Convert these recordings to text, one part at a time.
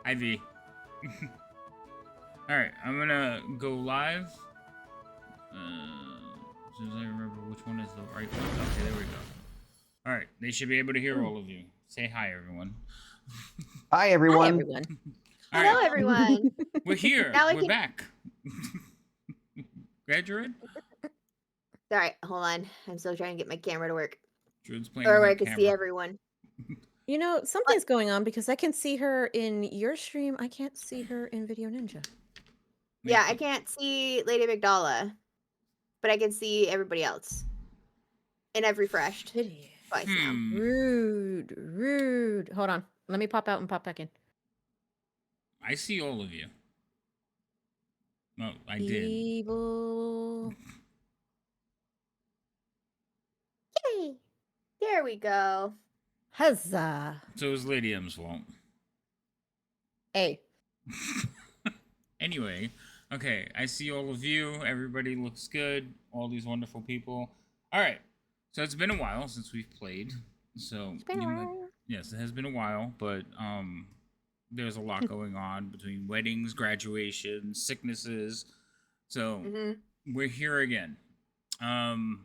Ivy. Alright, I'm gonna go live. As soon as I remember which one is the right one. Okay, there we go. Alright, they should be able to hear all of you. Say hi, everyone. Hi, everyone. Hi, everyone. Alright, Hello, everyone. we're here. Now we We're can- back. Glad you're in. Sorry, hold on. I'm still trying to get my camera to work. Druid's playing Or with where her I can see camera. everyone. You know, something's going on because I can see her in your stream. I can't see her in Video Ninja. Yeah, I can't see Lady Magdala, but I can see everybody else. And I've refreshed twice now. Rude. Hold on. Let me pop out and pop back in. I see all of you. No, I did. Evil. Yay! There we go. Huzzah. So it was Lady M's fault. Hey. Anyway, okay, I see all of you. Everybody looks good. All these wonderful people. All right, so it's been a while since we've played. So It's been a while. yes, it has been a while, but there's a lot going on between weddings, graduations, sicknesses. So we're here again. I'm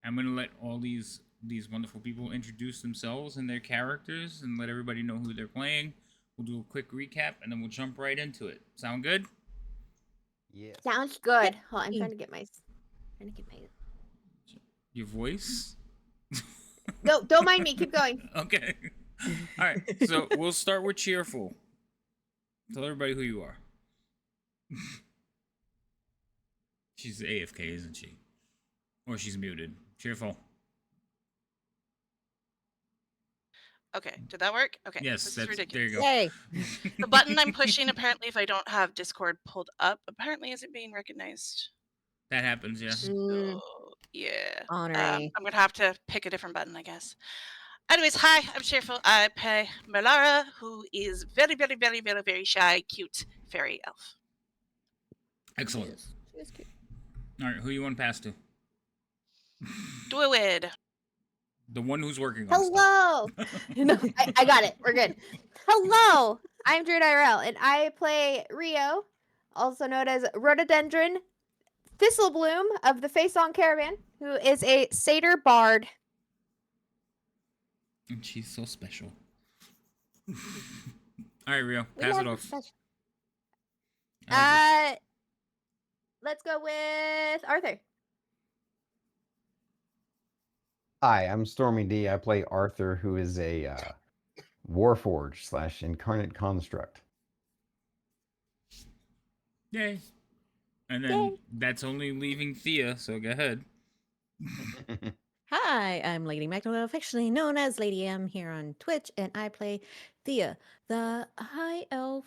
gonna let all these wonderful people introduce themselves and their characters and let everybody know who they're playing. We'll do a quick recap and then we'll jump right into it. Sound good? Yes. Sounds good. Hold on, I'm trying to get my. Your voice? No, don't mind me. Keep going. Okay. All right. So we'll start with Cheerful. Tell everybody who you are. She's AFK, isn't she? Or she's muted. Cheerful. Okay, did that work? Okay. Yes, this is there ridiculous. you go. Hey. The button I'm pushing, apparently, if I don't have Discord pulled up, apparently isn't being recognized. That happens, yeah. So, yeah. Honorary. I'm going to have to pick a different button, I guess. Anyways, hi, I'm Cheerful. I play Melara, who is very, very, very, very, very shy, cute fairy elf. Excellent. She is cute. All right, who you want to pass to? Druid. The one who's working on stuff. Hello. No, I got it. We're good. Hello. I'm Druid IRL, and I play Rio, also known as Rhododendron Thistlebloom of the Face On Caravan, who is a satyr bard. And she's so special. All right, Rio, We pass have it a off. special- I like Let's go with Arthur. Hi, I'm Stormy D. I play Arthur, who is a Warforged / Incarnate Construct. Yay. And then that's only leaving Thea, so go ahead. Hi, I'm Lady Magdalene, affectionately known as Lady M here on Twitch, and I play Thea, the high elf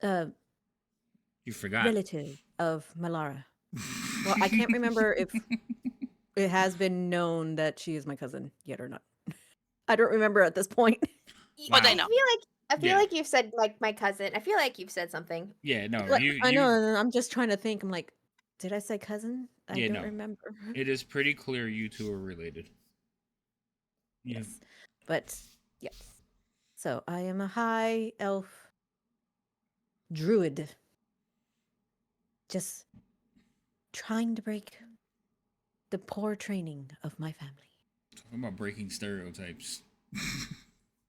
You forgot. relative of Melara. Well, I can't remember if it has been known that she is my cousin yet or not. I don't remember at this point. But Wow. I know. I feel Yeah. like you've said like my cousin. I feel like you've said something. Yeah, no, Like, you I know, and I'm just trying to think. I'm like, did I say cousin? I Yeah, don't no. remember. It is pretty clear you two are related. Yeah. Yes. But yes. So I am a high elf druid. Just trying to break the poor training of my family. Talking about breaking stereotypes.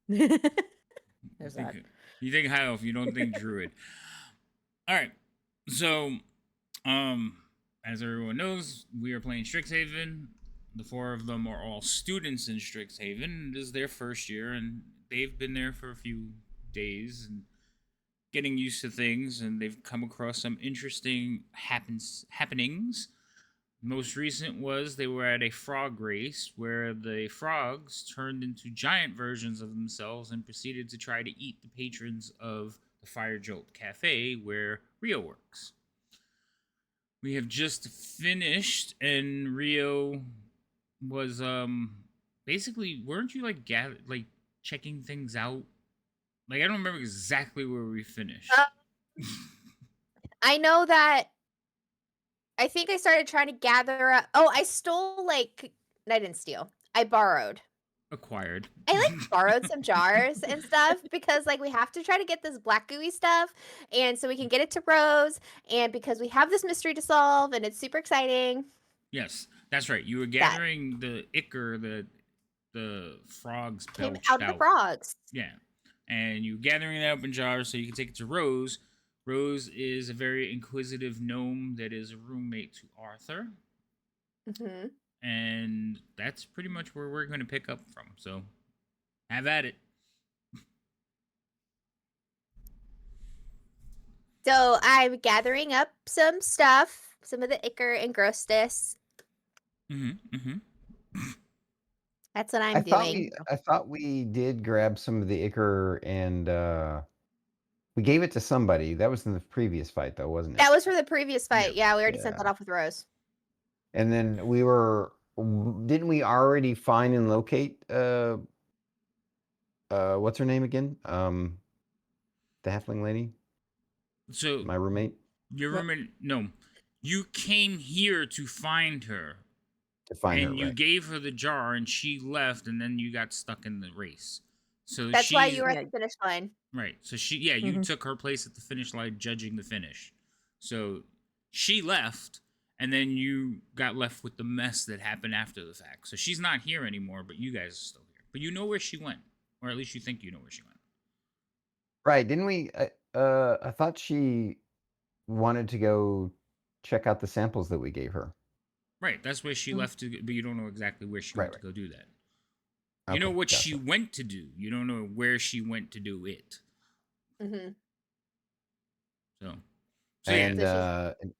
There's that. You think high elf, you don't think druid. All right. So, as everyone knows, we are playing Strixhaven. The four of them are all students in Strixhaven. It is their first year, and they've been there for a few days and getting used to things, and they've come across some interesting happenings. Most recent was they were at a frog race where the frogs turned into giant versions of themselves and proceeded to try to eat the patrons of the Fire Jolt Cafe where Rio works. We have just finished, and Rio was basically, weren't you like checking things out? Like, I don't remember exactly where we finished. I know that. I think I started trying to gather up. Oh, I stole I didn't steal. I borrowed acquired. I like borrowed some jars and stuff because like we have to try to get this black gooey stuff, and so we can get it to Rose, and because we have this mystery to solve, and it's super exciting. Yes, that's right. You were That gathering the ichor that the frogs came belched out of the out. frogs. Yeah, and you gathering it up in jars so you can take it to Rose. Rose is a very inquisitive gnome that is a roommate to Arthur, Hmm. and that's pretty much where we're going to pick up from. So, have at it. So I'm gathering up some stuff, some of the ichor and grossness. Mm-hmm. Mm-hmm. That's what I'm doing. I thought we did grab some of the ichor and we gave it to somebody. That was in the previous fight, though, wasn't it? That was for the previous fight. Yeah. Yeah, we already sent Yeah. that off with Rose. And then didn't we already find and locate what's her name again? The halfling lady, So my roommate, your roommate, no, you came here to find her, to find her. and you Right. gave her the jar, and she left, and then you got stuck in the race. So That's why she's you were Yeah. at the finish line. right. So you Mhm. took her place at the finish line, judging the finish. So she left, and then you got left with the mess that happened after the fact. So she's not here anymore, but you guys are still here. But you know where she went, or at least you think you know where she went. Right? Didn't we? I thought she wanted to go check out the samples that we gave her. Right. That's where she Mhm. left to, but you don't know exactly where she Right, went to right. go do that. You know Okay, what she gotcha. went to do. You don't know where she went to do it. Hmm. So yeah. And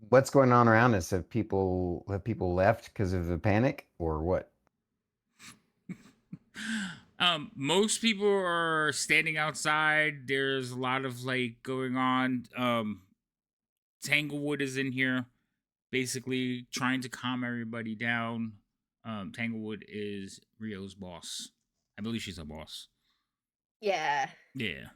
what's going on around us? Have people left because of the panic or what? Most people are standing outside. There's a lot of like going on. Tanglewood is in here, basically trying to calm everybody down. Tanglewood is Rio's boss. I believe she's a boss. Yeah. Yeah,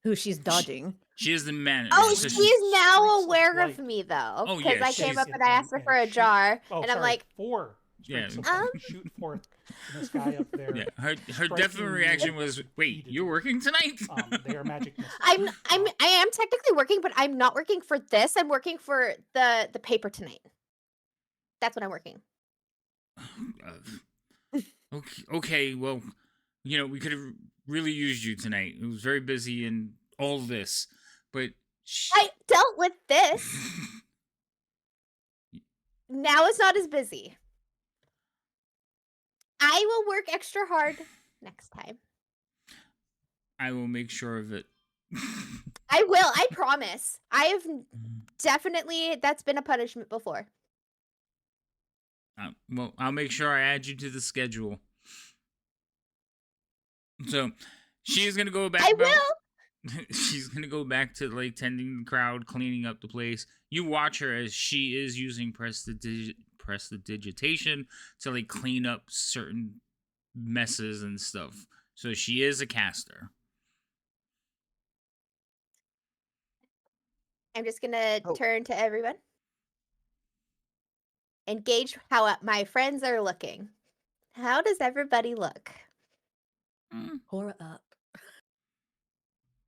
Who she's dodging. she is the manager. Oh, so she's now Streaks of aware Light. of me though, Oh, because yeah, I came she's- up and I asked her for a shoot- jar, Oh, and I'm sorry, like, 4 Yeah. streaks of light shoot forth from this guy up there. yeah, her striking definite reaction you was, "Wait, repeatedly. you're working tonight?" They are magic missiles. I am technically working, but I'm not working for this. I'm working for the paper tonight. That's what I'm working. Okay, well, we could have really used you tonight. It was very busy and all this, but I dealt with this. Now it's not as busy. I will work extra hard next time. I will make sure of it. I will. I promise. I have definitely, that's been a punishment before. Well, I'll make sure I add you to the schedule. So she's gonna go back. I will. She's gonna go back to like tending the crowd, cleaning up the place. You watch her as she is using prestidigitation to like clean up certain messes and stuff. So she is a caster. I'm just gonna Oh. turn to everyone and gauge how my friends are looking. How does everybody look? Pour up.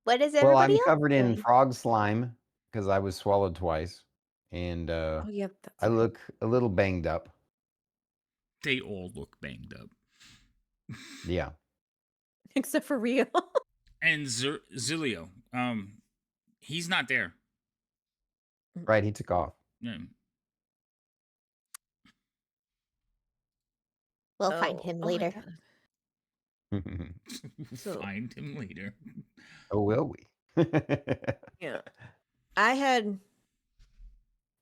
What is Well, everybody I'm else covered in doing? frog slime because I was swallowed twice, and Oh, yeah. That's I right. look a little banged up. They all look banged up. Yeah. Except for Rio. And Zilio, he's not there. Right. He took off. Yeah. We'll find him my later. God. So- Find him later. Oh, will we? Yeah. I had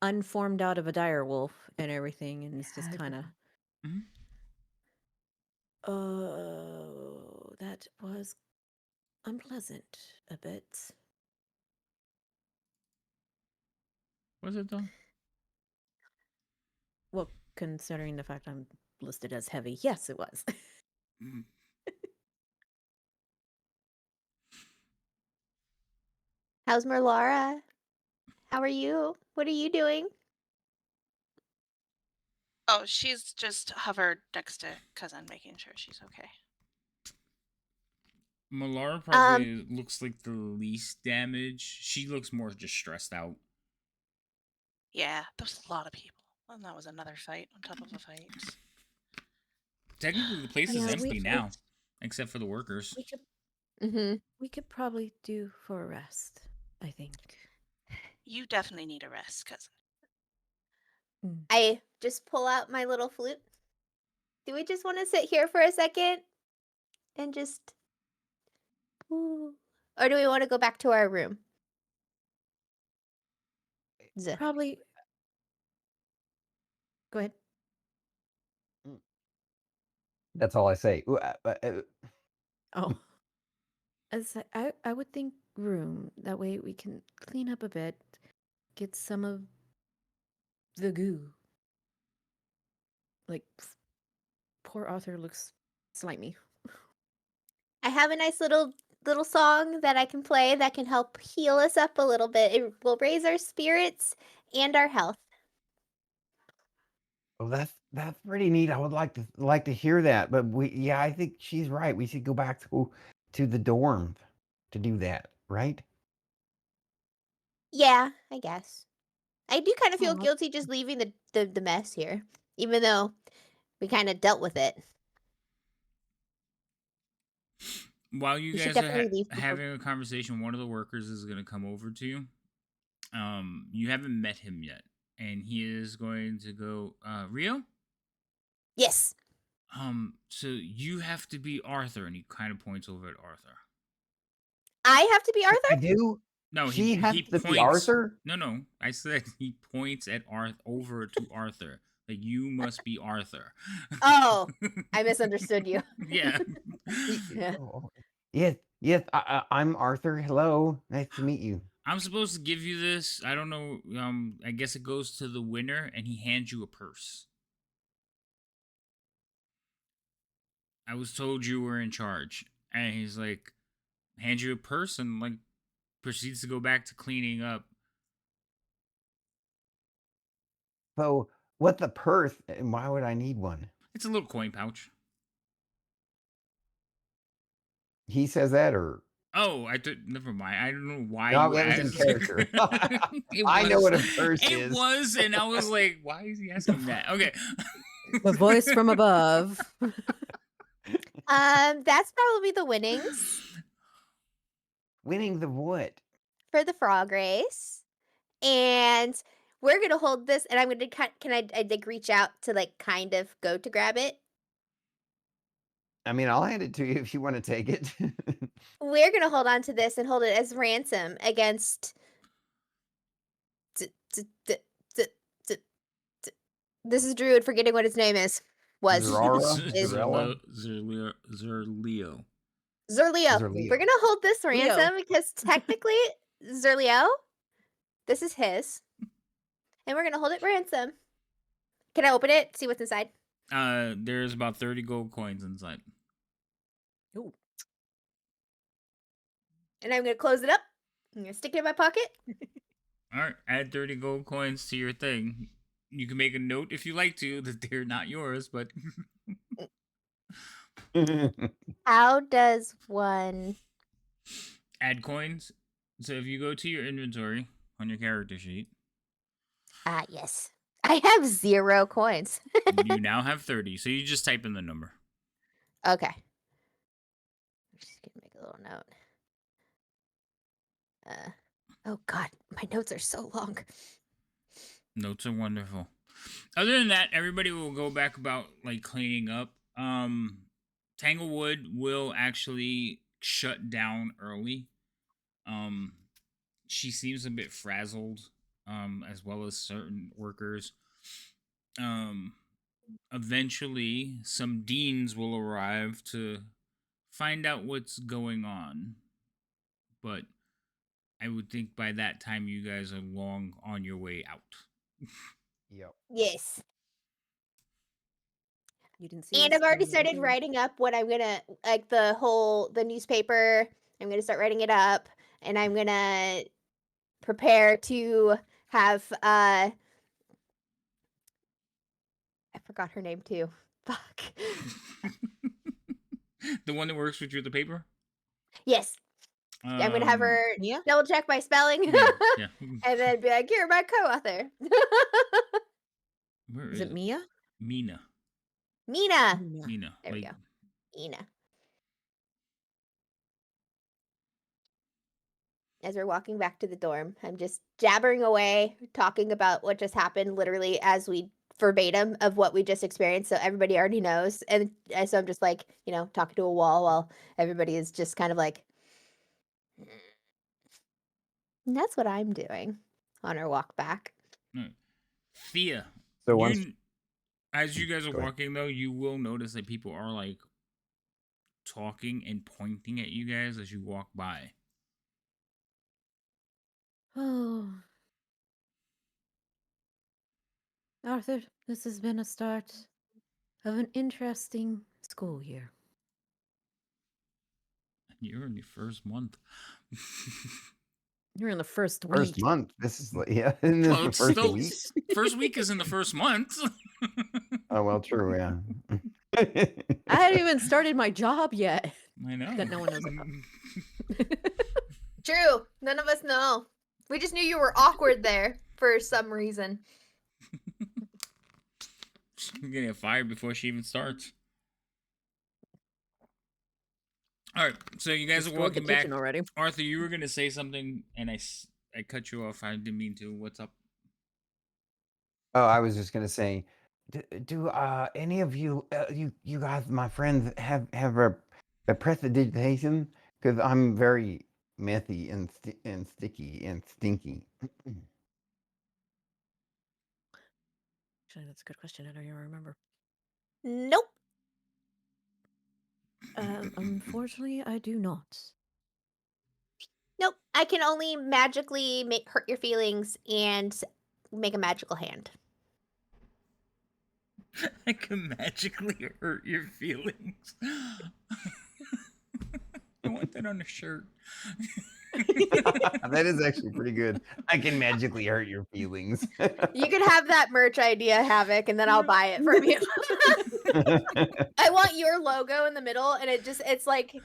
unformed out of a dire wolf and everything, and it's just Had- kind of. Mhm. Oh, that was unpleasant a bit. Was it though? Well, considering the fact I'm listed as heavy, yes, it was. Mm. How's Merlara? How are you? What are you doing? Oh, she's just hovered next to cousin, making sure she's okay. Malara probably looks like the least damage. She looks more just stressed out. Yeah, there was a lot of people. And that was another fight on top of a fight. Technically, the place is Yeah, empty now, except for the workers. We could Mm-hmm. we could probably do for a rest, I think. You definitely need a rest, cousin. I just pull out my little flute. Do we just want to sit here for a second and just, ooh. Or do we want to go back to our room? Zuh. Probably. Go ahead. That's all I say. Ooh, Oh. I would think room. That way we can clean up a bit, get some of the goo. Like, poor Arthur looks slimy. I have a nice little song that I can play that can help heal us up a little bit. It will raise our spirits and our health. Oh, that's pretty neat. I would like to hear that. But I think she's right. We should go back to the dorm to do that, right? Yeah, I guess. I do kind of feel Aw. guilty just leaving the mess here, even though we kind of dealt with it. While you We should guys are definitely leave before- having a conversation, one of the workers is going to come over to you. You haven't met him yet, and he is going to go, Rio? Yes. So you have to be Arthur, and he kind of points over at Arthur. I have to be I Arthur? do. No, She has he to points. be Arthur. No, I said he points at over to Arthur. Like you must be Arthur. Oh, I misunderstood you. Yeah. Yeah. Oh, yes. I'm Arthur. Hello, nice to meet you. I'm supposed to give you this. I don't know. I guess it goes to the winner, and he hands you a purse. I was told you were in charge, and he's like, hands you a purse, and like proceeds to go back to cleaning up. So, what's a purse, and why would I need one? It's a little coin pouch. He says that, or Oh, never mind. I don't know why no, you that was in asked. character. It I know was. what a purse It is. was, and I was like, why is he asking that? Okay. The voice from above. That's probably the winnings Winning the what? for the frog race. And we're gonna hold this, and I'm gonna can I like reach out to like kind of go to grab it? I mean, I'll hand it to you if you want to take it. We're gonna hold on to this and hold it as ransom against. This is Druid forgetting what his name is. Was Zerara? Is- Zerella? Zerleo. Zerleo. Zerleo. We're gonna hold this Leo. ransom because technically Zerleo, this is his, and we're gonna hold it ransom. Can I open it? See what's inside. There's about 30 gold coins inside. Ooh. And I'm gonna close it up. I'm gonna stick it in my pocket. All right, add 30 gold coins to your thing. You can make a note if you like to that they're not yours, but How does one? add coins. So if you go to your inventory on your character sheet, Yes. I have 0 coins. you now have 30. So you just type in the number. Okay. I'm just gonna make a little note. Oh God, my notes are so long. Notes are wonderful. Other than that, everybody will go back about like cleaning up. Tanglewood will actually shut down early. She seems a bit frazzled, as well as certain workers. Eventually, some deans will arrive to find out what's going on. But I would think by that time you guys are long on your way out. Yep. Yes. You didn't see. And us I've already coming started in. writing up what I'm gonna like the newspaper. I'm gonna start writing it up, and I'm gonna prepare to have I forgot her name too. Fuck. The one that works with you with the paper? Yes. I'm gonna have her Mia? double check my spelling Yeah. and then be like, "You're my co-author." Where Is it Mia? Mina. Mina. Mia. Mina. There we like, go. Ina. As we're walking back to the dorm, I'm just jabbering away, talking about what just happened, literally as we verbatim of what we just experienced, so everybody already knows. And so I'm just like, talking to a wall while everybody is just kind of like. And that's what I'm doing on our walk back. no. Thea. So once As you guys are Go ahead. walking, though, you will notice that people are like talking and pointing at you guys as you walk by. Oh. Arthur, this has been a start of an interesting school year. You're in your first month. You're in the first week. first month, this is in this Well, the it's first still week. first week is in the first month. Oh well, true, yeah. I hadn't even started my job yet. I know. That no one knows about. True. None of us know. We just knew you were awkward there for some reason. She's gonna get fired before she even starts. All right, so you guys are Destroyed the walking back. kitchen already. Arthur, you were gonna say something, and I cut you off. I didn't mean to. What's up? Oh, I was just gonna say, do any of you you guys, my friends, have a prestidigitation? Because I'm very methy and sticky and stinky. Actually, that's a good question. I don't even remember. Nope. Unfortunately, I do not. Nope. I can only magically hurt your feelings and make a magical hand. I can magically hurt your feelings. I want that on a shirt. That is actually pretty good. I can magically hurt your feelings. You can have that merch idea, Havoc, and then I'll buy it from you. I want your logo in the middle, and it's like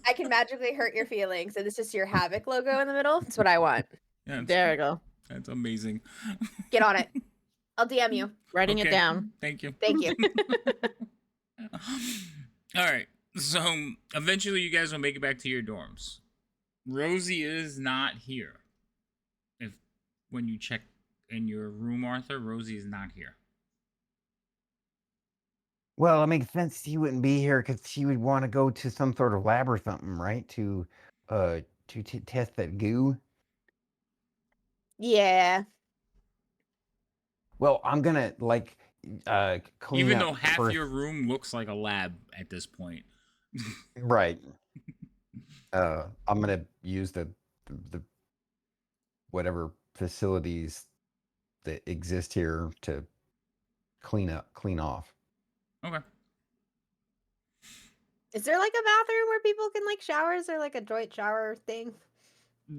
I can magically hurt your feelings, and it's just your Havoc logo in the middle. That's what I want. Yeah, There we go. that's amazing. Get on it. I'll DM you. Writing Okay, it down. Thank you. Thank you. All right. So eventually, you guys will make it back to your dorms. Rosie is not here. When you check in your room, Arthur, Rosie is not here. Well, it makes sense she wouldn't be here because she would want to go to some sort of lab or something, right? To test that goo. Yeah. Well, I'm gonna clean Even up though half first. your room looks like a lab at this point. Right. I'm gonna use the whatever facilities that exist here to clean off. Okay. Is there like a bathroom where people can like shower? Is there like a joint shower thing?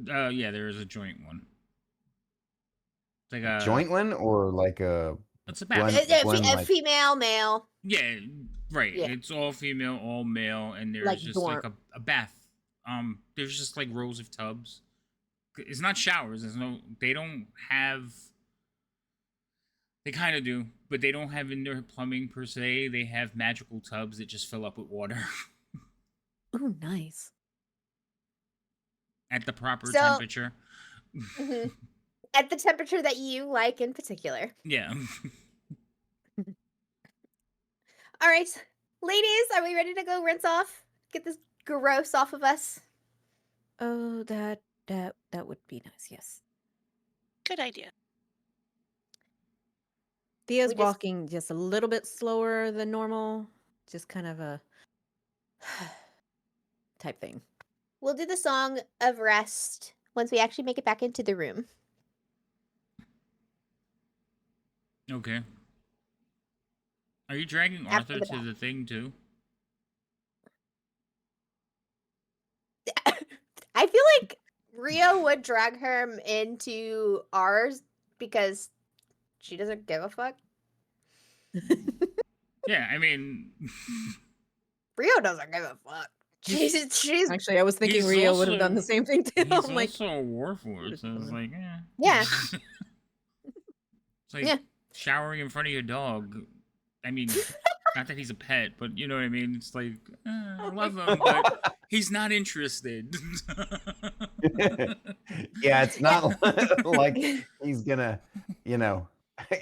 Yeah, there is a joint one. It's like a Joint one or like a It's a one, bathroom. A like, female, male. Yeah, right. Yeah. It's all female, all male, and there's Like just like dorm. a bath. There's just like rows of tubs. It's not showers. They don't have. They kind of do, but they don't have indoor plumbing per se. They have magical tubs that just fill up with water Ooh, nice. at the proper So- temperature. Mhm. At the temperature that you like in particular. Yeah. All right. Ladies, are we ready to go rinse off? Get this gross off of us? Oh, that would be nice. Yes. Good idea. Thea's We just- walking just a little bit slower than normal. Just kind of a type thing. We'll do the song of rest once we actually make it back into the room. Okay. Are you dragging After Arthur the to bath. the thing too? I feel like Rio would drag her into ours because she doesn't give a fuck. Yeah, I mean, Rio doesn't give a fuck. She's Actually, I was thinking He's Rio would have done the also- same thing too. he's I'm like, also a warforged, so it's like, Yeah. It's like Yeah. showering in front of your dog. I mean, not that he's a pet, but you know what I mean? It's like, I love him, but he's not interested. Yeah, it's not like he's gonna,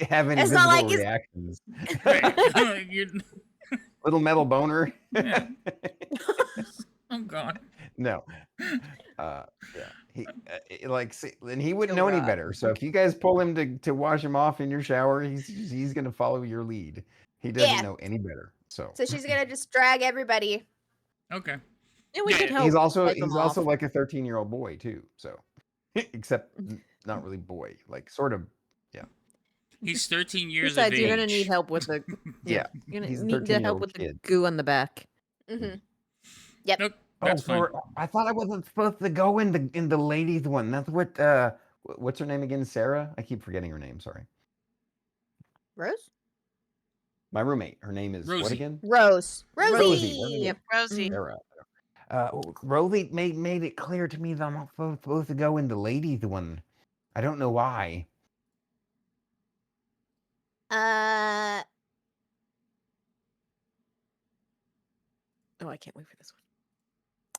have any It's not visible like he's- reactions. Right. Like, Little metal boner. Yeah. Oh, God. No. Yeah. He and he wouldn't Oh, know any God. better. So if you guys pull him to wash him off in your shower, he's gonna follow your lead. He doesn't Yeah. know any better. So So she's gonna just drag everybody. Okay. and we Yeah, can help. he's also wipe him off. like a 13-year-old boy too. So except not really boy, like sort of. He's 13 years Besides, of you're age. gonna need help with the. Yeah, You're gonna he's a need to help 13-year-old with the kid. goo on the back. Mm-hmm. Nope, that's fine. I thought I wasn't supposed to go in the ladies one. That's what what's her name again? Sarah? I keep forgetting her name, sorry. Rose? My roommate. Her name is what Rosie. again? Rosie. Rosie. Yep. Rosie. Sarah. Rosie made it clear to me that I'm not supposed to go in the ladies one. I don't know why. Oh, I can't wait for this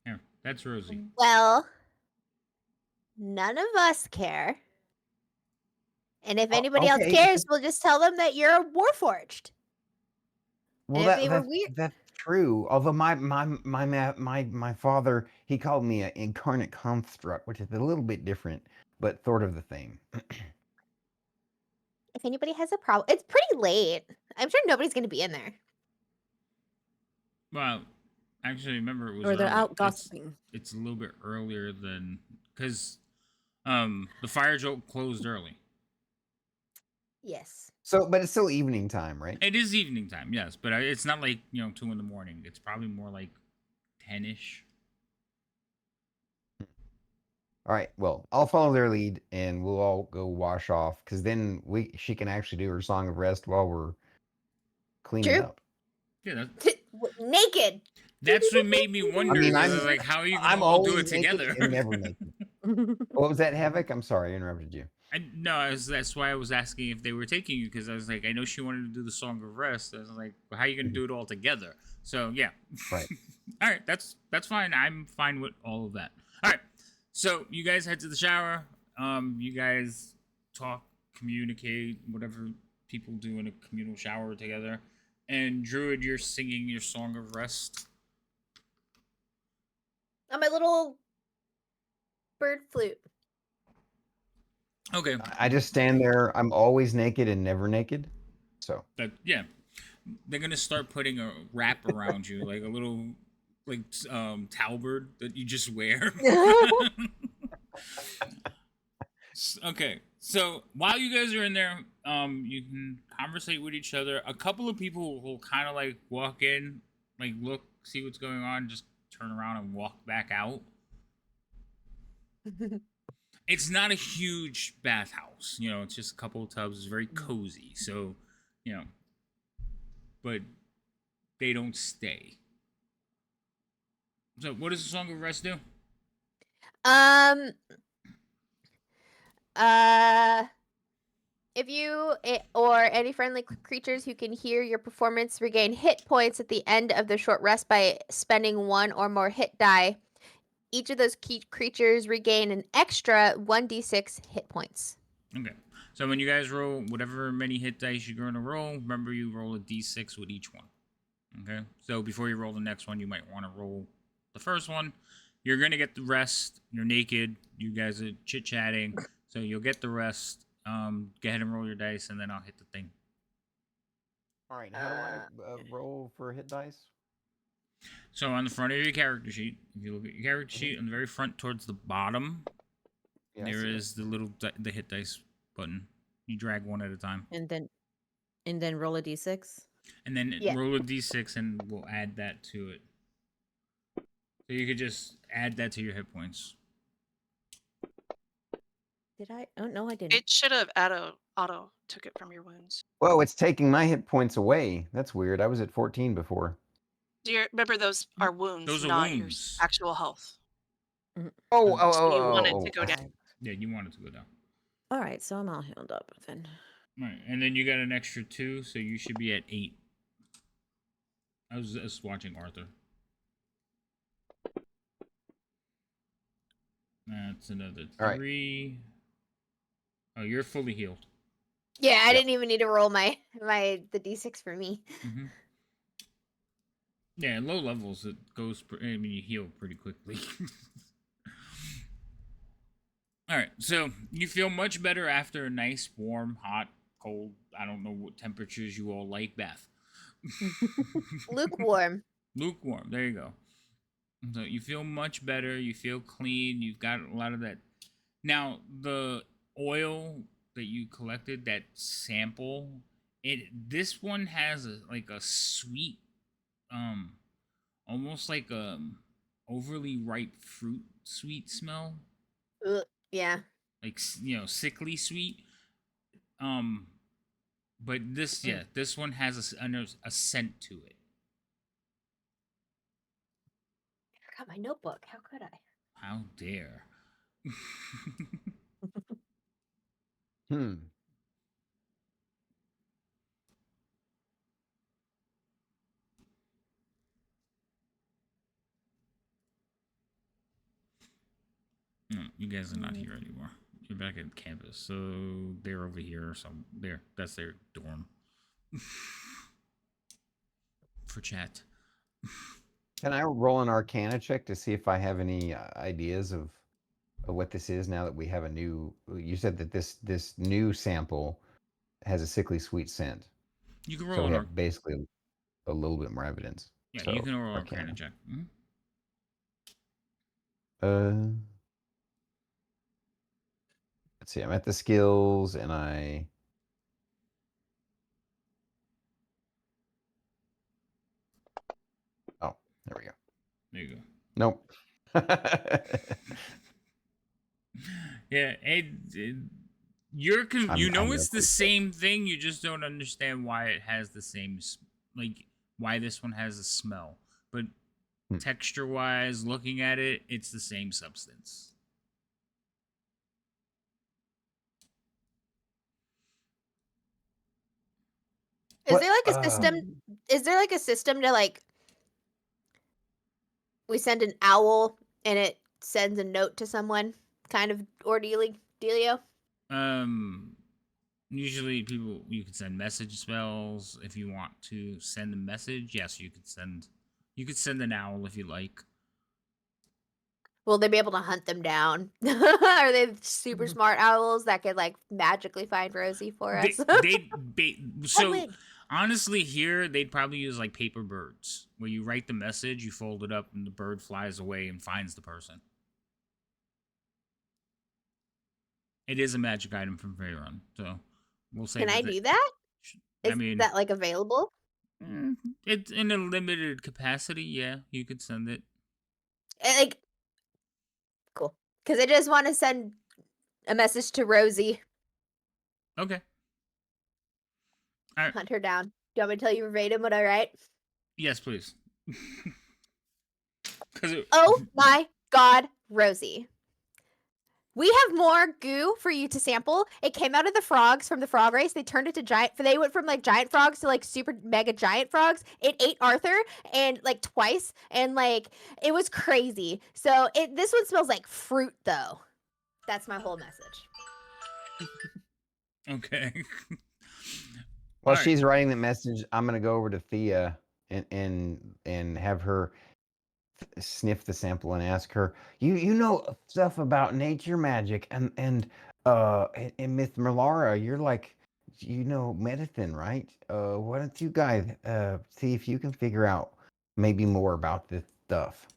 one. Yeah, that's Rosie. Well, none of us care. And if Oh, anybody else okay. cares, we'll just tell them that you're warforged. Well, if they were weird- that's true. Although my father, he called me an incarnate construct, which is a little bit different, but sort of the same. If anybody has a problem, it's pretty late. I'm sure nobody's gonna be in there. Well, actually, remember it was Or they're early. out gossiping. It's a little bit earlier than because the fire joke closed early. Yes. So, but it's still evening time, right? It is evening time, yes, but it's not like 2 in the morning. It's probably more like 10ish. All right. Well, I'll follow their lead, and we'll all go wash off, because then she can actually do her song of rest while we're cleaning True. up. Yeah, Naked. that's what made me wonder. mean, 'cause I'm- it's like, how are you gonna I'm all do it always naked together? and never naked. What was that, Havoc? I'm sorry, I interrupted you. That's why I was asking if they were taking you, because I was like, I know she wanted to do the song of rest. I was like, well, how are you gonna do it all together? So yeah, Right. All right, that's fine. I'm fine with all of that. All right, so you guys head to the shower. You guys talk, communicate, whatever people do in a communal shower together. And Druid, you're singing your song of rest. On my little bird flute. Okay. I just stand there. I'm always naked and never naked. So Yeah, they're gonna start putting a wrap around you, like a little, like talberd that you just wear. Okay, so while you guys are in there, you can conversate with each other. A couple of people will kind of like walk in, like look, see what's going on, just turn around and walk back out. It's not a huge bathhouse, it's just a couple of tubs. It's very cozy, so, but they don't stay. So, what does the Song of Rest do? If you or any friendly creatures who can hear your performance regain hit points at the end of the short rest by spending one or more hit die, each of those creatures regain an extra 1d6 hit points. Okay. So when you guys roll whatever many hit dice you're going to roll, remember you roll a d6 with each one. Okay? So before you roll the next one, you might want to roll the first one. You're going to get the rest. You're naked. You guys are chit-chatting. So you'll get the rest. Go ahead and roll your dice, and then I'll hit the thing. all right, how do I roll for hit dice? So on the front of your character sheet, if you look at your character sheet, on the very front towards the bottom, Yeah, I there see it. is the little the hit dice button. You drag one at a time. And then roll a d6. And then Yeah. roll a d6 and we'll add that to it. So you could just add that to your hit points. Did I? Oh no, I didn't. It should have added auto took it from your wounds. Whoa, it's taking my hit points away. That's weird. I was at 14 before. Do you remember those are wounds, Those are not your wounds. actual health? Oh, So you want it to go down. Yeah, you want it to go down. All right, so I'm all healed up then. Right, and then you got an extra 2, so you should be at 8. I was just watching Arthur. That's another 3. Oh, you're fully healed. Yeah, I didn't even need to roll the d6 for me. Mm-hmm. Yeah, at low levels it goes. I mean, you heal pretty quickly. All right, so you feel much better after a nice, warm, hot, cold. I don't know what temperatures you all like bath. Lukewarm. Lukewarm. There you go. So you feel much better. You feel clean. You've got a lot of that. Now the oil that you collected, that sample, this one has a sweet, almost like a overly ripe fruit sweet smell. Ugh, yeah. Like, sickly sweet. But this one has a scent to it. I forgot my notebook. How could I? How dare. No, you guys are not here anymore. You're back at campus, so they're over here. That's their dorm. For chat. Can I roll an Arcana check to see if I have any ideas of what this is now that we have a new? You said that this new sample has a sickly sweet scent. You can roll So we an have basically a little bit more evidence. Yeah, So, you can roll an Arcana check. Let's see. I'm at the skills, and I. Oh, there we go. There you go. Nope. Yeah, it's the same thing. You just don't understand why it has the same, why this one has a smell. But texture-wise, looking at it, it's the same substance. Is there like a system? Is there like a system to we send an owl and it sends a note to someone, kind of dealio? Usually you can send message spells if you want to send a message. Yes, you could send an owl if you like. Will they be able to hunt them down? Are they super smart owls that could magically find Rosie for us? Honestly, here they'd probably use paper birds, where you write the message, you fold it up, and the bird flies away and finds the person. It is a magic item from Faerun, so we'll say. Can I do that? Is that available? It's in a limited capacity. Yeah, you could send it. Cool. Because I just want to send a message to Rosie. Okay. All right. Hunt her down. Do you want me to tell you verbatim what I write? Yes, please. Oh my God, Rosie. We have more goo for you to sample. It came out of the frogs from the frog race. They turned it to giant. They went from giant frogs to super mega giant frogs. It ate Arthur and twice, and it was crazy. So this one smells like fruit though. That's my whole message. Okay. While she's writing the message, I'm gonna go over to Thea and have her sniff the sample and ask her, you know stuff about nature magic and Miss Melara, you're medicine, right? Why don't you guys see if you can figure out maybe more about this stuff?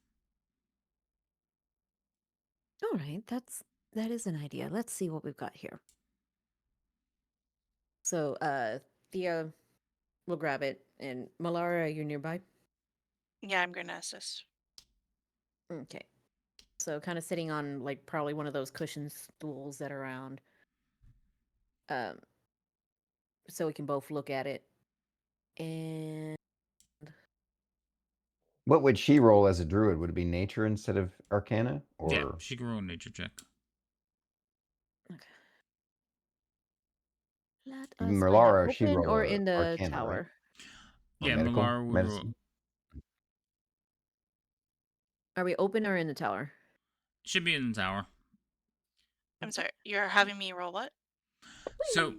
All right, that is an idea. Let's see what we've got here. So Thea will grab it, and Melara, you're nearby? Yeah, I'm gonna assist. Okay. So kind of sitting on probably one of those cushion stools that are around. so we can both look at it. And What would she roll as a druid? Would it be nature instead of arcana? Or Yeah, she can roll a nature check. let us find out. Merlara, she Open rolled or a in the arcana, tower? right? Or Yeah, medical? Malara would roll. Medicine? Are we open or in the tower? Should be in the tower. I'm sorry. You're having me roll what? So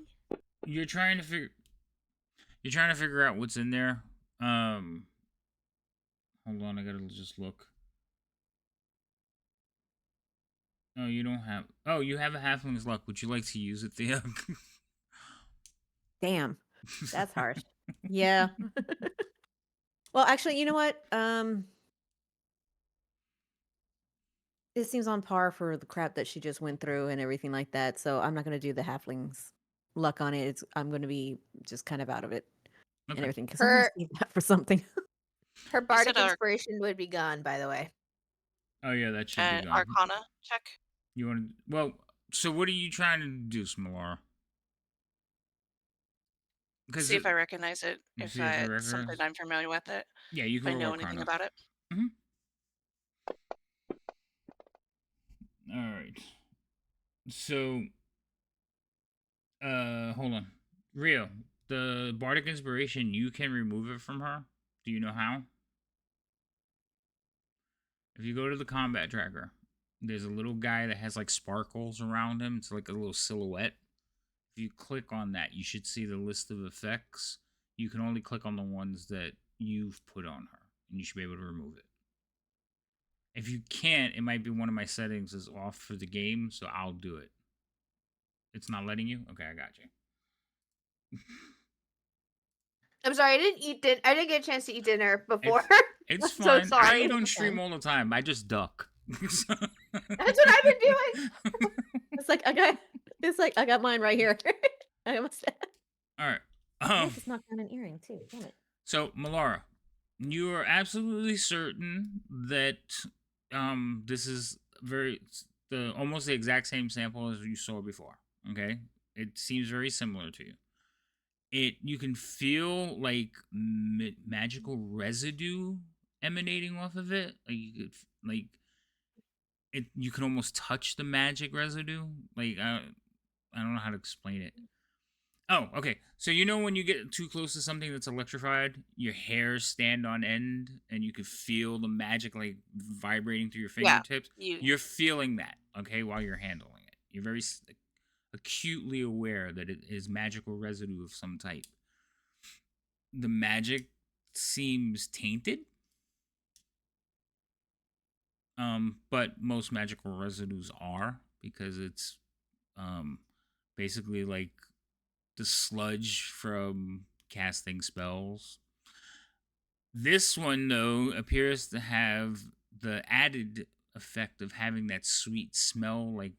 you're trying to figure out what's in there. Hold on, I gotta just look. Oh, you don't have. Oh, you have a halfling's luck. Would you like to use it, Theo? Damn, that's harsh. Yeah. Well, actually, you know what? It seems on par for the crap that she just went through and everything like that. So I'm not going to do the halfling's luck on it. I'm going to be just kind of out of it and Okay. everything because I'm going to save that for something. Her bardic said inspiration would be gone, by the way. Oh yeah, that should be gone. Arcana check. You want to? Well, so what are you trying to do, Smalara? See if I recognize it. You If see if you it's something recognize? I'm familiar with it. Yeah, you If can I roll know Arcana. anything about it. All right. So, hold on, Rio. The bardic inspiration, you can remove it from her. Do you know how? If you go to the combat tracker, there's a little guy that has like sparkles around him. It's like a little silhouette. If you click on that, you should see the list of effects. You can only click on the ones that you've put on her, and you should be able to remove it. If you can't, it might be one of my settings is off for the game, so I'll do it. It's not letting you? Okay, I got you. I'm sorry, I didn't get a chance to eat dinner before. It's I'm fine. so sorry. I eat on stream all the time. I just duck. That's what I've been doing. It's like I got mine right here. I almost. All right. I just knocked down an earring too. Damn it. So, Malara, you are absolutely certain that this is almost the exact same sample as you saw before. Okay, it seems very similar to you. You can feel like magical residue emanating off of it. Like you could you can almost touch the magic residue. Like I don't know how to explain it. Oh, okay. So you know when you get too close to something that's electrified, your hairs stand on end, and you could feel the magic like vibrating through your fingertips. Yeah, You're feeling that, okay, while you're handling it. You're very acutely aware that it is magical residue of some type. The magic seems tainted. But most magical residues are, because it's basically like the sludge from casting spells. This one, though, appears to have the added effect of having that sweet smell like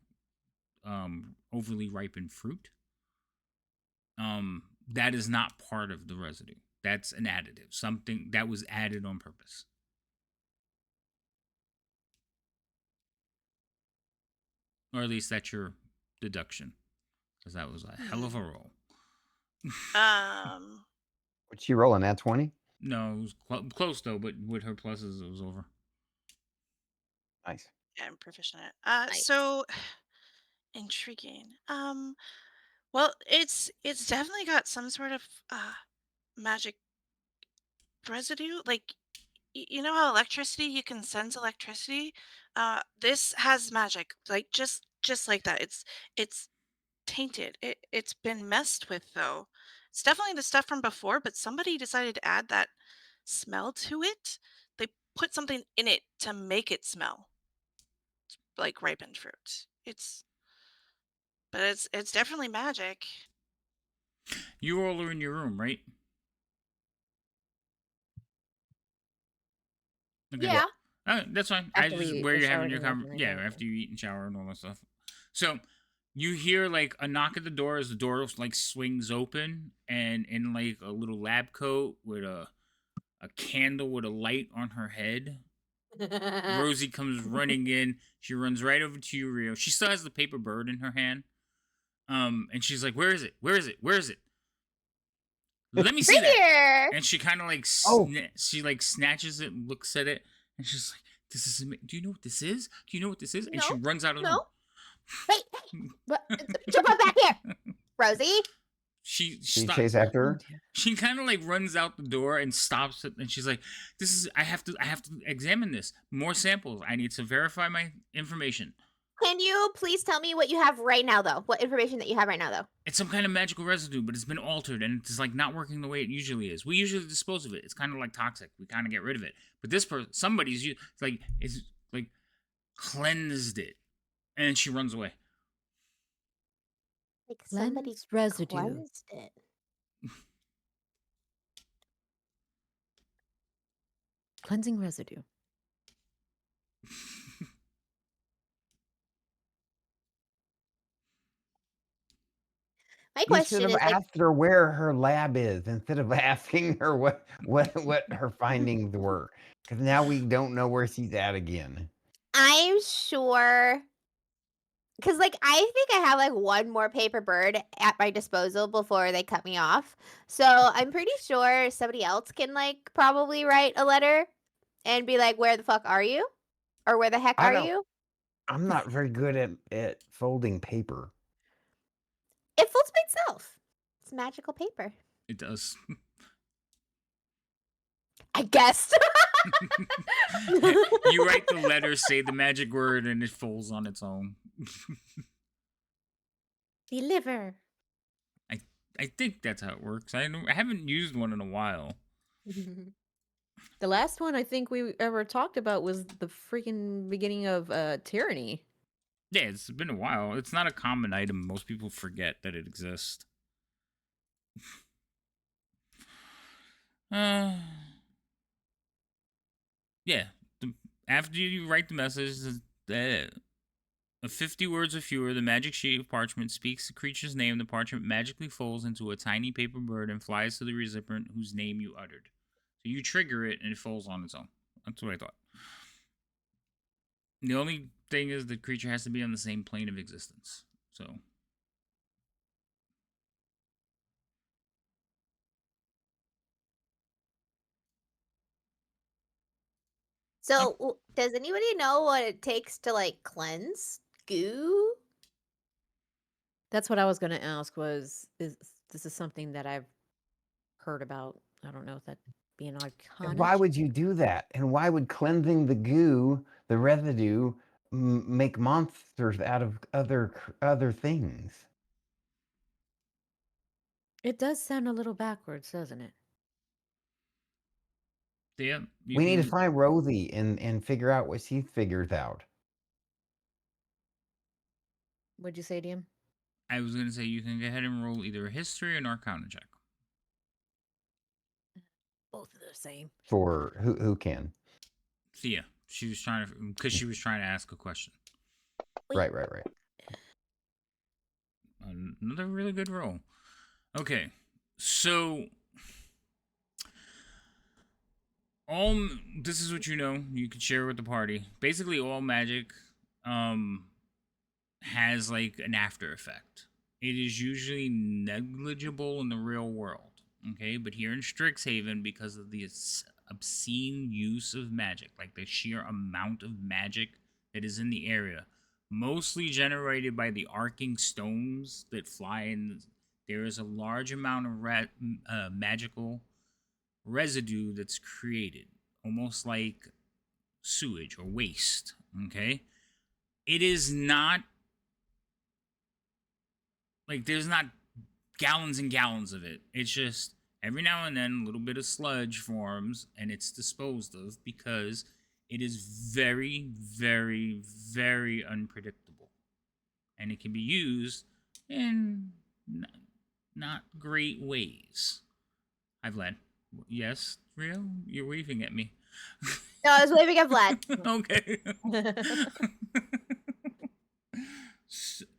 overly ripened fruit. That is not part of the residue. That's an additive, something that was added on purpose. Or at least that's your deduction, because that was a hell of a roll. What'd she roll, an nat 20? No, it was close though, but with her pluses, it was over. Nice. Yeah, I'm proficient at. Nice. So intriguing. Well, it's definitely got some sort of magic residue. Like you know how electricity, you can sense electricity. This has magic, like just like that. It's tainted. It's been messed with though. It's definitely the stuff from before, but somebody decided to add that smell to it. They put something in it to make it smell like ripened fruit. But it's definitely magic. You all are in your room, right? Okay. Yeah. That's fine. After we eat where and you're having showered your and everything like yeah, that, after you eat and shower and all that stuff. So you hear like a knock at the door as the door like swings open, and in like a little lab coat with a candle with a light on her head, Rosie comes running in. She runs right over to you, Rio. She still has the paper bird in her hand. And she's like, "Where is it? Where is it? Where is it?" Let me see Right that. here. And she kind of like Oh. she like snatches it, looks at it, and she's like, "This is do you know what this is? Do you know what this is?" And she No, runs out of the no. room. Hey, what? Jump up back here, Rosie. She She stops. chase after her. She kind of like runs out the door and stops it, and she's like, "This is I have to examine this. More samples. I need to verify my information. Can you please tell me what you have right now, though? What information that you have right now, though? It's some kind of magical residue, but it's been altered and it's like not working the way it usually is. We usually dispose of it. It's kind of like toxic. We kind of get rid of it. But this person, somebody's it's like cleansed it, and she runs away. Like somebody Cleanse residue. cleansed it. Cleansing residue. My You should question have is like, asked her where her lab is instead of asking her what her findings were. Because now we don't know where she's at again. I'm sure, because like I think I have like one more paper bird at my disposal before they cut me off. So I'm pretty sure somebody else can like probably write a letter and be like, "Where the fuck are you?" Or "Where the heck I are don't- you?" I'm not very good at folding paper. It folds by itself. It's magical paper. It does. I guessed. You write the letter, say the magic word, and it folds on its own. Deliver. I think that's how it works. I haven't used one in a while. The last one I think we ever talked about was the freaking beginning of Tyranny. Yeah, it's been a while. It's not a common item. Most people forget that it exists. Yeah. After you write the message, 50 words or fewer, the magic sheet of parchment speaks the creature's name. The parchment magically folds into a tiny paper bird and flies to the recipient whose name you uttered. So you trigger it and it folds on its own. That's what I thought. The only thing is the creature has to be on the same plane of existence. So So, does anybody know what it takes to like cleanse goo? That's what I was going to ask. Is this is something that I've heard about? I don't know if that be an And why iconic. would you do that? And why would cleansing the goo, the residue, make monsters out of other things? It does sound a little backwards, doesn't it? yeah, We need to find Rosie and figure out what she figures out. What'd you say, DM? I was gonna say you can go ahead and roll either a history or an arcana check. Both of the same. For who can? Thea, she was trying to because she was trying to ask a question. Right. Another really good roll. Okay, so this is what you know. You can share with the party. Basically, all magic has like an after effect. It is usually negligible in the real world. Okay, but here in Strixhaven, because of the obscene use of magic, like the sheer amount of magic that is in the area, mostly generated by the arcing stones that fly in, there is a large amount of magical residue that's created, almost like sewage or waste. Okay, it is not like there's not gallons and gallons of it. It's just every now and then a little bit of sludge forms and it's disposed of because it is very, very, very unpredictable. And it can be used in not great ways. Hi, Vlad. Yes, Rio? You're waving at me. No, I was waving at Vlad. Okay.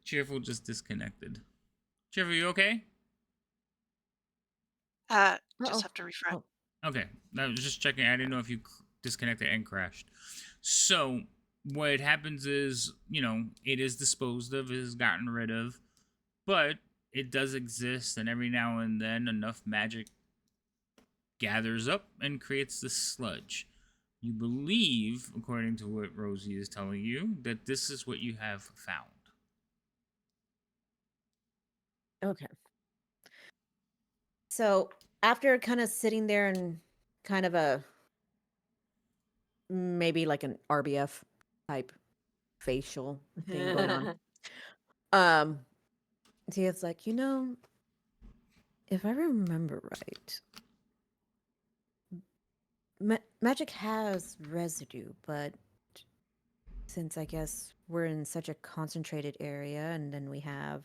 Cheerful just disconnected. Cheerful, you okay? Just Uh-oh. have to refresh. Oh. Okay, I was just checking. I didn't know if you disconnected and crashed. So what happens is, it is disposed of, it is gotten rid of, but it does exist, and every now and then enough magic gathers up and creates the sludge. You believe, according to what Rosie is telling you, that this is what you have found. Okay. So after kind of sitting there and kind of a maybe like an RBF type facial thing going on, Tia's like, if I remember right, magic has residue, but since I guess we're in such a concentrated area, and then we have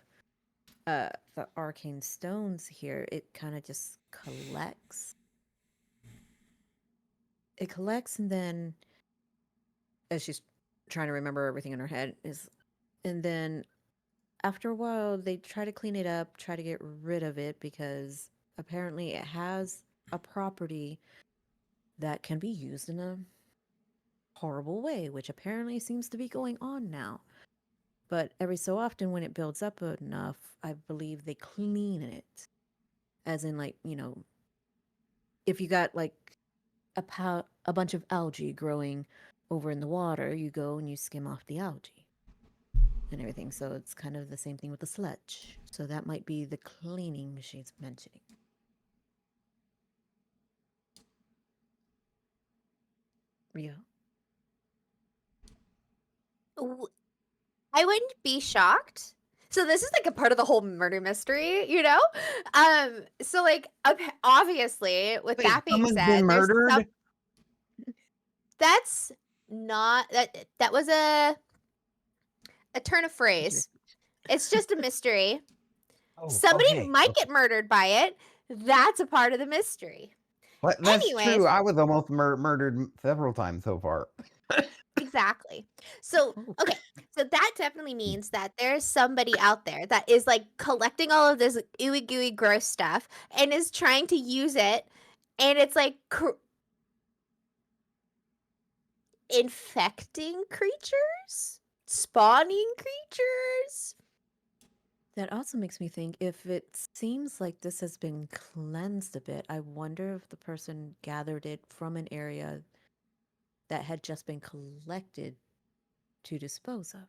the arcane stones here, it kind of just collects. It collects, and then as she's trying to remember everything in her head and then after a while they try to clean it up, try to get rid of it, because apparently it has a property that can be used in a horrible way, which apparently seems to be going on now. But every so often when it builds up enough, I believe they clean it. As in, like, if you got like a bunch of algae growing over in the water, you go and you skim off the algae and everything. So it's kind of the same thing with the sludge. So that might be the cleaning she's mentioning. Rio? I wouldn't be shocked. So this is like a part of the whole murder mystery, So like obviously, with Wait, that being someone's said, been there's murdered? that's not that was a turn of phrase. It's just a mystery. Oh, Somebody okay, might okay. get murdered by it. That's a part of the mystery. Well, that's Anyways. true. I was almost murdered several times so far. Exactly. So, okay. So that definitely means that there's somebody out there that is like collecting all of this ooey gooey gross stuff and is trying to use it, and it's like infecting creatures, spawning creatures. That also makes me think, if it seems like this has been cleansed a bit, I wonder if the person gathered it from an area that had just been collected to dispose of.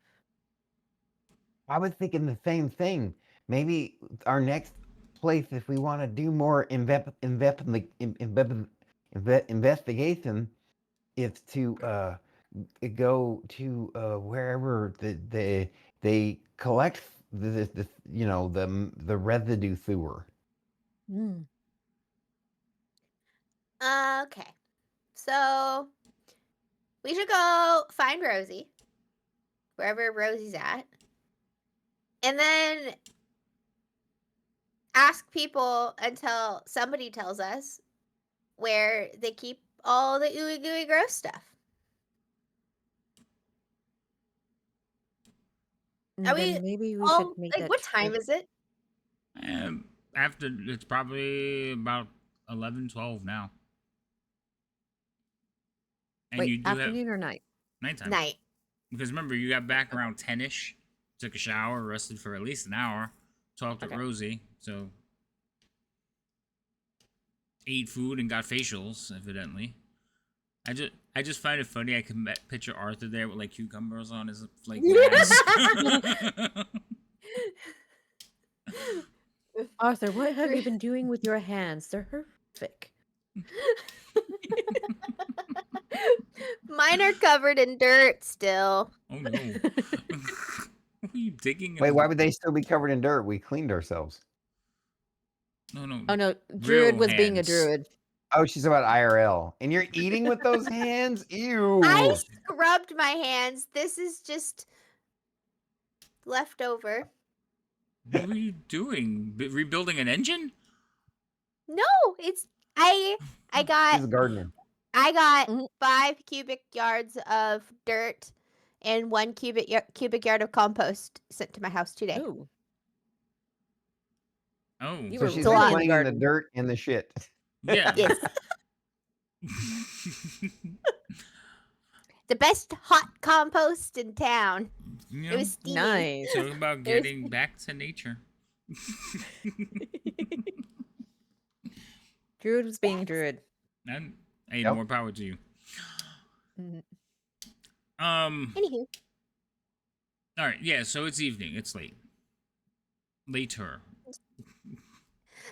I was thinking the same thing. Maybe our next place, if we want to do more investigation, is to go to wherever they collect the residue sewer. Mm. Okay. So we should go find Rosie, wherever Rosie's at, and then ask people until somebody tells us where they keep all the ooey gooey gross stuff. Are we Maybe we all, should make like, that what time trip. is it? After it's probably about 11, 12 now. And Wait, you do afternoon have or night? nighttime. Night. Because remember, you got back around 10ish, took a shower, rested for at least an hour, talked with Okay. Rosie, so ate food and got facials, evidently. I just find it funny. I can picture Arthur there with like cucumbers on his like mask. Arthur, what have you been doing with your hands? They're horrific. Mine are covered in dirt still. Oh no! What are you digging? Wait, why would they still be covered in dirt? We cleaned ourselves. No, no. Oh no, Druid Real was being a hands. druid. Oh, she's about IRL. And you're eating with those hands? Ew. I scrubbed my hands. This is just leftover. What were you doing? Rebuilding an engine? No, it's I got She's a gardener. I got Mhm. 5 cubic yards of dirt and 1 cubic yard of compost sent to my house today. Ooh. Oh, You So were she's really in the explaining the garden. dirt and the shit. yeah. Yes. The best hot compost in town. You know, It was steamy. Nice. talking about getting back to nature. Druid was being Druid. And hey, Yep. more power to you. Mhm. Anywho, All right. Yeah. So it's evening. It's late. Later.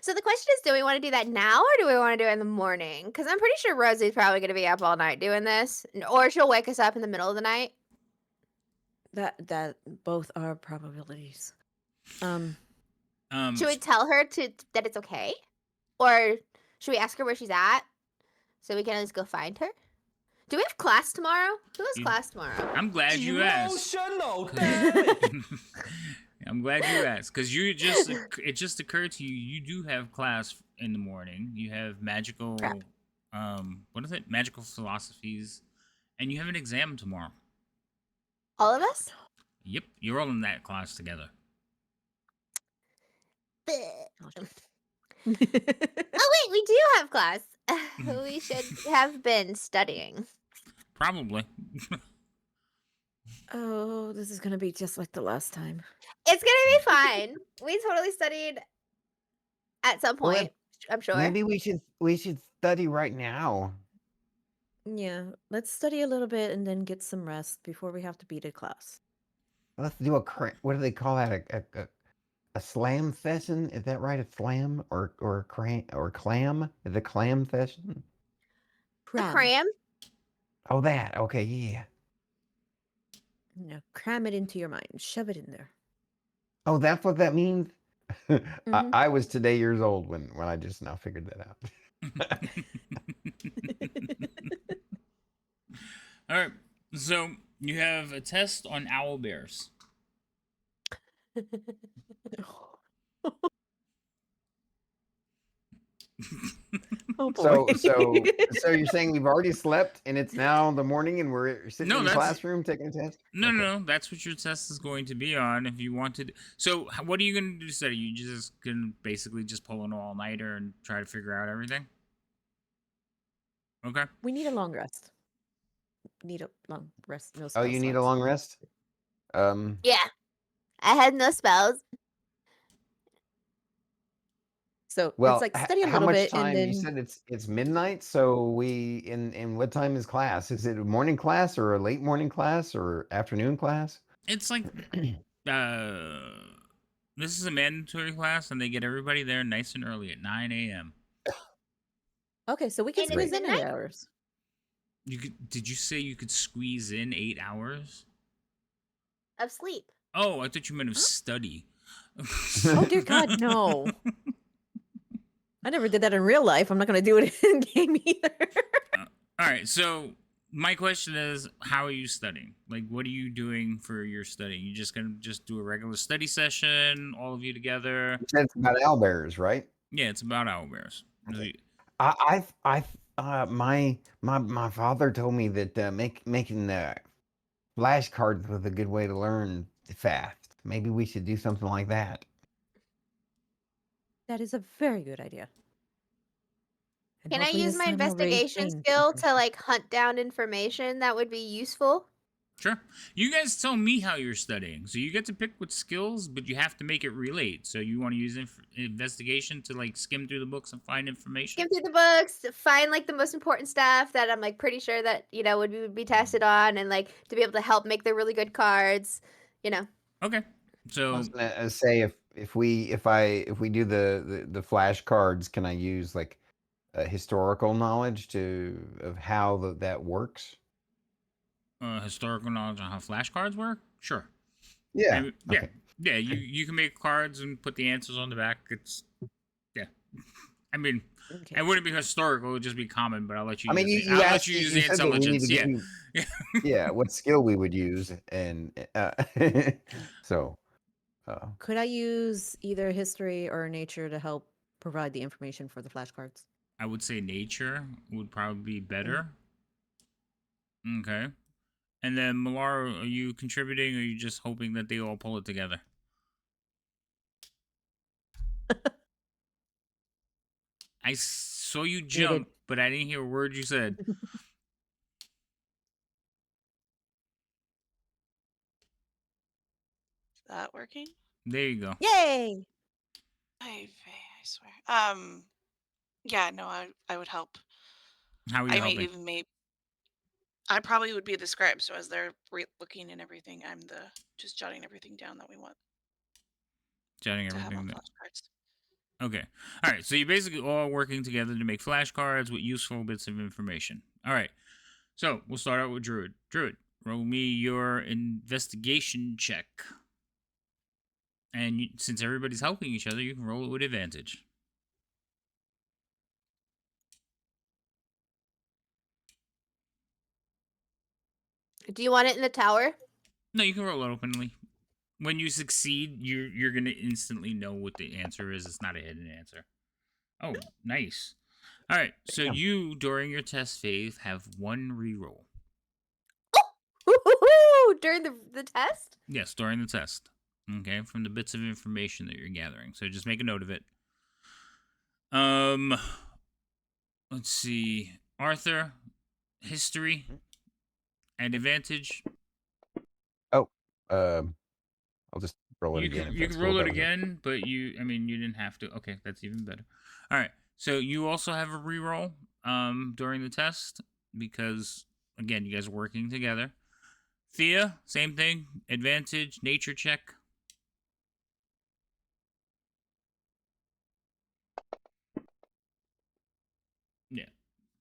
so the question is, do we want to do that now or do we want to do it in the morning? Because I'm pretty sure Rosie's probably going to be up all night doing this, or she'll wake us up in the middle of the night. That both are probabilities. Should we tell her that it's okay, or should we ask her where she's at so we can at least go find her? Do we have class tomorrow? Who has You- class tomorrow? I'm glad you asked. Emotional, damn it. I'm glad you asked because it just occurred to you you do have class in the morning. You have magical Crap. what is it? Magical philosophies, and you have an exam tomorrow. All of us? Yep, you're all in that class together. Oh wait, we do have class. We should have been studying. Probably. Oh, this is gonna be just like the last time. It's gonna be fine. We totally studied at some Well, point. I'm sure. Maybe we should study right now. Yeah, let's study a little bit and then get some rest before we have to be to class. Let's do what do they call that? A slam session? Is that right? A slam or clam? Is a clam session? A cram? Oh, that. Okay, yeah. No, cram it into your mind. Shove it in there. Oh, that's what that means. Mhm. I was today years old when I just now figured that out. All right. So you have a test on owl bears. Oh boy. So you're saying we've already slept and it's now the morning and we're sitting No, in the that's- classroom taking a test? No, Okay. no, that's what your test is going to be on. If you wanted, so what are you going to do? Study? You just gonna basically just pull an all nighter and try to figure out everything? Okay. We need a long rest. Need a long rest. No Oh, spell you need a slots. long rest? Yeah. I had no spells. So Well, it's like study a how little much bit time? and then You said it's midnight, so we in what time is class? Is it a morning class or a late morning class or afternoon class? It's like, this is a mandatory class, and they get everybody there nice and early at 9 a.m. okay, so we can And squeeze it's in 8 midnight? hours. You could? Did you say you could squeeze in 8 hours? Of sleep. Oh, I thought you meant of study. Oh dear God, no! I never did that in real life. I'm not gonna do it in game either. All right, so my question is, how are you studying? Like, what are you doing for your study? You just gonna just do a regular study session, all of you together? You said it's about owlbears, right? Yeah, it's about owlbears. Okay. My father told me that making flashcards was a good way to learn fast. Maybe we should do something like that. That is a very good idea. And Can I hopefully use this my time we'll raise investigation Jane skill some to like hunt down information that would be useful? Sure. You guys tell me how you're studying. So you get to pick what skills, but you have to make it relate. So you want to use investigation to like skim through the books and find information? Skim through the books, find like the most important stuff that I'm like pretty sure that would be tested on, and like to be able to help make the really good cards. Okay. I So was gonna say if we do the flashcards, can I use like historical knowledge of how that works? historical knowledge on how flashcards work? Sure. Yeah. And, yeah. Okay. Yeah, you can make cards and put the answers on the back. Yeah. I mean, Okay. it wouldn't be historical, it would just be common, but I'll let you I mean, use it. you I'll let asked, you use you the said that we need intelligence. to Yeah. give you, yeah, what skill we would use, and so. Could I use either history or nature to help provide the information for the flashcards? I would say nature would probably be better. Okay. And then Malar, are you contributing or are you just hoping that they all pull it together? I saw you jump, but I didn't hear a word you said. Is that working? There you go. Yay! I swear. Yeah, no, I would help. How are you I may helping? even I probably would be the scribe, so as they're looking and everything, I'm the just jotting everything down that we want Jotting to have on everything. flashcards. Okay. All right. So you're basically all working together to make flashcards with useful bits of information. All right. So we'll start out with Druid. Druid, roll me your investigation check. And since everybody's helping each other, you can roll it with advantage. Do you want it in the tower? No, you can roll it openly. When you succeed, you're gonna instantly know what the answer is. It's not a hidden answer. Oh, nice. All right. So Damn. you, during your test phase, have one reroll. Woo-hoo-hoo! During the test? Yes, during the test. Okay, from the bits of information that you're gathering. So just make a note of it. Let's see. Arthur, history, and advantage. Oh, I'll just roll it You again. can if you that's can cool roll it with everyone. again, but you didn't have to. Okay, that's even better. All right. So you also have a reroll during the test because again, you guys are working together. Thea, same thing. Advantage, nature check. Yeah.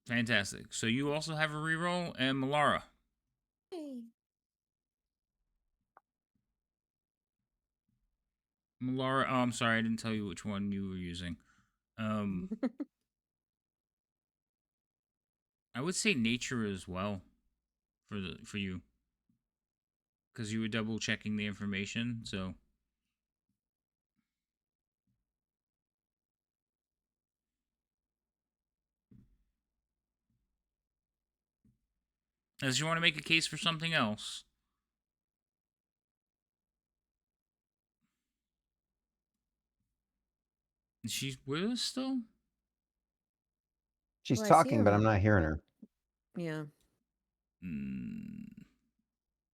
Fantastic. So you also have a reroll, and Malara. Hey. Malara, oh, I'm sorry, I didn't tell you which one you were using. I would say nature as well for you, because you were double checking the information. So unless you want to make a case for something else. Is she with us still? She's Well, I see talking, but her. I'm not hearing her. Yeah.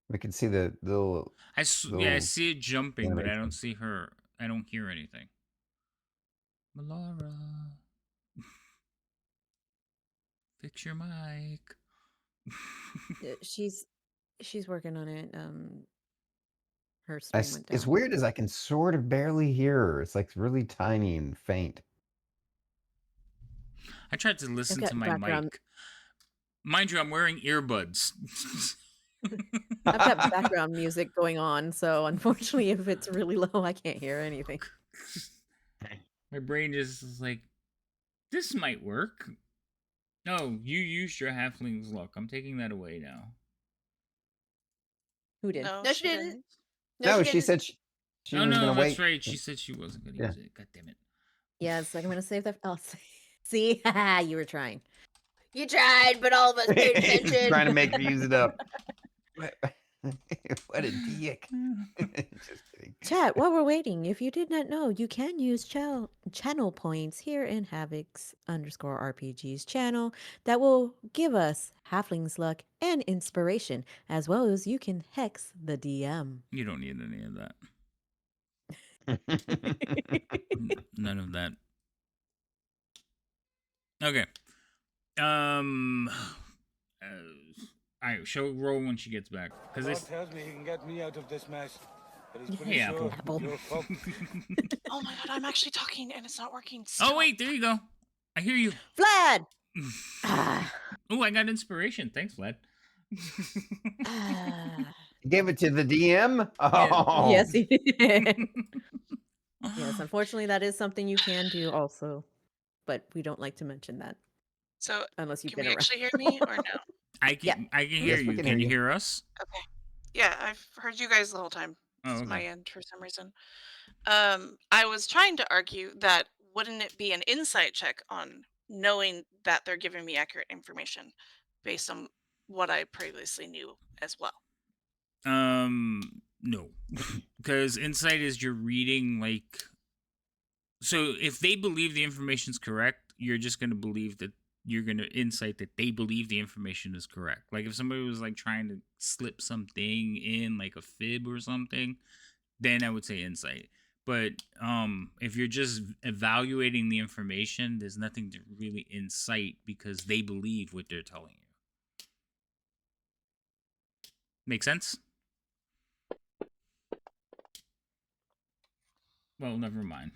We can see the little. I little see it jumping, but I don't animation. see her. I don't hear anything. Malara, fix your mic. She's working on it. Her stream went As down. weird as I can sort of barely hear her. It's like really tiny and faint. I tried to listen got to my background- mic. Mind you, I'm wearing earbuds. I've got background music going on, so unfortunately, if it's really low, I can't hear anything. My brain just is like, this might work. No, you used your halfling's luck. I'm taking that away now. Who did? No, No, she didn't. No, she she didn't. said she Oh was no, gonna that's wait. right. She said she wasn't gonna Yeah. use it. God damn it. Yeah, it's like I'm gonna save that. Oh, see, you were trying. You tried, but all of us paid attention. Trying to make her use it up. What a dick. Just kidding. Chat, while we're waiting, if you did not know, you can use channel points here in Havix_RPG's channel that will give us halfling's luck and inspiration, as well as you can hex the DM. You don't need any of that. None of that. Okay. All right, she'll roll when she gets back. God Because tells me he can get me out of this mess. But he's Hey, pretty Apple. sure Apple. you're fucked. Oh my god, I'm actually talking and it's not working. Oh Stop. wait, there you go. I hear you. Vlad! Ah, Oh, I got inspiration. Thanks, Vlad. ah. Give it to the DM. Oh, Yes, he did. Yes, unfortunately, that is something you can do also, but we don't like to mention that So unless you've can been we around. actually hear me or no? I can Yeah. hear Yes, we you. can Can hear you you. hear us? Okay. Yeah, I've heard you guys the whole time. Oh, It's my okay. end for some reason. I was trying to argue that wouldn't it be an insight check on knowing that they're giving me accurate information based on what I previously knew as well? No, because insight is you're reading like. So if they believe the information's correct, you're just gonna believe that you're gonna insight that they believe the information is correct. Like if somebody was like trying to slip something in, like a fib or something, then I would say insight. But if you're just evaluating the information, there's nothing to really incite because they believe what they're telling you. Make sense? Well, never mind.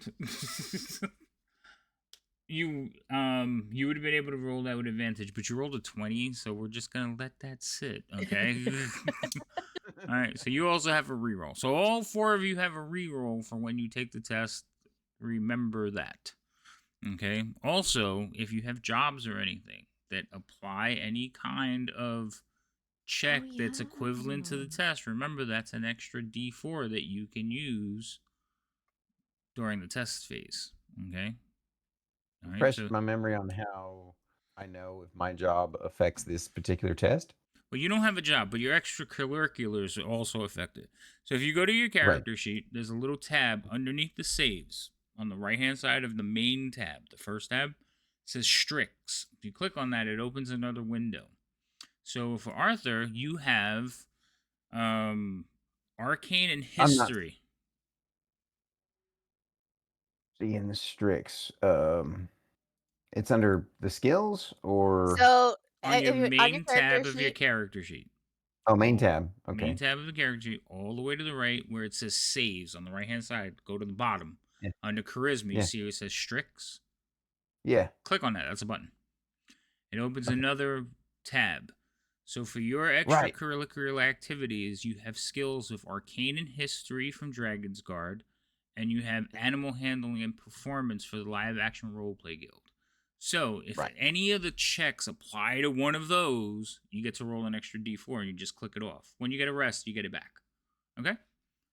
You would have been able to roll that with advantage, but you rolled a 20, so we're just gonna let that sit, okay? All right, so you also have a reroll. So all 4 of you have a reroll for when you take the test. Remember that. Okay? Also, if you have jobs or anything that apply any kind of check that's equivalent to the test, remember that's an extra D4 that you can use during the test phase. Okay? All right, Refresh so my memory on how I know if my job affects this particular test. well, you don't have a job, but your extracurriculars are also affected. So if you go to your character sheet, there's a little tab underneath the saves on the right-hand side of the main tab. The first tab says Strix. If you click on that, it opens another window. So for Arthur, you have Arcane and I'm not- History. Seeing the Strix. It's under the skills or So On your if you're- on main your character tab of your sheet, character sheet. main tab. Okay. Main tab of the character sheet, all the way to the right where it says Saves on the right-hand side. Go to the bottom. Yeah. Under Charisma, you Yeah. see where it says Strix. Yeah. Click on that. That's a button. It opens Okay. another tab. So for your Right. extracurricular activities, you have skills of Arcane and History from Dragon's Guard, and you have Animal Handling and Performance for the Live Action Roleplay Guild. So if Right. any of the checks apply to one of those, you get to roll an extra D4 and you just click it off. When you get a rest, you get it back. Okay?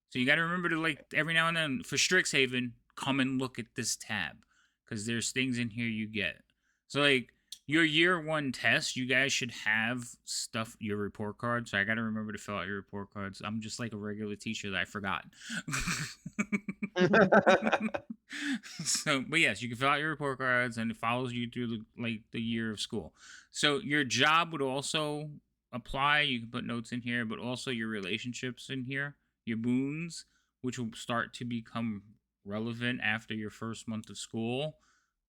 So you got to remember to, like, every now and then for Strixhaven, come and look at this tab because there's things in here you get. So, like, your year 1 test, you guys should have stuff, your report card. So I got to remember to fill out your report cards. I'm just like a regular teacher that I forgot. So, but yes, you can fill out your report cards and it follows you through the year of school. So your job would also apply. You can put notes in here, but also your relationships in here, your boons, which will start to become relevant after your first month of school,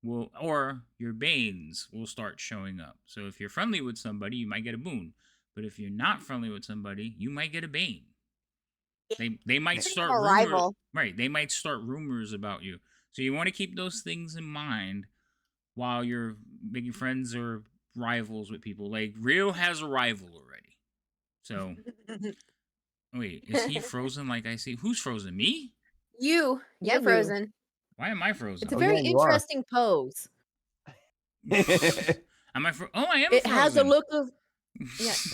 or your banes will start showing up. So if you're friendly with somebody, you might get a boon. But if you're not friendly with somebody, you might get a bane. They might Pretty start much a rival. right. They might start rumors about you. So you want to keep those things in mind while you're making friends or rivals with people. Like Rio has a rival already. So wait, is he frozen like I see? Who's frozen? Me? you're Yeah, you. frozen. Why am I frozen? It's a Oh, very yeah, you are. interesting pose. Am I Oh, I am It frozen. has a look of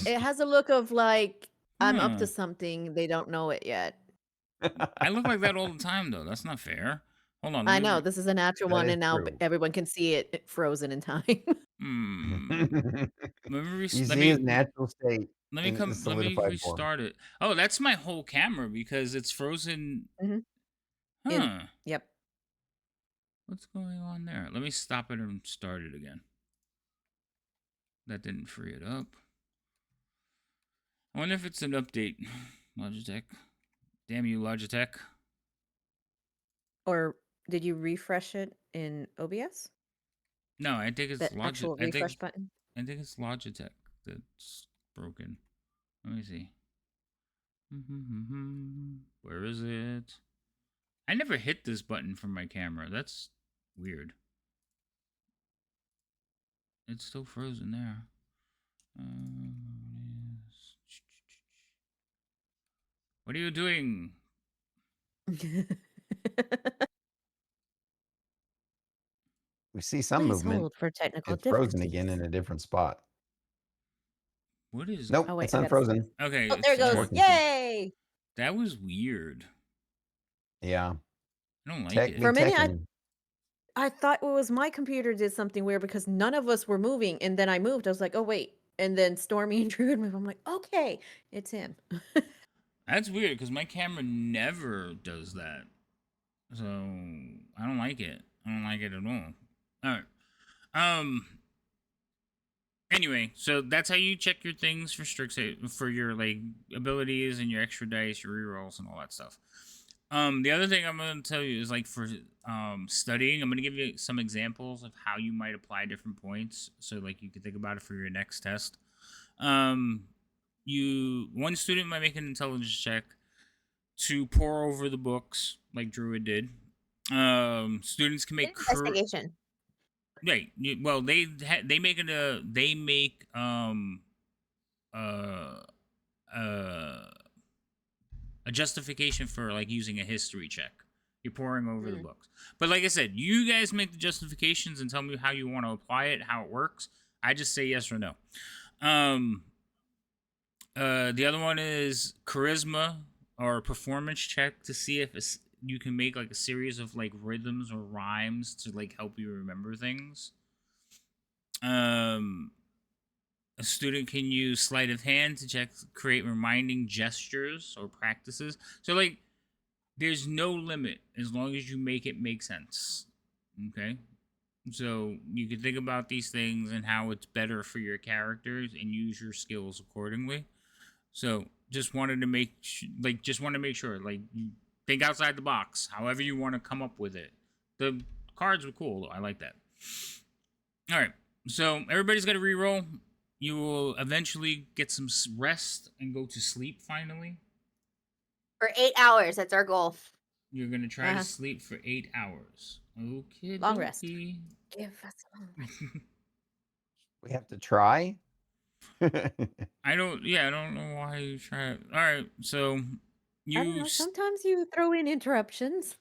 it has a look of like I'm up Huh. to something. They don't know it yet. I look like that all the time though. That's not fair. Hold on. I let me know re- this is a natural That one, is and now true. everyone can see it frozen in time. Hmm. Let me You re- see let his me natural state let me in the come. Let me solidified form. restart it. Oh, that's my whole camera because it's frozen. Mhm. Huh. In- Yep. What's going on there? Let me stop it and start it again. That didn't free it up. I wonder if it's an update. Logitech. Damn you, Logitech. Or did you refresh it in OBS? No, I think it's That actual Logitech. refresh button. I think it's Logitech that's broken. Let me see. Where is it? I never hit this button from my camera. That's weird. It's still frozen there. What are you doing? We see some Please movement. hold for technical It's frozen difficulties. again in a different spot. What is? Nope, Oh wait, it's I gotta see unfrozen. this. Okay, Oh, there it it's goes! working. Yay! that was weird. Yeah. I don't like Tech it. me For a minute, teching. I thought it was my computer did something weird because none of us were moving, and then I moved. I was like, oh wait, and then Stormy and Drew would move. I'm like, okay, it's him. That's weird because my camera never does that. So I don't like it. I don't like it at all. All right. Anyway, so that's how you check your things for Strixhaven, for your like abilities and your extra dice, your rerolls, and all that stuff. The other thing I'm gonna tell you is like for studying, I'm gonna give you some examples of how you might apply different points, so like you can think about it for your next test. Um, one student might make an intelligence check to pour over the books, like Druid did. Students can make Investigation. right. Well, they make it a they make uh a justification for like using a history check. You're pouring over the books. But like I said, you guys make the justifications and tell me how you want to apply it, how it works. I just say yes or no. The other one is charisma or performance check to see if you can make like a series of like rhythms or rhymes to like help you remember things. A student can use sleight of hand to create reminding gestures or practices. So, like, there's no limit as long as you make it make sense. Okay? So, you can think about these things and how it's better for your characters and use your skills accordingly. So, just wanted to make sure, like, you think outside the box, however you want to come up with it. The cards were cool, though. I like that. All right. So, everybody's got to reroll. You will eventually get some rest and go to sleep finally. For 8 hours. That's our goal. You're going to try to sleep for 8 hours. Okay. Long rest. Give us a long rest. We have to try. I don't know why you try it. All right. So I don't know. Sometimes you throw in interruptions.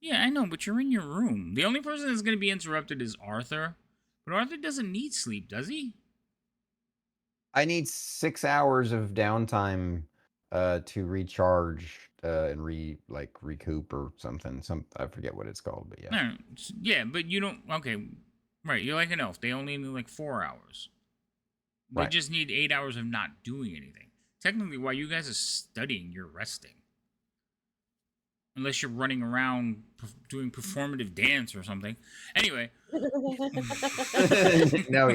Yeah, I know, but you're in your room. The only person that's going to be interrupted is Arthur. But Arthur doesn't need sleep, does he? I need 6 hours of downtime to recharge and recoup or something. I forget what it's called, but yeah. No, yeah, but you don't. Okay, right. You're like an elf. They only need like 4 hours. They Right. just need 8 hours of not doing anything. Technically, while you guys are studying, you're resting. Unless you're running around doing performative dance or something. Anyway. No.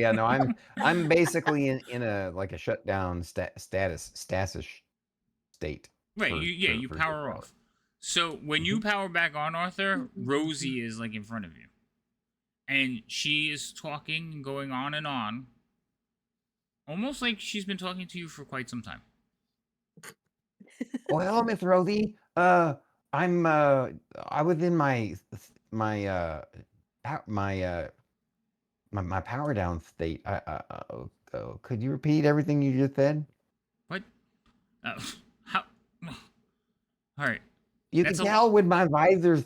I'm basically in a like a shutdown stasis state. Right. You power off. So when you power back on, Arthur, Rosie is like in front of you, and she is talking and going on and on, almost like she's been talking to you for quite some time. Oh, hello, Miss Rosie. I was in my power down state. Could you repeat everything you just said? What? How? All right. You can tell when my visor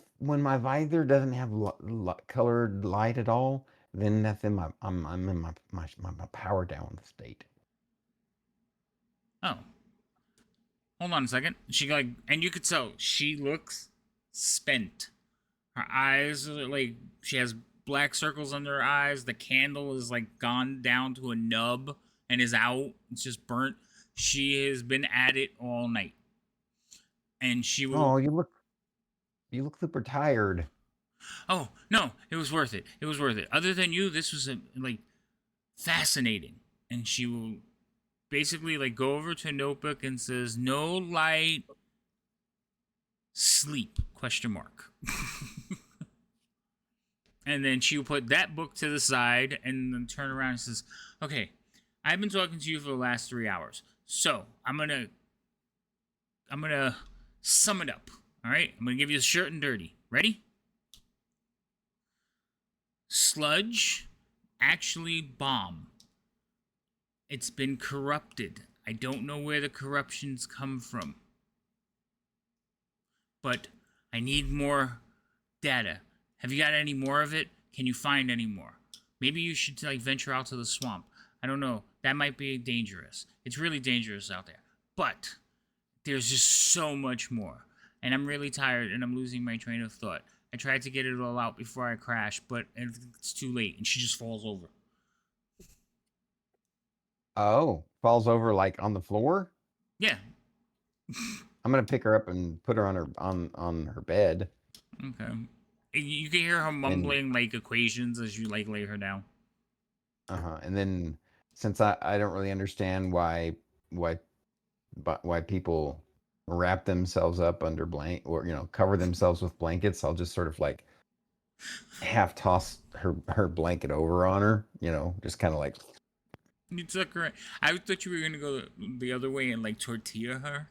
doesn't have colored light at all. Then that's I'm in my power down state. Oh. Hold on a second. And you could tell she looks spent. Her eyes are like, she has black circles under her eyes. The candle is like gone down to a nub and is out. It's just burnt. She has been at it all night. And she will. Oh, you look super tired. Oh, no, it was worth it. It was worth it. Other than you, this was like fascinating. And she will basically like go over to a notebook and says, "No light, sleep?" ? And then she'll put that book to the side and then turn around and says, "Okay, I've been talking to you for the last 3 hours. So I'm gonna sum it up. All right, I'm gonna give you the short and dirty. Ready? Sludge, actually bomb. It's been corrupted. I don't know where the corruptions come from. But I need more data. Have you got any more of it? Can you find any more? Maybe you should like venture out to the swamp. I don't know. That might be dangerous. It's really dangerous out there. But there's just so much more. And I'm really tired and I'm losing my train of thought. I tried to get it all out before I crash, but it's too late and she just falls over." Oh, falls over like on the floor? Yeah. I'm gonna pick her up and put her on her bed. Okay. You can hear her mumbling like equations as you like lay her down. And then since I don't really understand why people wrap themselves up under or cover themselves with blankets, I'll just sort of like half toss her blanket over on her, just kind of like. You took her. I thought you were gonna go the other way and like tortilla her.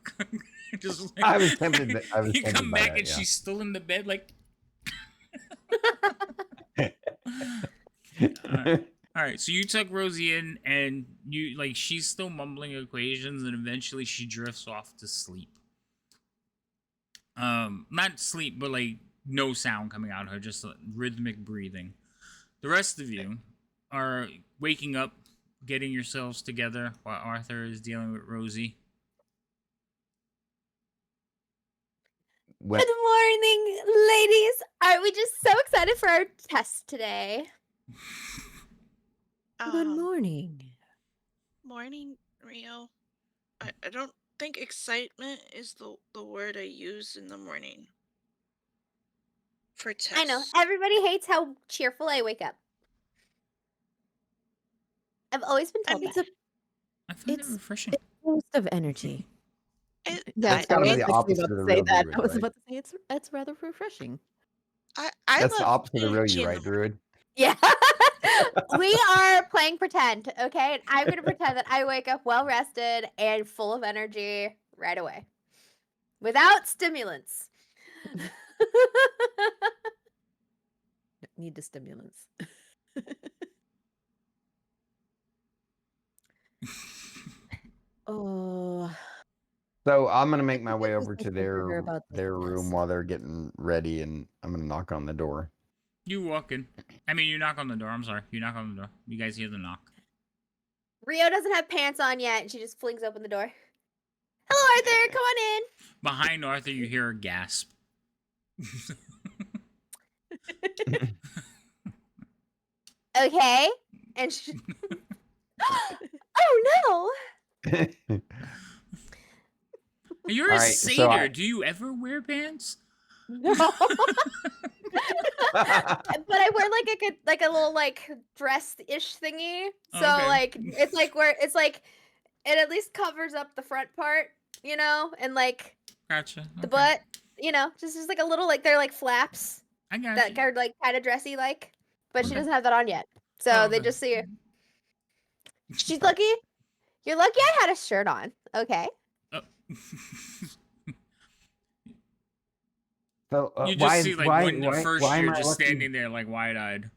Just like, I was tempted. you tempted come by back that, and she's still in the bed, like. yeah. All right, so you tuck Rosie in, and she's still mumbling equations, and eventually she drifts off to sleep. Not sleep, but like no sound coming out of her, just rhythmic breathing. The rest of you are waking up, getting yourselves together while Arthur is dealing with Rosie. What? Good morning, ladies. Aren't we just so excited for our test today? Good morning. Morning, Rio. I don't think excitement is the word I use in the morning for tests. I know. Everybody hates how cheerful I wake up. I've always been told It's that. I find it It's refreshing. a boost of energy. That's gotta be the opposite of the real druid, I was right? about to say it's rather refreshing. I That's the love opposite of real energy you, in right, the druid? Yeah. We are playing pretend, okay? And I'm going to pretend that I wake up well rested and full of energy right away without stimulants. Need the stimulants. Oh, So I'm gonna make my I way was over to also eager their about this room test. while they're getting ready, and I'm gonna knock on the door. You walk in. I mean, you knock on the door. I'm sorry. You knock on the door. You guys hear the knock. Rio doesn't have pants on yet, and she just flings open the door. Hello, Arthur. Come on in. Behind Arthur, you hear a gasp. Okay. And she... Oh, no. You're All a right, so satyr. Do you ever wear pants? No. But I wear like a little like dress-ish thingy. So Okay. like it's like where it's like it at least covers up the front part, and like Gotcha. the Okay. butt, just like a little like they're like flaps I got that you. are like kind of dressy like. But she Okay. doesn't have that on yet. So Oh, they okay. just see her. She's lucky. You're lucky I had a shirt on. Okay. Oh. So You just see like why one first am year I just lucky? standing there like wide-eyed.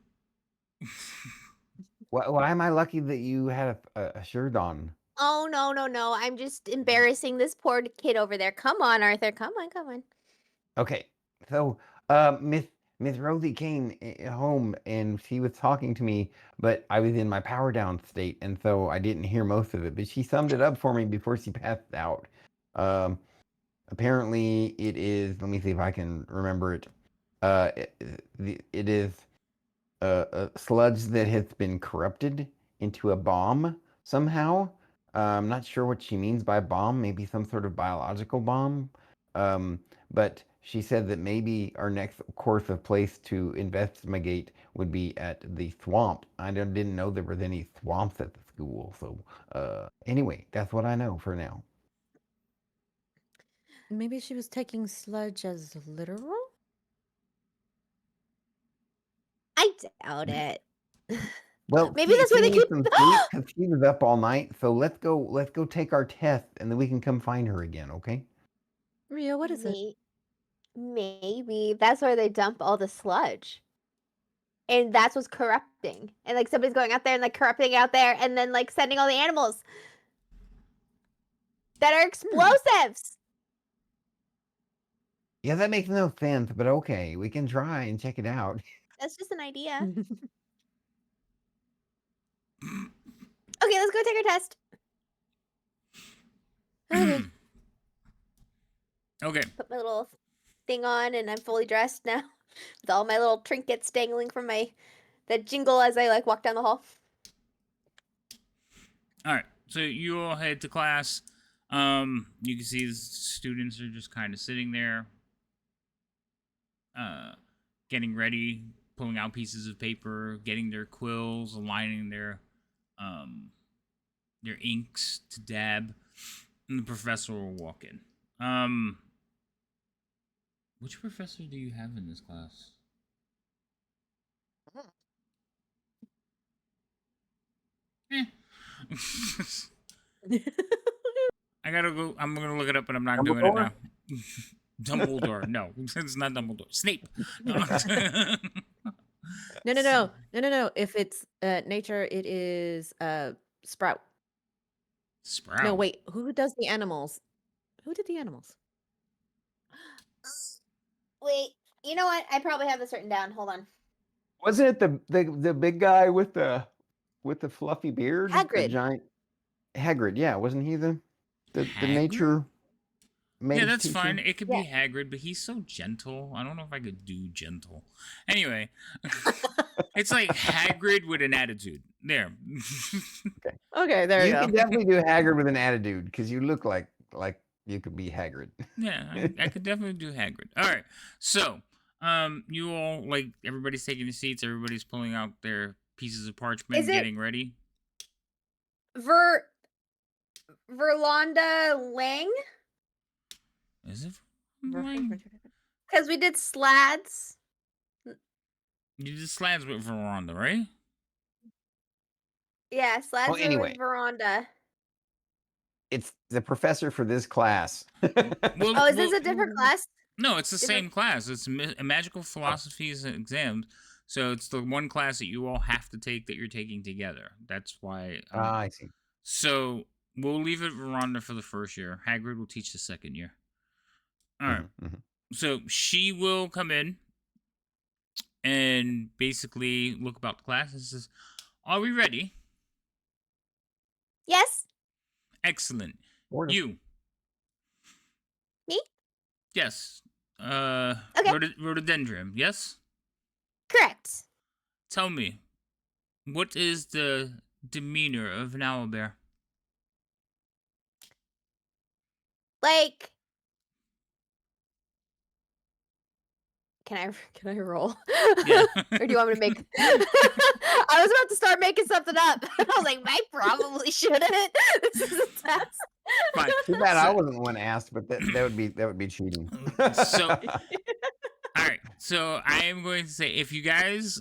Why am I lucky that you had a shirt on? Oh no. I'm just embarrassing this poor kid over there. Come on, Arthur. Come on. Okay, so Miss Rosie came home and she was talking to me, but I was in my power down state, and so I didn't hear most of it. But she summed it up for me before she passed out. Apparently, it is. Let me see if I can remember it. It is a sludge that has been corrupted into a bomb somehow. I'm not sure what she means by bomb. Maybe some sort of biological bomb. But she said that maybe our next course of place to investigate would be at the swamp. I didn't know there was any swamps at the school. So anyway, that's what I know for now. Maybe she was taking sludge as literal? I doubt it. Well, Maybe that's where she they needs keep. some sleep because she was up all night. So let's go take our test, and then we can come find her again. Okay? Rio, what is it? Maybe that's where they dump all the sludge. And that's what's corrupting. And like somebody's going out there and like corrupting out there and then like sending all the animals that are explosives. Yeah, that makes no sense, but okay, we can try and check it out. That's just an idea. Okay, let's go take our test. Okay. Okay. Put my little thing on and I'm fully dressed now. With all my little trinkets dangling from that jingle as I like walk down the hall. All right. So you all head to class. You can see the students are just kind of sitting there, getting ready, pulling out pieces of paper, getting their quills, aligning their inks to dab, and the professor will walk in. which professor do you have in this class? Eh. I gotta go. I'm gonna look it up, but I'm not doing it now. Dumbledore. No, it's not Dumbledore. Snape. No. No. If it's nature, it is Sprout. Sprout. No, wait. Who does the animals? Who did the animals? Wait, you know what? I probably have this written down. Hold on. Wasn't it the big guy with the fluffy beard? The Hagrid. giant Hagrid, yeah, wasn't he the Hagrid? nature mage Yeah, that's teacher? fine. It could Yeah. be Hagrid, but he's so gentle. I don't know if I could do gentle. Anyway, it's like Hagrid with an attitude. There. Okay, there You you go. can definitely do Hagrid with an attitude because you look like you could be Hagrid. Yeah, I could definitely do Hagrid. All right, so you all, like, everybody's taking the seats. Everybody's pulling out their pieces of parchment, Is it- getting ready. Verlonda Lang? Is it? Like, Because we did slads. you did slabs with Veranda, right? Yeah, slads Well, anyway. with Veranda. It's the professor for this class. Well, Oh, is this a different class? No, it's the Different- same class. It's magical philosophies exams. So it's the one class that you all have to take that you're taking together. That's why. I see. So we'll leave it Veranda for the first year. Hagrid will teach the second year. All right. Mhm. So she will come in and basically look about the class and says, "Are we ready?" Yes. Excellent. Sort of. You. Me? Yes. Okay. Rhododendron. Yes. Correct. Tell me, what is the demeanor of an owlbear? Like, can I roll? Yeah. Or do you want me to make? I was about to start making something up. I was like, I probably shouldn't. This is a test. Fine. Too bad I So- wasn't the one asked, but that would be cheating. So, all right. So I am going to say, if you guys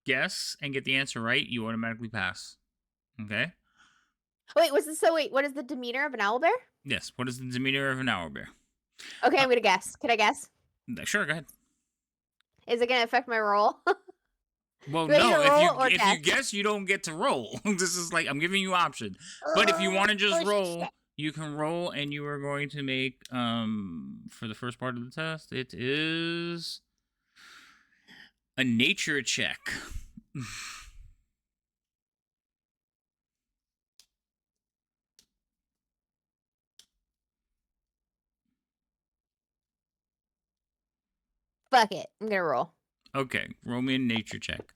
guess and get the answer right, you automatically pass. Okay. Wait, what is the demeanor of an owlbear? Yes. What is the demeanor of an owlbear? Okay, I'm gonna guess. Can I guess? Sure. Go ahead. Is it gonna affect my roll? Well, Do I need no. to roll or If you guess? guess, you don't get to roll. This is like, I'm giving you option. But if you want to just Oh, roll, shit. you can roll, and you are going to make for the first part of the test. It is a nature check. Fuck it. I'm gonna roll. Okay, roll me a nature check.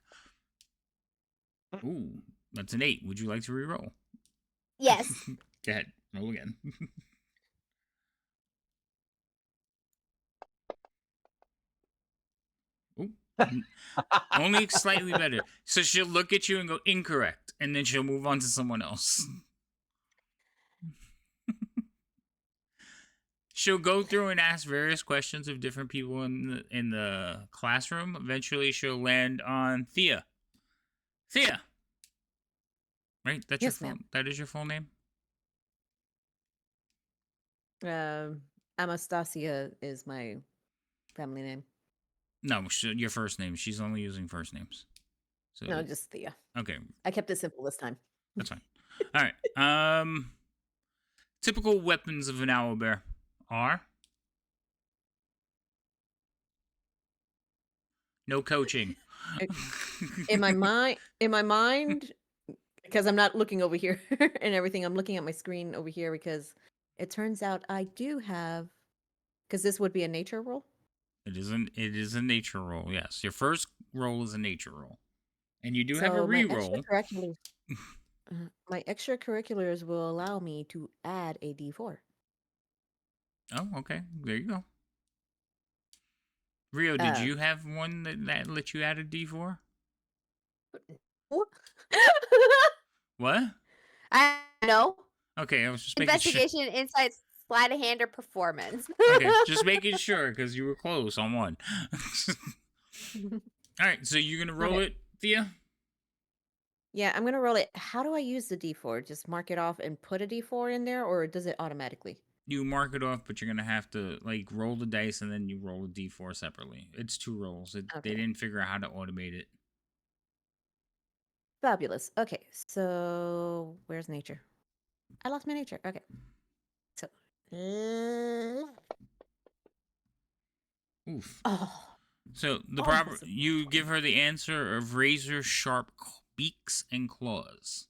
Ooh, that's an 8. Would you like to re-roll? Yes. Go ahead, roll again. Ooh, only slightly better. So she'll look at you and go incorrect, and then she'll move on to someone else. She'll go through and ask various questions of different people in the classroom. Eventually, she'll land on Thea. Thea, right? That's Yes, your ma'am. that is your full name. Anastasia is my family name. No, your first name. She's only using first names. So No, just Thea. okay, I kept it simple this time. that's fine. All right. Typical weapons of an owlbear are no coaching. In my mind, because I'm not looking over here and everything. I'm looking at my screen over here because it turns out I do have, because this would be a nature roll. It is a nature roll. Yes, your first roll is a nature roll, and you do have a So my re-roll. my extracurriculars will allow me to add a D4. Oh, okay. There you go. Rio, did Uh, you have one that let you add a D4? What? I know. Okay, I was just making sure. Investigation, insights, sleight of hand or performance. Okay, just making sure because you were close on one. All right, so you're gonna roll Okay. it, Thea? Yeah, I'm gonna roll it. How do I use the D4? Just mark it off and put a D4 in there, or does it automatically? You mark it off, but you're gonna have to like roll the dice and then you roll a d4 separately. It's 2 rolls. They Okay. didn't figure out how to automate it. Fabulous. Okay, so where's nature? I lost my nature. Okay. So, Oof. oh, So the Oh, proper that's a you good give her the answer of razor sharp beaks and claws.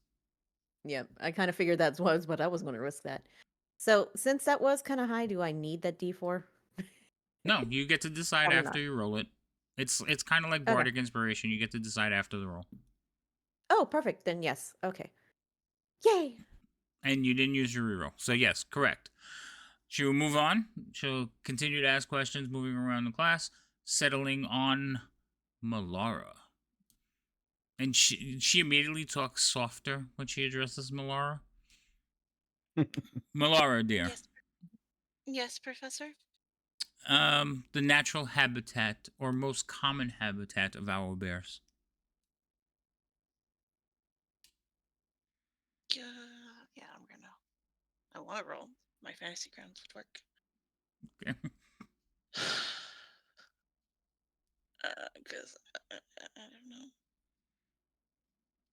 yeah. I kind of figured that was, but I was going to risk that. So, since that was kind of high, do I need that D4? No, you get to decide Probably after not. you roll it. It's kind of like Okay. bardic inspiration. You get to decide after the roll. Oh, perfect. Then yes. Okay. Yay. And you didn't use your reroll. So yes, correct. She will move on. She'll continue to ask questions, moving around the class, settling on Malara. And she immediately talks softer when she addresses Malara. Malara, dear. Yes. Yes, Professor. The natural habitat or most common habitat of owl bears. Yeah, I want to roll. My fantasy grounds would work. Okay. Because I don't know.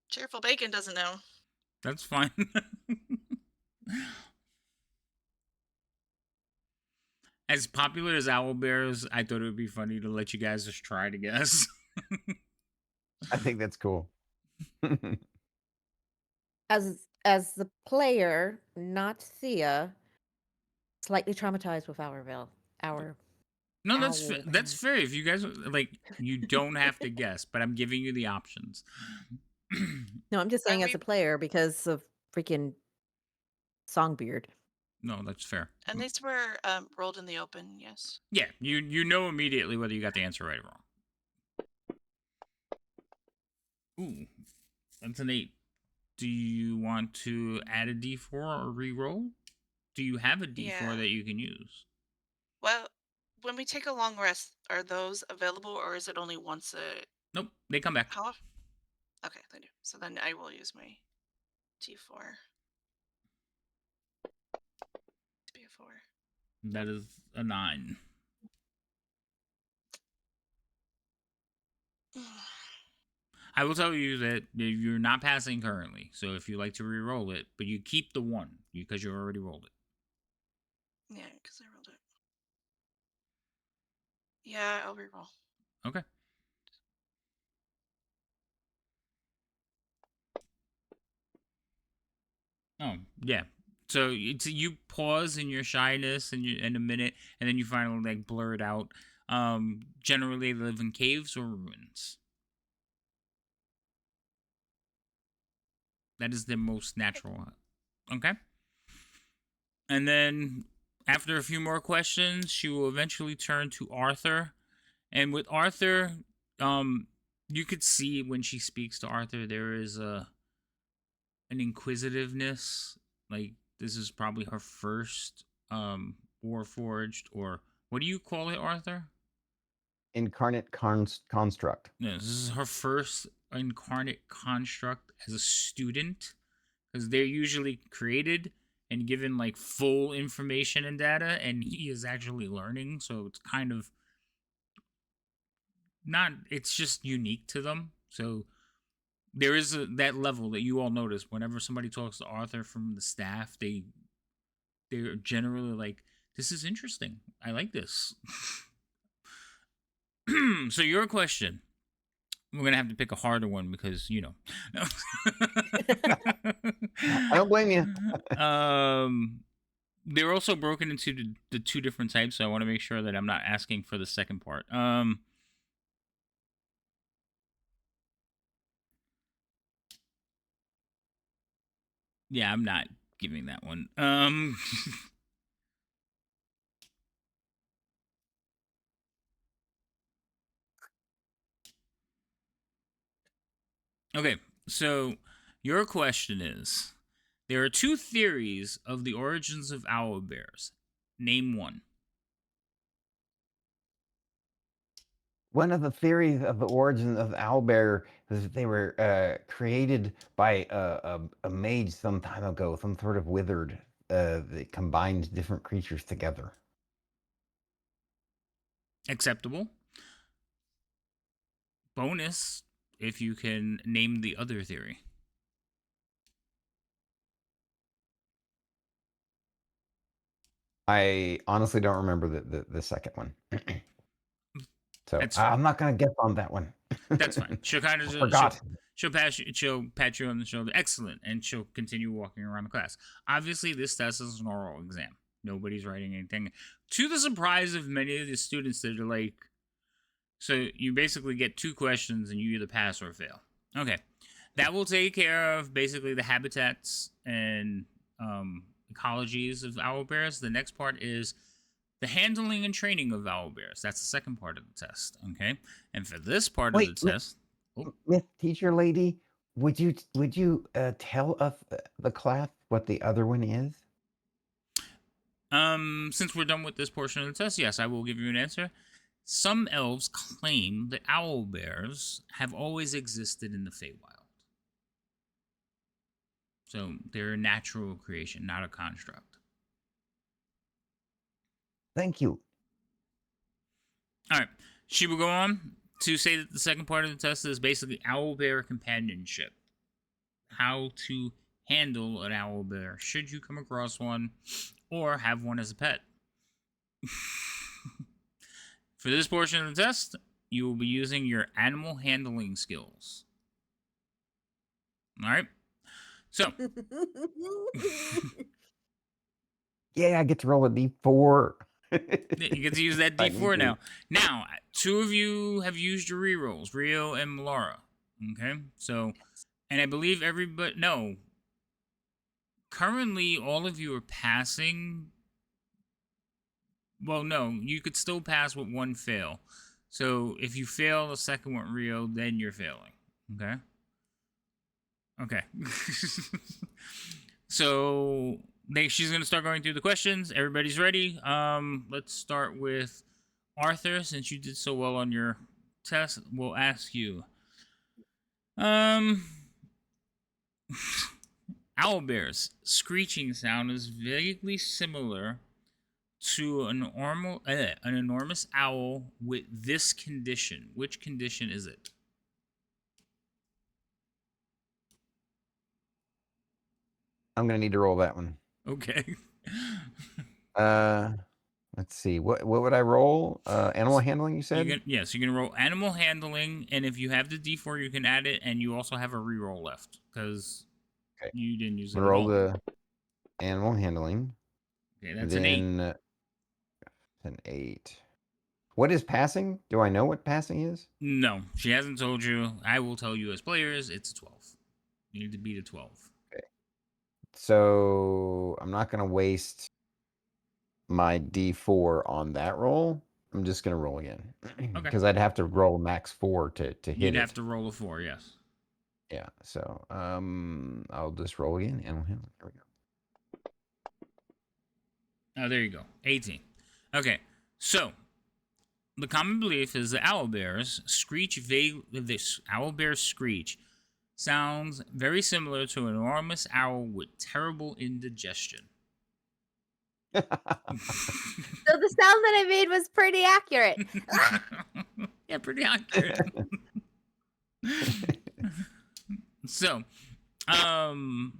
Cheerful Bacon doesn't know. That's fine. As popular as owl bears, I thought it would be funny to let you guys just try to guess. I think that's cool. As the player, not Thea, slightly traumatized with our No, owl that's bear. fair. If you guys like, you don't have to guess, but I'm giving you the options. No, I'm just saying Are as we? a player because of freaking Songbeard. No, that's fair. And these were rolled in the open. Yes. Yeah, you know immediately whether you got the answer right or wrong. Ooh, that's an 8. Do you want to add a d4 or re-roll? Do you have a d4 Yeah. that you can use? Well, when we take a long rest, are those available, or is it only once a? Nope, they come back. How often? Okay, they do. So then I will use my T4 to be a 4. That is a 9. I will tell you that you're not passing currently, so if you like to re-roll it, but you keep the 1 because you already rolled it. Yeah, because I rolled it. Yeah, I'll re-roll. Okay. Oh, yeah. So you pause in your shyness and in a minute, and then you finally like blur it out. Generally, they live in caves or ruins. That is the most natural. Okay. And then after a few more questions, she will eventually turn to Arthur. And with Arthur, you could see when she speaks to Arthur, there is an inquisitiveness. Like this is probably her first Warforged, or what do you call it, Arthur? Incarnate construct. No, this is her first incarnate construct as a student, because they're usually created and given like full information and data, and he is actually learning, so it's kind of not, it's just unique to them. So there is that level that you all notice whenever somebody talks to Arthur from the staff, they're generally like, this is interesting, I like this. So your question, we're gonna have to pick a harder one because I don't blame you. They're also broken into the 2 different types, so I want to make sure that I'm not asking for the second part. Yeah, I'm not giving that one. Okay, so your question is, There are two theories of the origins of owlbears. Name one. One of the theories of the origin of the owlbear is that they were created by a mage some time ago, some sort of wizard that combined different creatures together. Acceptable. Bonus if you can name the other theory. I honestly don't remember the second one. So That's fine. I'm not going to guess on that one. That's fine. She'll kind I of forgot. she'll pat you on the shoulder. Excellent, and she'll continue walking around the class. Obviously, this test is an oral exam. Nobody's writing anything. To the surprise of many of the students, that are like, so you basically get two questions and you either pass or fail. Okay, that will take care of basically the habitats and ecologies of owlbears. The next part is the handling and training of owlbears. That's the second part of the test. Okay, and for this part of the test, Miss Teacher Lady, would you tell us the class what the other one is? Since we're done with this portion of the test, yes, I will give you an answer. Some elves claim that owlbears have always existed in the Feywild. So they're a natural creation, not a construct. Thank you. All right. She will go on to say that the second part of the test is basically owlbear companionship. How to handle an owlbear should you come across one or have one as a pet. For this portion of the test, you will be using your animal handling skills. All right. So, Yeah, I get to roll a d4. you get to use that D4 now. Now, two of you have used your rerolls, Rio and Melara. Okay? So, and I believe everybody, no. Currently, all of you are passing. Well, no, you could still pass with one fail. So, if you fail the second one, Rio, then you're failing. Okay? Okay. So, she's going to start going through the questions. Everybody's ready. Let's start with Arthur, since you did so well on your test. We'll ask you. Owlbear's screeching sound is vaguely similar to an enormous owl with this condition. Which condition is it? I'm gonna need to roll that one. Okay. Let's see. What would I roll? Animal handling, you said? Yes, you can roll animal handling, and if you have the D4, you can add it, and you also have a reroll left because you didn't use it. I'm gonna roll the animal handling. Okay, that's an 8. An 8. What is passing? Do I know what passing is? No, she hasn't told you. I will tell you as players, it's a 12. You need to beat a 12. Okay. So I'm not gonna waste my D4 on that roll. I'm just gonna roll again. Okay. Because I'd have to roll max 4 to hit You'd have to roll a 4, yes. Yeah, so I'll just roll again. Animal handling. There we go. Oh, there you go. 18. Okay, so the common belief is that owlbears screech sounds very similar to an enormous owl with terrible indigestion. So the sound that I made was pretty accurate. Yeah, pretty accurate. So, and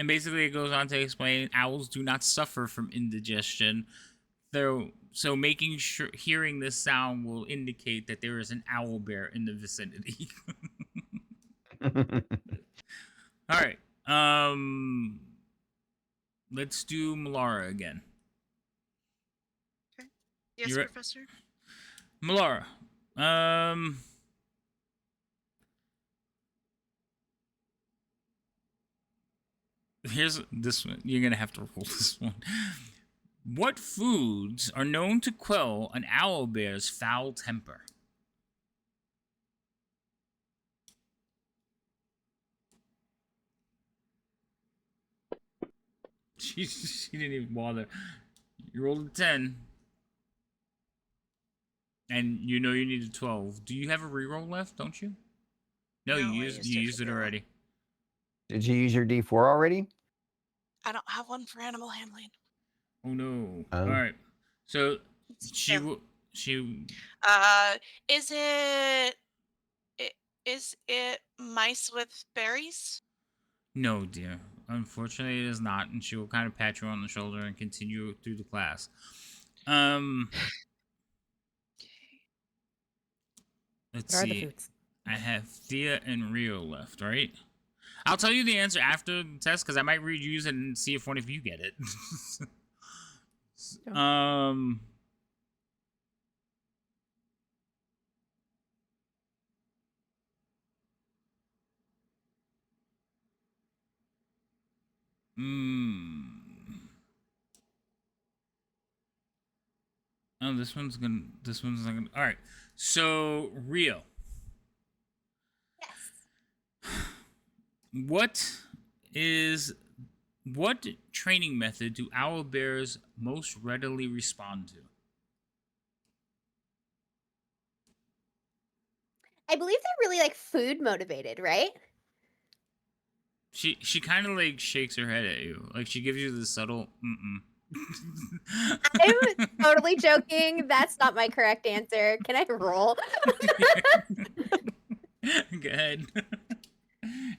basically it goes on to explain owls do not suffer from indigestion. So making sure hearing this sound will indicate that there is an owlbear in the vicinity. All right. Let's do Melara again. Okay. Yes, You re- Professor. Melara. Here's this one. You're gonna have to roll this one. What foods are known to quell an owlbear's foul temper? She didn't even bother. You rolled a 10. And you know you need a 12. Do you have a reroll left, don't you? No, No, you I used it for reroll. already. Did you use your D4 already? I don't have one for animal handling. Oh no. Oh. Alright. So she So, she is it mice with berries? no, dear. Unfortunately it is not, and she will kind of pat you on the shoulder and continue through the class. Let's What are the see. foods? I have Thea and Rio left, right? I'll tell you the answer after the test because I might reuse it and see if one of you get it. Oh, this one's not gonna. All right. So Rio, Yes. what training method do owl bears most readily respond to? I believe they're really like food motivated, right? She kind of like shakes her head at you, like she gives you the subtle I'm totally joking. That's not my correct answer. Can I roll? Go ahead.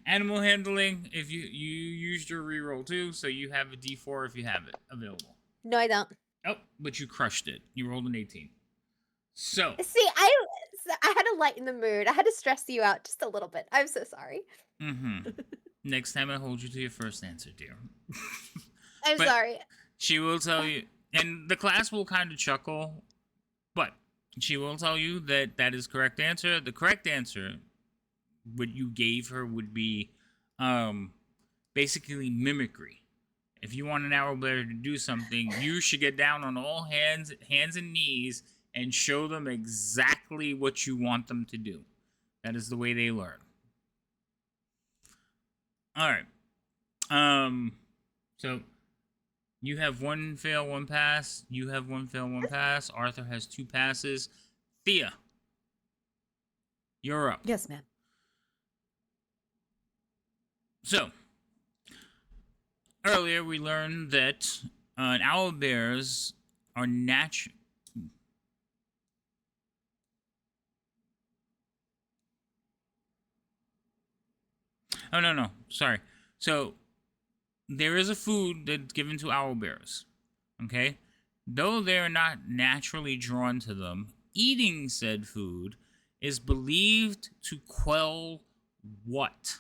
Animal handling. If you used your reroll too, so you have a D4 if you have it available. No, I don't. Oh, but you crushed it. You rolled an 18. So See, I had to lighten the mood. I had to stress you out just a little bit. I'm so sorry. next time I hold you to your first answer, dear. I'm But sorry. She will tell you, and the class will kind of chuckle, but she will tell you that that is correct answer. The correct answer, what you gave her, would be basically mimicry. If you want an owl bear to do something, you should get down on all hands and knees and show them exactly what you want them to do. That is the way they learn. All right. So you have 1 fail, 1 pass. You have 1 fail, 1 pass. Arthur has 2 passes. Thea, you're up. Yes, ma'am. So, earlier we learned that owl bears are natural. Oh, no. Sorry. So, there is a food that's given to owl bears. Okay? Though they're not naturally drawn to them, eating said food is believed to quell what?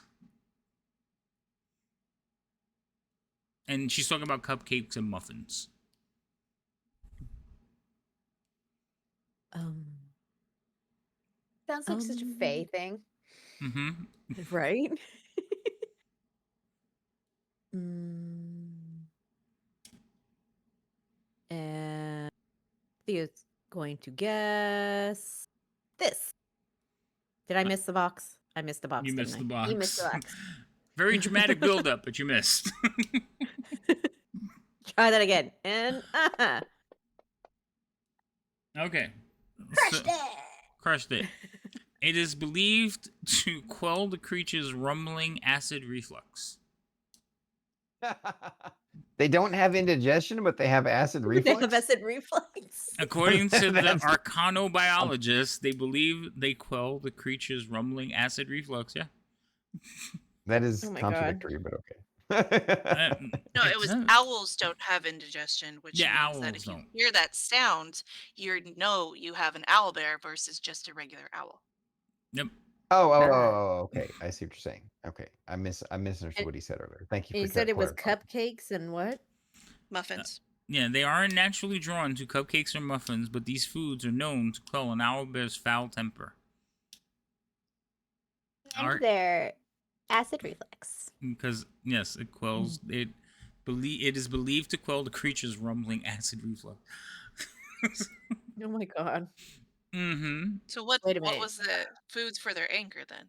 And she's talking about cupcakes and muffins. Sounds like such a Faye thing. Right? And Theo's going to guess this. Did I miss the box? I missed the box. You missed the box. You missed the box. Very dramatic build-up, but you missed. Try that again. And Okay. Crushed it. Crushed it. It is believed to quell the creature's rumbling acid reflux. They don't have indigestion, but they have acid reflux. they have acid reflux. According to the That's- arcanobiologists, they believe they quell the creature's rumbling acid reflux. Yeah. That is Oh my God. contradictory, but okay. No, it was owls don't have indigestion, which Yeah, means that owls if you don't. hear that sound, you know you have an owl bear versus just a regular owl. Yep. Okay. I see what you're saying. Okay, I misunderstood what he said earlier. Thank you. And for you said it was clarifying. cupcakes and what? Muffins. Yeah, they aren't naturally drawn to cupcakes or muffins, but these foods are known to quell an owl bear's foul temper. And their acid reflux. Because yes, it quells it. It is believed to quell the creature's rumbling acid reflux. Oh my God. So what Wait a minute. was the foods for their anger then?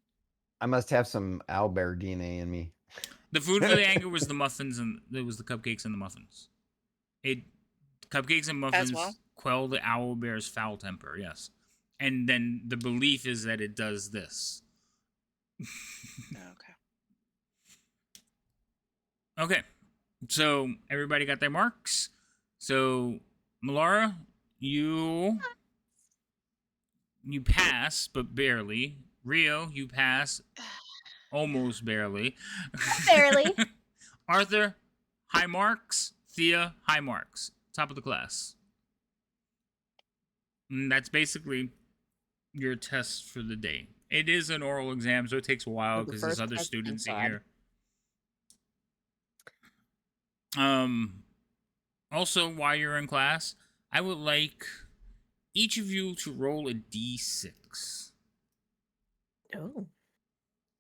I must have some owlbear DNA in me. The food for the anger was the muffins and it was the cupcakes and the muffins. Cupcakes and muffins well? quell the owl bear's foul temper. Yes, and then the belief is that it does this. Okay. Okay, so everybody got their marks. So Melara, you pass, but barely. Rio, you pass, almost barely. Barely. Arthur, high marks. Thea, high marks. Top of the class. And that's basically your test for the day. It is an oral exam, so it takes a while The because there's first other test, students in thank here. Also, while you're in class, I would like each of you to roll a d6. Oh.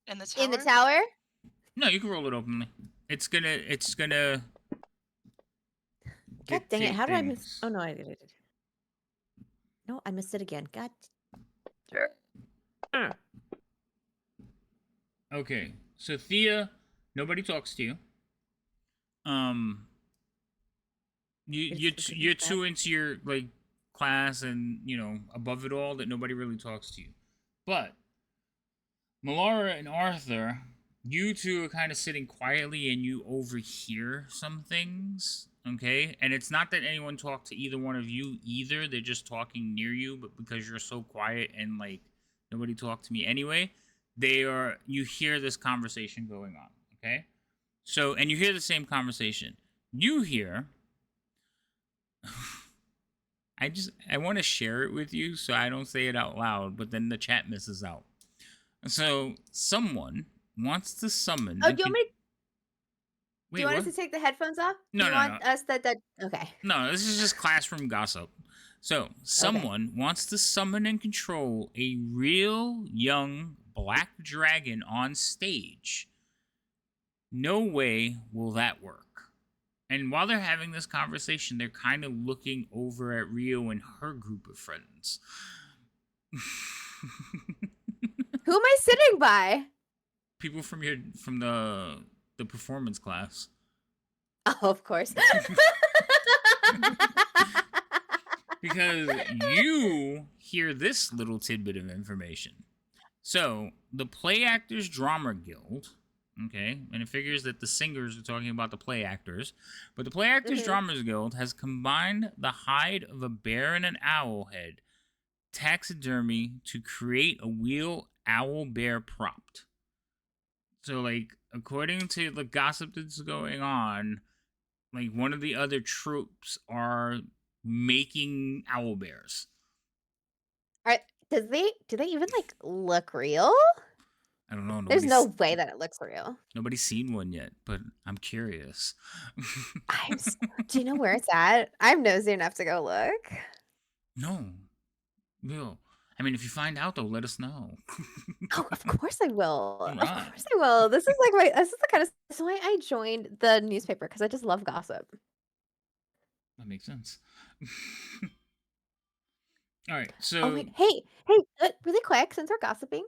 In the tower? In the tower? No, you can roll it openly. It's gonna God dang it! How did I miss? things. Oh no, I did it. No, I missed it again. God. Okay, so Thea, nobody talks to you. You're too into your like class and above it all that nobody really talks to you. But Melara and Arthur, you two are kind of sitting quietly and you overhear some things. Okay, and it's not that anyone talked to either one of you either. They're just talking near you, but because you're so quiet and like nobody talked to me anyway, you hear this conversation going on. Okay, so and you hear the same conversation. You hear. I want to share it with you so I don't say it out loud, but then the chat misses out. So someone wants to summon. Oh, do you want me to, Wait, do you want what? us to take the headphones off? No, do you no, want no. us that okay. No, this is just classroom gossip. So, someone wants to summon and control a real young black dragon on stage. No way will that work. And while they're having this conversation, they're kind of looking over at Rio and her group of friends. Who am I sitting by? People from the performance class. Oh, of course. Because you hear this little tidbit of information. So, the Play Actors Drama Guild, okay, and it figures that the singers are talking about the play actors, but the Play Actors Drama Guild has combined the hide of a bear and an owl head taxidermy to create a wheel owl bear propped. So, like, according to the gossip that's going on, like, one of the other troops are making owl bears. Do they even like look real? I don't know. There's no way that it looks real. Nobody's seen one yet, but I'm curious. Do you know where it's at? I'm nosy enough to go look. No. I mean, if you find out, though, let us know. Oh, of course I will. All Of right. course I will. This is the kind of that's why I joined the newspaper because I just love gossip. That makes sense. All right, so Oh wait, hey, really quick, since we're gossiping,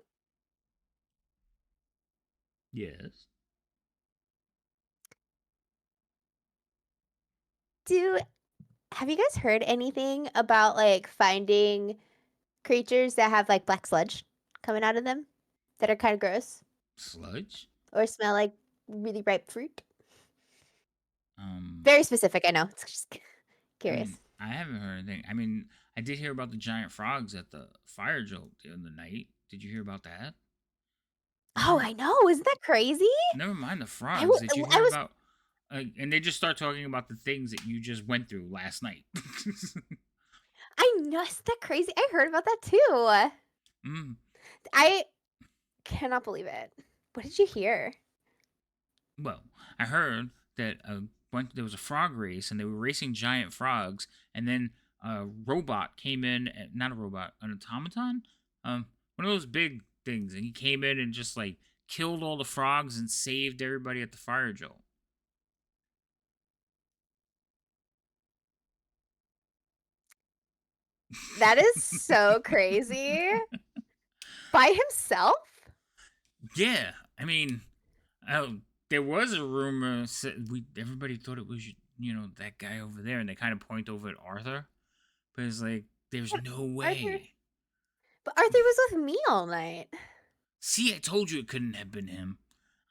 yes. have you guys heard anything about like finding creatures that have like black sludge coming out of them that are kind of gross Sludge? or smell like really ripe fruit? Um, Very specific, I know. It's just I curious. mean, I haven't heard anything. I mean, I did hear about the giant frogs at the fire joke the other night. Did you hear about that? Oh, I know. Isn't that crazy? Never mind the I frogs. Did you hear was about? And they just start talking about the things that you just went through last night. I know. Isn't that crazy? I heard about that too. Mm. I cannot believe it. What did you hear? Well, I heard that there was a frog race, and they were racing giant frogs, and then a robot came in, not a robot, an automaton, one of those big things, and he came in and just like killed all the frogs and saved everybody at the fire jolt. That is so crazy. By himself? Yeah, I mean, there was a rumor. Everybody thought it was that guy over there, and they kind of point over at Arthur, but it's like there's no way. But Arthur was with me all night. See, I told you it couldn't have been him.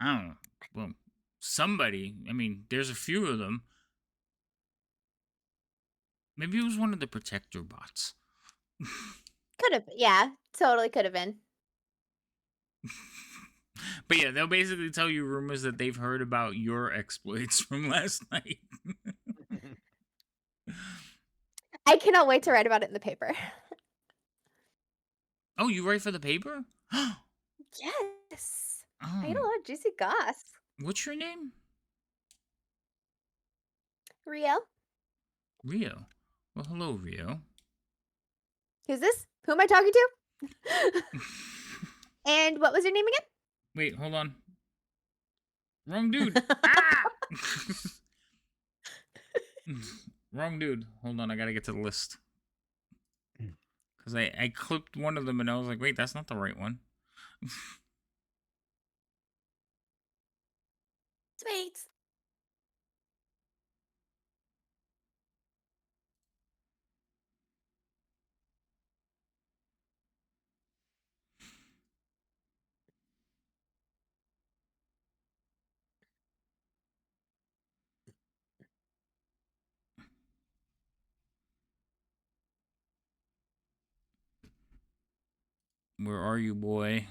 I don't know. Well, somebody. I mean, there's a few of them. Maybe it was one of the protector bots. Could have, yeah, totally could have been. But yeah, they'll basically tell you rumors that they've heard about your exploits from last night. I cannot wait to write about it in the paper. Oh, you write for the paper? Yes. I get a Oh, lot of juicy goss. what's your name? Rio, Rio. Well, hello, Rio. who's this? Who am I talking to? And what was your name again? Wait, hold on. Wrong dude. Ah! Wrong dude. Hold on, I gotta get to the list. Because I clipped one of them and I was like, wait, that's not the right one. Sweet. Where are you, boy?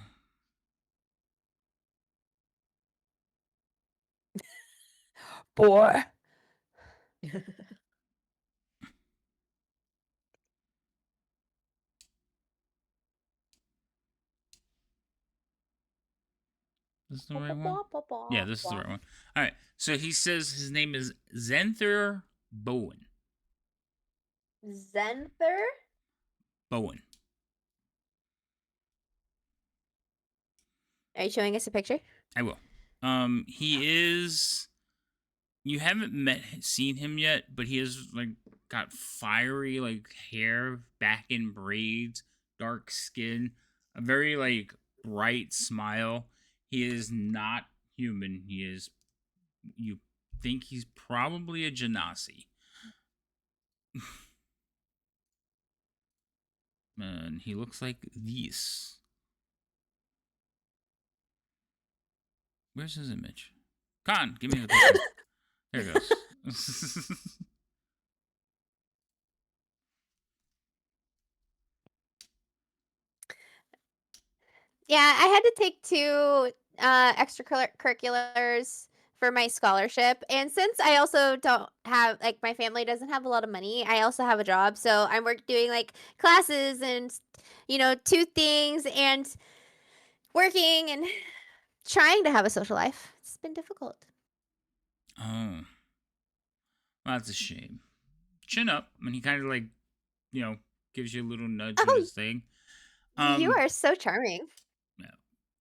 Boy. This is the right one? Yeah, this is the right one. All right. So he says his name is Xanther Bowen. Xanther? Bowen. Are you showing us a picture? I will. He is. You haven't seen him yet, but he has like got fiery like hair, back in braids, dark skin, a very like bright smile. He is not human. He is. You think he's probably a Genasi. And he looks like this. Where's his image? Con, give me the picture. There it goes. Yeah, I had to take 2 extracurriculars for my scholarship. And since I also don't have, like, my family doesn't have a lot of money, I also have a job. So I'm doing like classes and, 2 things and working and trying to have a social life. It's been difficult. Oh. Well, that's a shame. Chin up. And he kind of like, gives you a little nudge with Oh, his thing. you are so charming.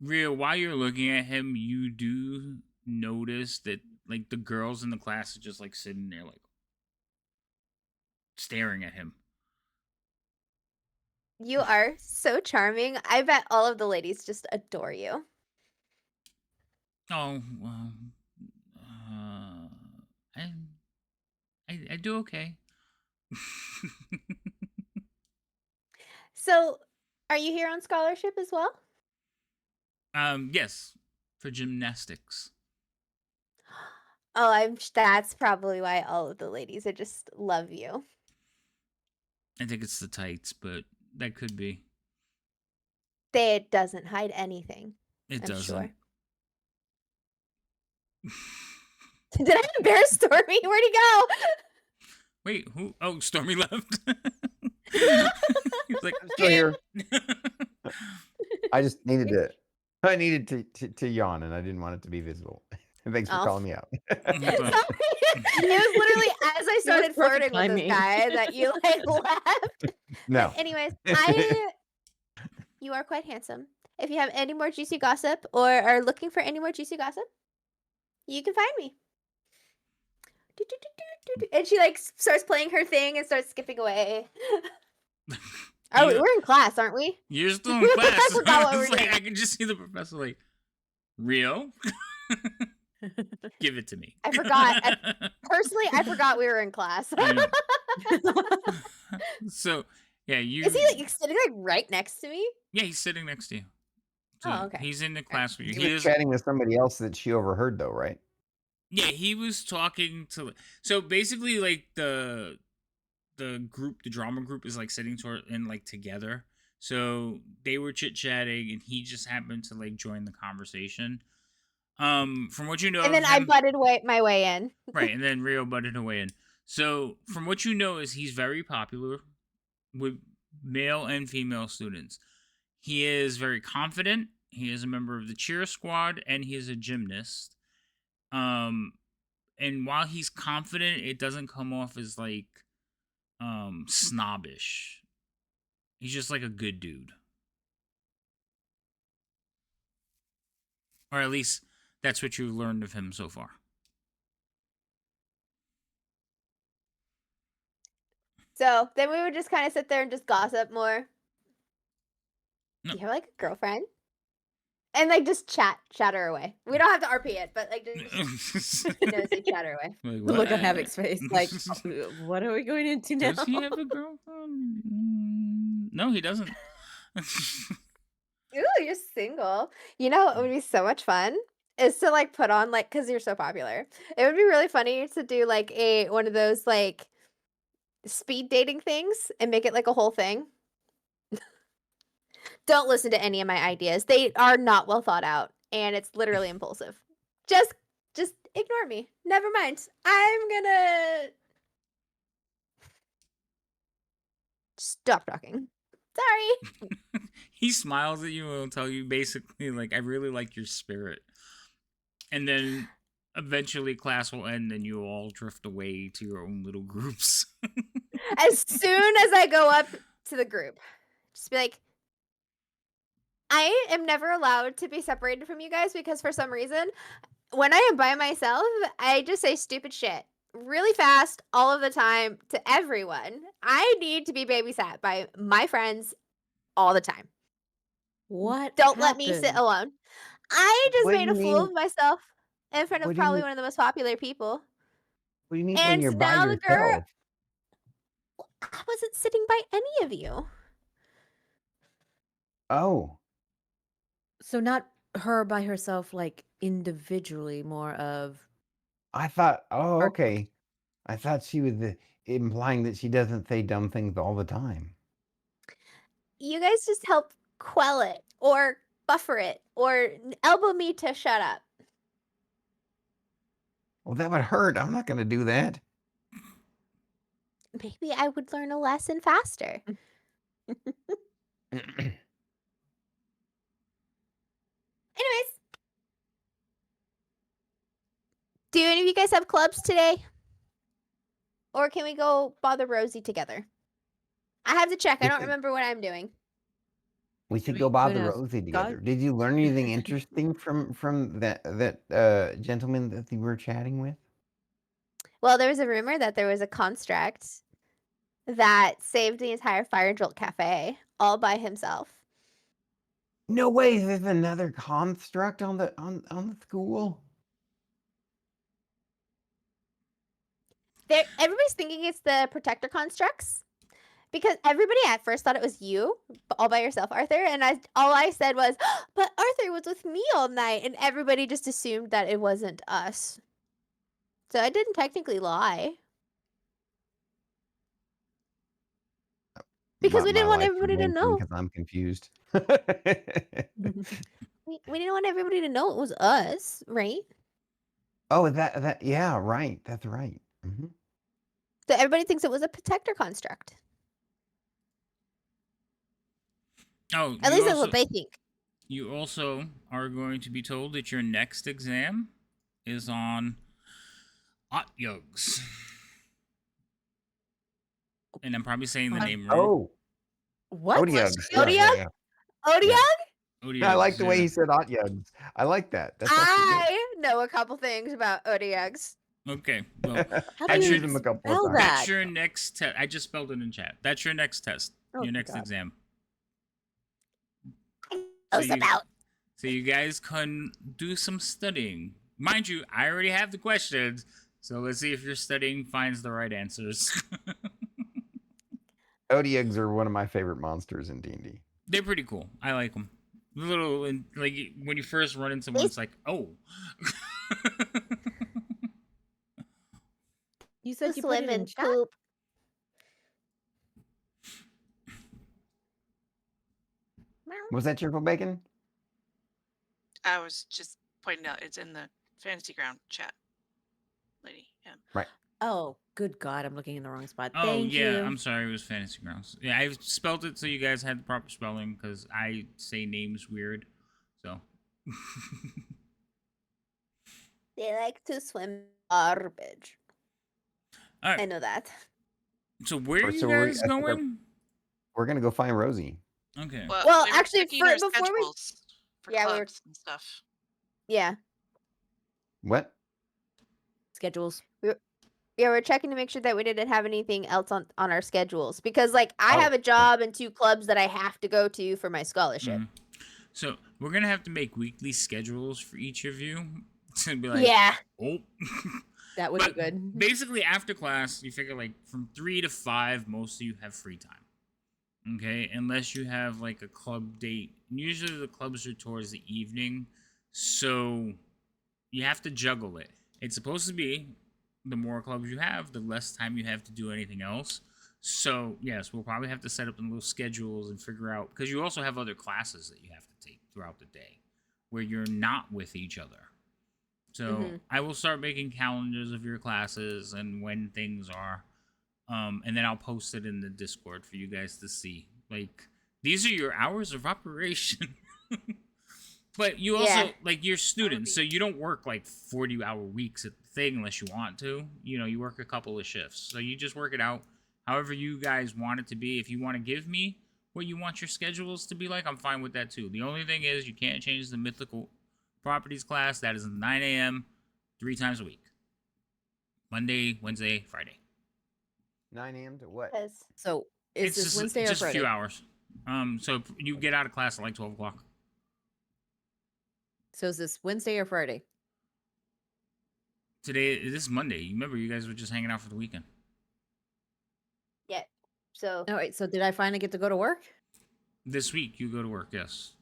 Rio, while you're looking at him, you do notice that like the girls in the class are just like sitting there like staring at him. You are so charming. I bet all of the ladies just adore you. Oh, well, I do okay. So, are you here on scholarship as well? Yes, for gymnastics. Oh, that's probably why all of the ladies just love you. I think it's the tights, but that could be. It doesn't hide anything. It I'm doesn't. sure. Did I embarrass Stormy? Where'd he go? Wait, who? Oh, Stormy left. He's like, I'm still here. I just needed to yawn, and I didn't want it to be visible. Thanks for Oh. calling me out. Sorry. It was literally as I started perfect flirting with timing. this guy that you like left. No. But anyways, you are quite handsome. If you have any more juicy gossip or are looking for any more juicy gossip, you can find me. And she like starts playing her thing and starts skipping away. Oh, Yeah. we're in class, aren't we? You're still in class. I forgot what It's we're like, doing. I can just see the professor like, Rio? Give it to me. I forgot. Personally, I forgot we were in class. Yeah. So yeah, you. Is he like sitting like right next to me? Yeah, he's sitting next to you. So Oh, okay. he's in the class with you. He He was is. chatting with somebody else that she overheard, though, right? Yeah, he was talking to. So basically, like the group, the drama group, is like sitting like together. So they were chit chatting, and he just happened to like join the conversation. From what you know, And then of I him, butted my way in. right, and then Rio butted away in. So from what you know is he's very popular with male and female students. He is very confident. He is a member of the cheer squad, and he is a gymnast. And while he's confident, it doesn't come off as like snobbish. He's just like a good dude. Or at least that's what you've learned of him so far. So then we would just kind of sit there and just gossip more. No. Do you have like a girlfriend? And like just chatter away. We don't have to RP it, but like just nosy chatter away. Like, The look on what? Havoc's face, like, what are we going into now? Does he have a girlfriend? No, he doesn't. Ooh, you're single. You know what would be so much fun is to like put on like because you're so popular. It would be really funny to do like one of those like speed dating things and make it like a whole thing. Don't listen to any of my ideas. They are not well thought out and it's literally impulsive. Just ignore me. Never mind. I'm gonna stop talking. Sorry. He smiles at you and will tell you basically like, I really like your spirit. And then eventually class will end and you all drift away to your own little groups. As soon as I go up to the group, just be like, I am never allowed to be separated from you guys because for some reason, when I am by myself, I just say stupid shit really fast all of the time to everyone. I need to be babysat by my friends all the time. What? Don't let me sit happened? alone. I just What do made you a fool mean? of myself in front of What do you probably mean? one of the most popular people. What do you mean when And you're by now the girl, yourself? I wasn't sitting by any of you. Oh, So not her by herself, like individually, more of I thought. Oh, our okay. I thought she was implying that she doesn't say dumb things all the time. You guys just help quell it or buffer it or elbow me to shut up. Well, that would hurt. I'm not going to do that. Maybe I would learn a lesson faster. Anyways, do any of you guys have clubs today? Or can we go bother Rosie together? I have to check. I We don't could- remember what I'm doing. We should we go bother gonna Rosie Scott? together. Did you learn anything interesting from that gentleman that you were chatting with? Well, there was a rumor that there was a construct that saved the entire Fire Jolt Cafe all by himself. No way. There's another construct on the on the school. Everybody's thinking it's the protector constructs because everybody at first thought it was you all by yourself, Arthur, and all I said was, "But Arthur was with me all night," and everybody just assumed that it wasn't us. So I didn't technically lie because we didn't want everybody to know. Because I'm confused. We didn't want everybody to know it was us, right? Oh, that yeah, right. That's right. Mhm. So everybody thinks it was a protector construct. Oh, At least that's what they think. You also are going to be told that your next exam is on Otyugs. And I'm probably saying the name wrong. Oh, what? Otyugs. Otyug? Yeah. Odiug? Otyugs, I like the way yeah. he said Otyugs. I like that. That's actually I know a couple things about Odiugs. Okay, well, good. How I've do you used him a couple spell of times. that's that? your next test. I just spelled it in chat. That's your next test. Oh, your next God. exam. Knows about. So you guys can do some studying. Mind you, I already have the questions, so let's see if your studying finds the right answers. Toady eggs are one of my favorite monsters in D&D. They're pretty cool. I like them. Little, like, when you first run into one, it's like, oh. You said you put Swim it in and chat? poop. Was that Cheerful Bacon? I was just pointing out it's in the Fantasy Ground chat, lady. Yeah. Right. Oh, good God, I'm looking in the wrong spot. Oh, Thank yeah, you. I'm sorry, it was Fantasy Grounds. Yeah, I spelled it so you guys had the proper spelling, because I say names weird, so. They like to swim garbage. All I right, know that. so where are you So guys I think going? we're going to go find Rosie. Okay. Well, we were actually, checking our before we- schedules for Yeah, we were- clubs and stuff. Yeah. What? Schedules. Yeah, we're checking to make sure that we didn't have anything else on our schedules because, like, I Oh, have a okay. job and 2 clubs that I have to go to for my scholarship. Mhm. So we're gonna have to make weekly schedules for each of you. It's gonna be like, Yeah. oh. That would But be good. basically, after class, you figure like from 3 to 5, most of you have free time. Okay, unless you have like a club date. And usually the clubs are towards the evening, so you have to juggle it. It's supposed to be the more clubs you have, the less time you have to do anything else. So yes, we'll probably have to set up little schedules and figure out, because you also have other classes that you have to take throughout the day where you're not with each other. So Mhm. I will start making calendars of your classes and when things are. And then I'll post it in the Discord for you guys to see. Like, these are your hours of operation. But you also, Yeah. like, you're students, so you don't work like 40-hour weeks at the thing unless you want to. You know, you work a couple of shifts. So you just work it out however you guys want it to be. If you want to give me what you want your schedules to be like, I'm fine with that too. The only thing is you can't change the mythical properties class. That is 9 a.m. 3 times a week. Monday, Wednesday, Friday. 9 a.m. to what? 'Cause- So is It's this just, Wednesday or just a Friday? few hours. So you get out of class at like 12 o'clock. So is this Wednesday or Friday? Today, this is Monday. Remember, you guys were just hanging out for the weekend. Yeah. So All right. So did I finally get to go to work? This week, you go to work, yes.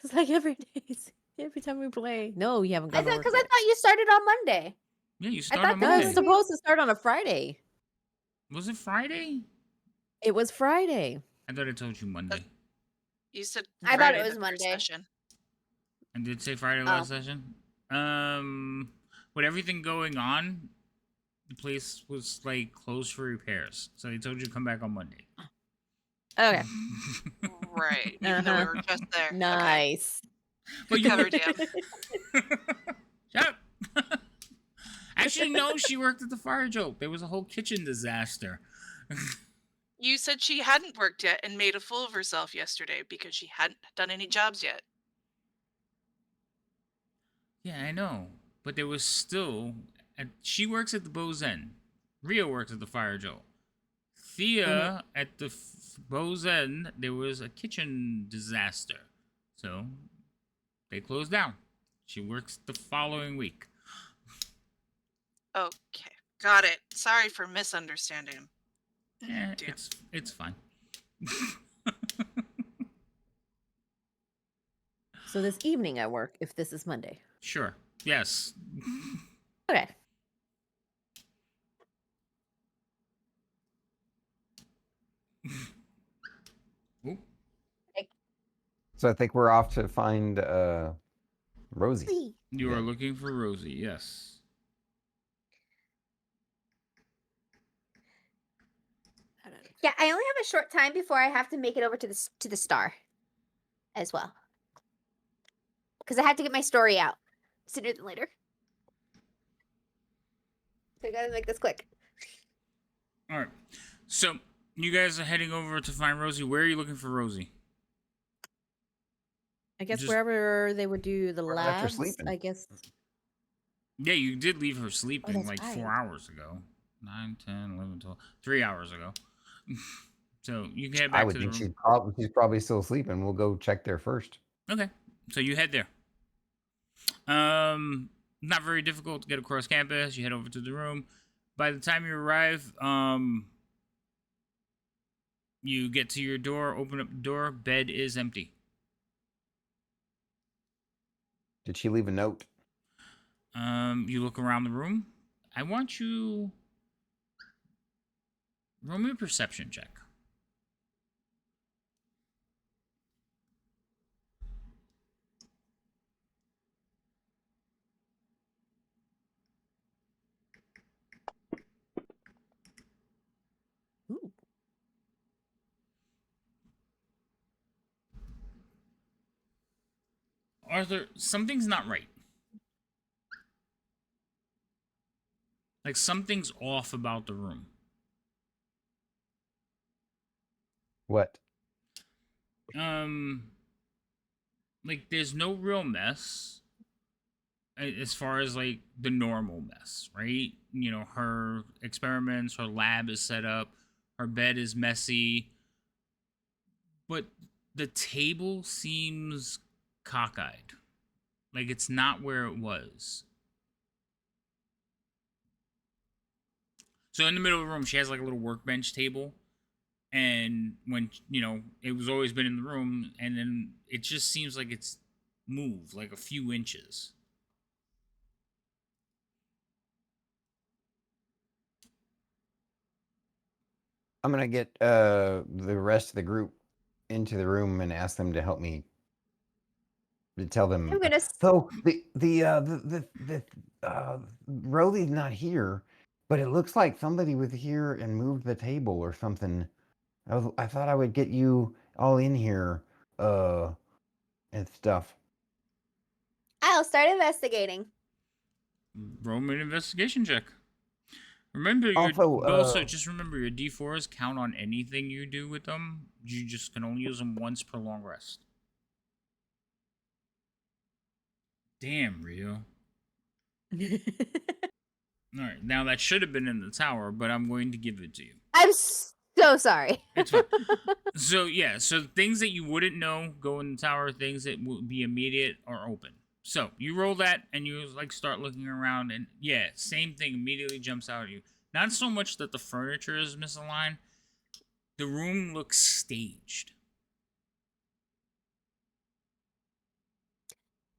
It's like every day, every time we play. No, you haven't I gone to thought work. because I yet. thought you started on Monday. Yeah, you I start thought on that No, Monday. it's supposed to start on a Friday. Was it Friday? It was Friday. I thought I told you Monday. You said I thought Friday it was the first Monday. session. I did say Friday last session. With everything going on, the place was like closed for repairs. So they told you to come back on Monday. Okay. Right. Even though we were just there. Okay. Nice. But you Covered you. Shut up. Actually, no, she worked at the fire joke. There was a whole kitchen disaster. You said she hadn't worked yet and made a fool of herself yesterday because she hadn't done any jobs yet. Yeah, I know. But there was still... she works at the Beau's End. Rio works at the Fire Joe. Thea, at the Beau's End, there was a kitchen disaster. So, they closed down. She works the following week. Okay. Got it. Sorry for misunderstanding. Yeah, Damn. it's fine. So this evening I work if this is Monday. Sure. Yes. Okay. Ooh. So I think we're off to find Rosie. You are looking for Rosie, yes. Yeah, I only have a short time before I have to make it over to the star, as well, because I have to get my story out sooner than later. So I gotta make this quick. All right. So, you guys are heading over to find Rosie. Where are you looking for Rosie? I guess Just- wherever they would do the Or left her labs. sleeping. I guess. Yeah, you did leave her sleeping that's like right. 4 hours ago. 9, 10, 11, 12. 3 hours ago. So, you can head I back would to the think room. she's probably still sleeping. We'll go check there first. Okay. So you head there. Not very difficult to get across campus. You head over to the room. By the time you arrive, you get to your door, open up the door, bed is empty. Did she leave a note? You look around the room. I want you roll me a perception check. Ooh. Arthur, something's not right. Like something's off about the room. What? Like there's no real mess as far as like the normal mess, right? You know, her experiments, her lab is set up, her bed is messy, but the table seems cockeyed. Like it's not where it was. So in the middle of the room, she has like a little workbench table. And when, you know, it was always been in the room, and then it just seems like it's moved like a few inches. I'm gonna get the rest of the group into the room and ask them to help me to tell them. I'm gonna. So Rolly's not here, but it looks like somebody was here and moved the table or something. I thought I would get you all in here, and stuff. I'll start investigating. Roll me an investigation check. Remember, Also, just remember your D4s count on anything you do with them. You just can only use them once per long rest. Damn, Rio. All right, now that should have been in the tower, but I'm going to give it to you. I'm so sorry. It's fine. So yeah, so things that you wouldn't know go in the tower, things that would be immediate are open. So you roll that and you like start looking around, and yeah, same thing immediately jumps out at you. Not so much that the furniture is misaligned, the room looks staged.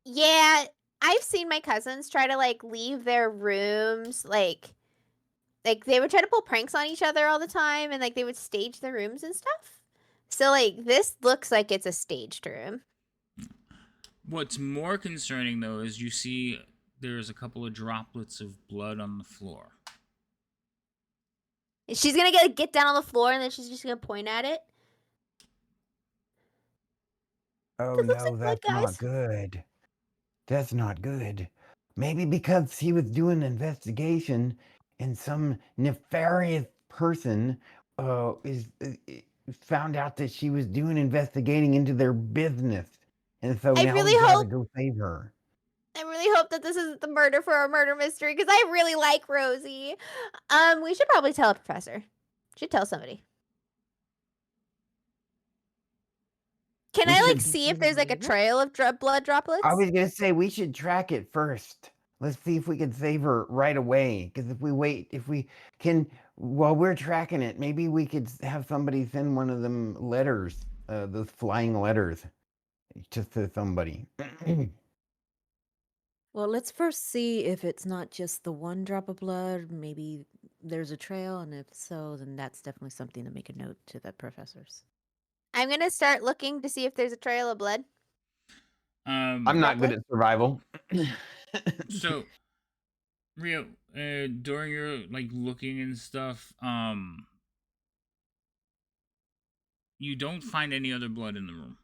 Yeah, I've seen my cousins try to like leave their rooms like they would try to pull pranks on each other all the time, and like they would stage the rooms and stuff. So like this looks like it's a staged room. What's more concerning though is you see there's a couple of droplets of blood on the floor. She's gonna get down on the floor, and then she's just gonna point at it. oh This looks no, like blood, that's not guys. good. That's not good. Maybe because he was doing an investigation and some nefarious person is found out that she was doing investigating into their business. And so I now really we gotta hope- go save her. I really hope that this isn't the murder for a murder mystery, because I really like Rosie. We should probably tell a professor. Should tell somebody. Can We I like should- see if there's like a trail of blood droplets? I was gonna say we should track it first. Let's see if we can save her right away. Because if we can, while we're tracking it, maybe we could have somebody send one of them letters, those flying letters, just to somebody. Well, let's first see if it's not just the one drop of blood. Maybe there's a trail, and if so, then that's definitely something to make a note to the professors. I'm gonna start looking to see if there's a trail of blood. I'm not good at survival. So, Rio, during your like looking and stuff, you don't find any other blood in the room.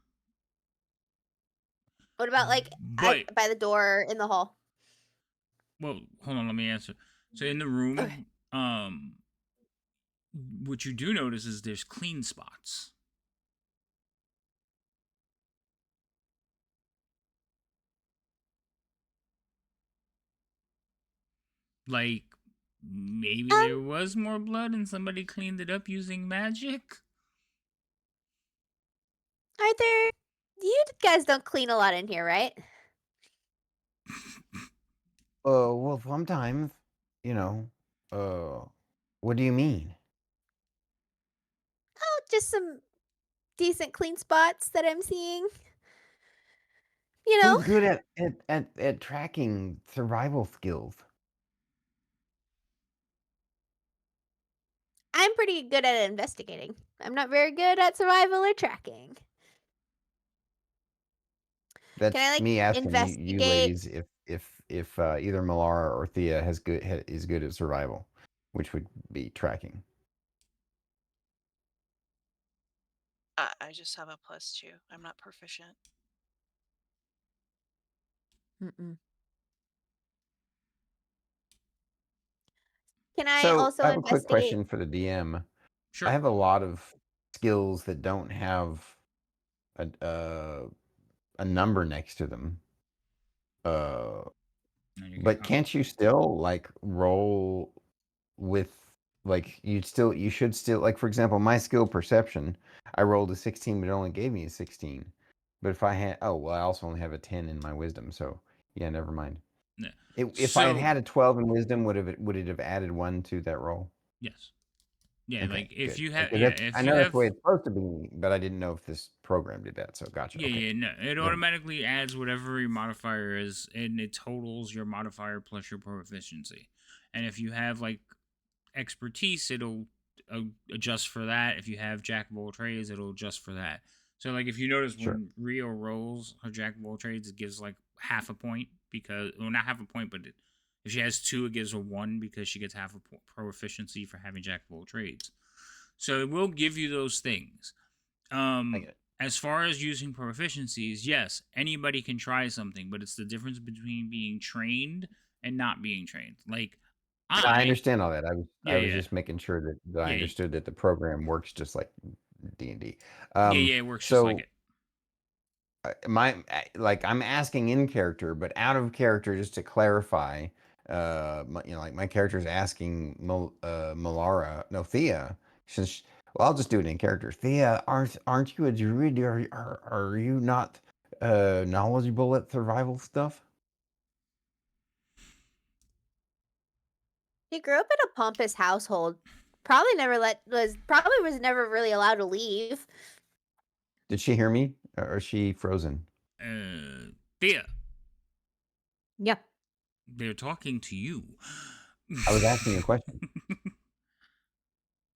What about like But by the door in the hall? well, hold on, let me answer. So in the room, Okay. what you do notice is there's clean spots. Like maybe there was more blood and somebody cleaned it up using magic. Arthur, You guys don't clean a lot in here, right? Well, sometimes, you know. What do you mean? Oh, just some decent clean spots that I'm seeing. You know, Who's good at tracking survival skills? I'm pretty good at investigating. I'm not very good at survival or tracking. Can I That's like me asking you investigate? ladies if either Malara or Thea is good at survival, which would be tracking. I just have a +2. I'm not proficient. Mm-mm. Can I So also I have a quick investigate? question for the DM. Sure. I have a lot of skills that don't have a number next to them. And you But get can't you still like roll with like you should still like, for example, my skill perception, I rolled a 16 but it only gave me a 16. But if I had, oh well, I also only have a 10 in my wisdom, so yeah, never mind. yeah. If I had So had a 12 in wisdom, would it have added 1 to that roll? yes. Yeah, Okay, like if good. you have, Because yeah, that's, I if you know that's have, the way it's supposed to be, but I didn't know if this program did that. So gotcha. yeah, Okay, yeah, no, it never. automatically adds whatever your modifier is, and it totals your modifier plus your proficiency. And if you have like expertise, it'll adjust for that. If you have jack of all trades, it'll adjust for that. So like if you notice Sure. when Rio rolls her jack of all trades, it gives like half a point because, well, not half a point, but if she has 2, it gives her 1 because she gets half a proficiency for having jack of all trades. So it will give you those things. I get it. As far as using proficiencies, yes, anybody can try something, but it's the difference between being trained and not being trained. Like I I, understand all that. yeah, I was yeah, just making sure that I yeah, understood that the program works just like D&D. yeah, it works just like So it. like I'm asking in character, but out of character, just to clarify, like my character is asking Malara, no Thea. She says, "Well, I'll just do it in character." Thea, aren't you a druid? Are you not knowledgeable at survival stuff? He grew up in a pompous household. Probably was never really allowed to leave. Did she hear me, or is she frozen? Thea, Yeah. they're talking to you. I was asking a question.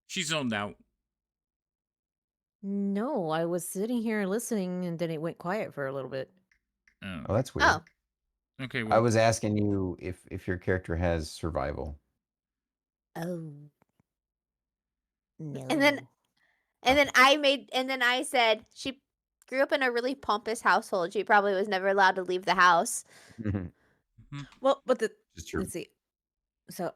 She's zoned out. No, I was sitting here listening and then it went quiet for a little bit. Oh, Oh, that's weird. Oh, okay. I Well, was asking you if your character has survival. Oh. No. and then and then I said she grew up in a really pompous household. She probably was never allowed to leave the house. Mhm. Well, but It's true. let's see. So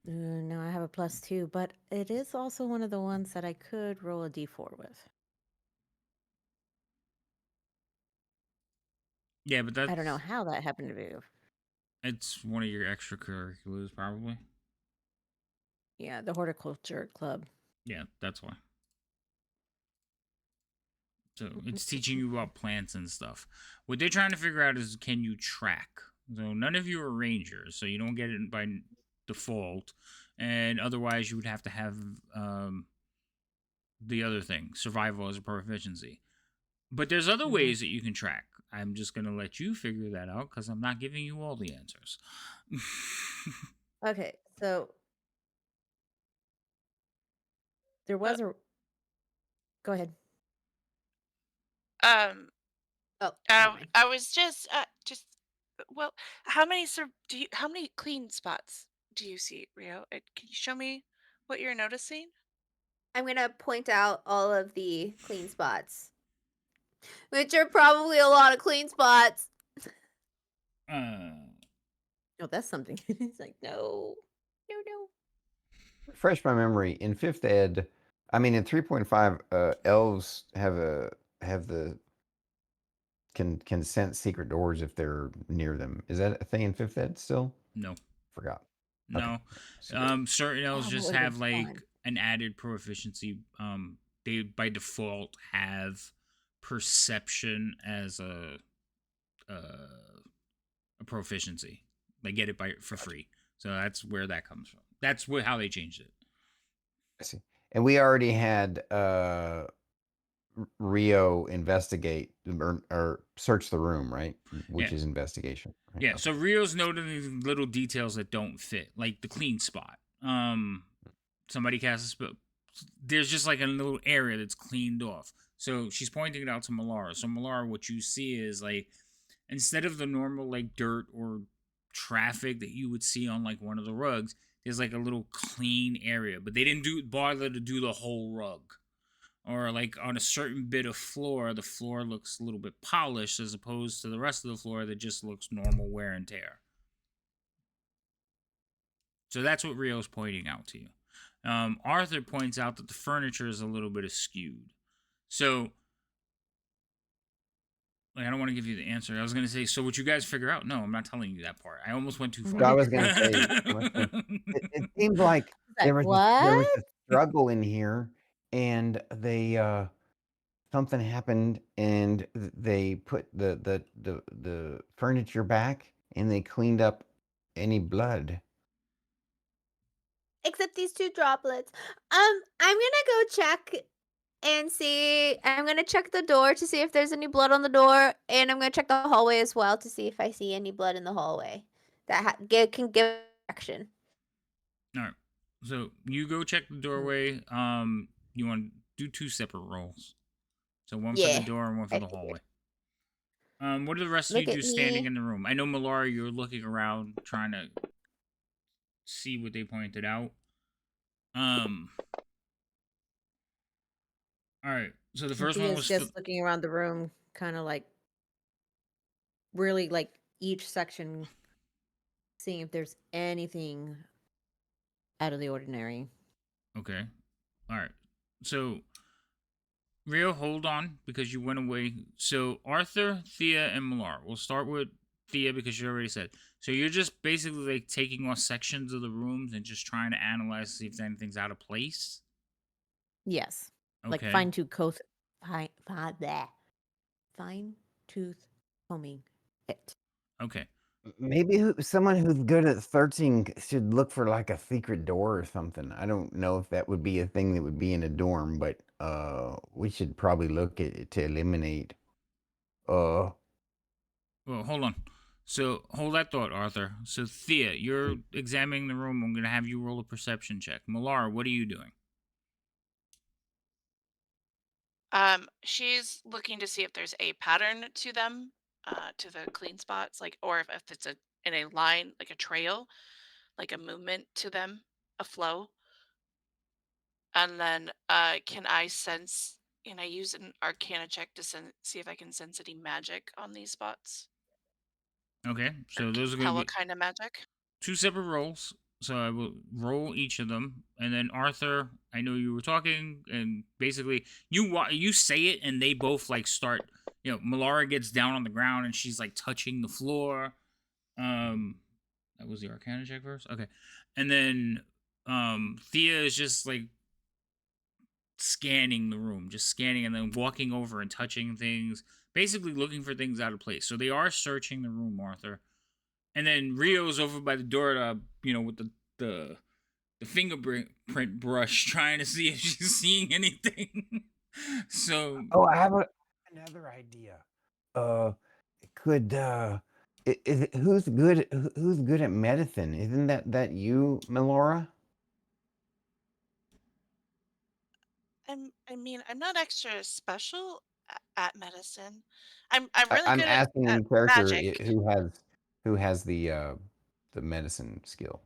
no, I have a +2, but it is also one of the ones that I could roll a d4 with. yeah, but I don't know that's how that happened to be. it's one of your extracurriculars, probably. Yeah, the horticulture club. Yeah, that's why. So it's teaching you about plants and stuff. What they're trying to figure out is, can you track? So none of you are rangers, so you don't get it by default, and otherwise you would have to have the other thing, survival as a proficiency. But there's other Mhm. ways that you can track. I'm just gonna let you figure that out because I'm not giving you all the answers. Okay, so there was a. Go ahead. Um, Oh, never mind. I was just well, how many clean spots do you see, Rio? Can you show me what you're noticing? I'm gonna point out all of the clean spots, which are probably a lot of clean spots. uh, Oh, that's something. It's like, no. No. Refresh my memory. In fifth ed, I mean in 3.5, elves have the can sense secret doors if they're near them. Is that a thing in fifth ed still? no, Forgot. Okay. no. So, Certain elves Oh, that just would've been have like fun. an added proficiency. They by default have perception as a proficiency. They get it for free. So that's where that comes from. That's how they changed it. I see. And we already had Rio investigate or search the room, right? Which Yeah. is investigation. Right? Yeah, Okay. so Rio's noting little details that don't fit, like the clean spot. Somebody casts a spell. There's just like a little area that's cleaned off. So she's pointing it out to Malara. So Malara, what you see is like instead of the normal like dirt or traffic that you would see on like one of the rugs, there's like a little clean area. But they didn't bother to do the whole rug. Or like on a certain bit of floor, the floor looks a little bit polished as opposed to the rest of the floor that just looks normal wear and tear. So that's what Rio's pointing out to you. Arthur points out that the furniture is a little bit askewed. So, like, I don't want to give you the answer. I was going to say, so what you guys figure out? No, I'm not telling you that part. I almost went too far. So I was going to say, it seems like there was What? a struggle in here, and they something happened, and they put the furniture back, and they cleaned up any blood. Except these 2 droplets. I'm gonna go check and see. I'm gonna check the door to see if there's any blood on the door, and I'm gonna check the hallway as well to see if I see any blood in the hallway that can give direction. All right. So you go check the doorway. You want to do 2 separate rolls. So one for the door and one for the hallway. What are the rest of you do standing in the room? I know, Malara, you're looking around trying to see what they pointed out. All right. So the first one was just looking around the room, kind of like really like each section, seeing if there's anything out of the ordinary. Okay. All right. So Rio, hold on because you went away. So Arthur, Thea, and Malar. We'll start with Thea because you already said. So you're just basically like taking off sections of the rooms and just trying to analyze to see if anything's out of place. Yes. Okay. Like fine tooth combing it. Okay. Maybe someone who's good at searching should look for like a secret door or something. I don't know if that would be a thing that would be in a dorm, but we should probably look at it to eliminate. Well, hold on. So hold that thought, Arthur. So Thea, you're examining the room. I'm gonna have you roll a perception check. Malar, what are you doing? She's looking to see if there's a pattern to them, to the clean spots, like, or if it's in a line, like a trail, like a movement to them, a flow. And then, can I use an Arcana check to see if I can sense any magic on these spots? Okay. So those are Tell gonna what be kind of magic? 2 separate rolls. So I will roll each of them, and then Arthur, I know you were talking, and basically you say it, and they both like start. You know, Malara gets down on the ground, and she's like touching the floor. That was the Arcana check first. Okay, and then Thea is just like scanning the room, just scanning, and then walking over and touching things, basically looking for things out of place. So they are searching the room, Arthur. And then Rio's over by the door, with the fingerprint brush, trying to see if she's seeing anything. So, I have another idea. Could who's good at medicine? Isn't that you, Melora? I'm not extra special at medicine. I'm really I'm good asking at in character magic. who has the medicine skill.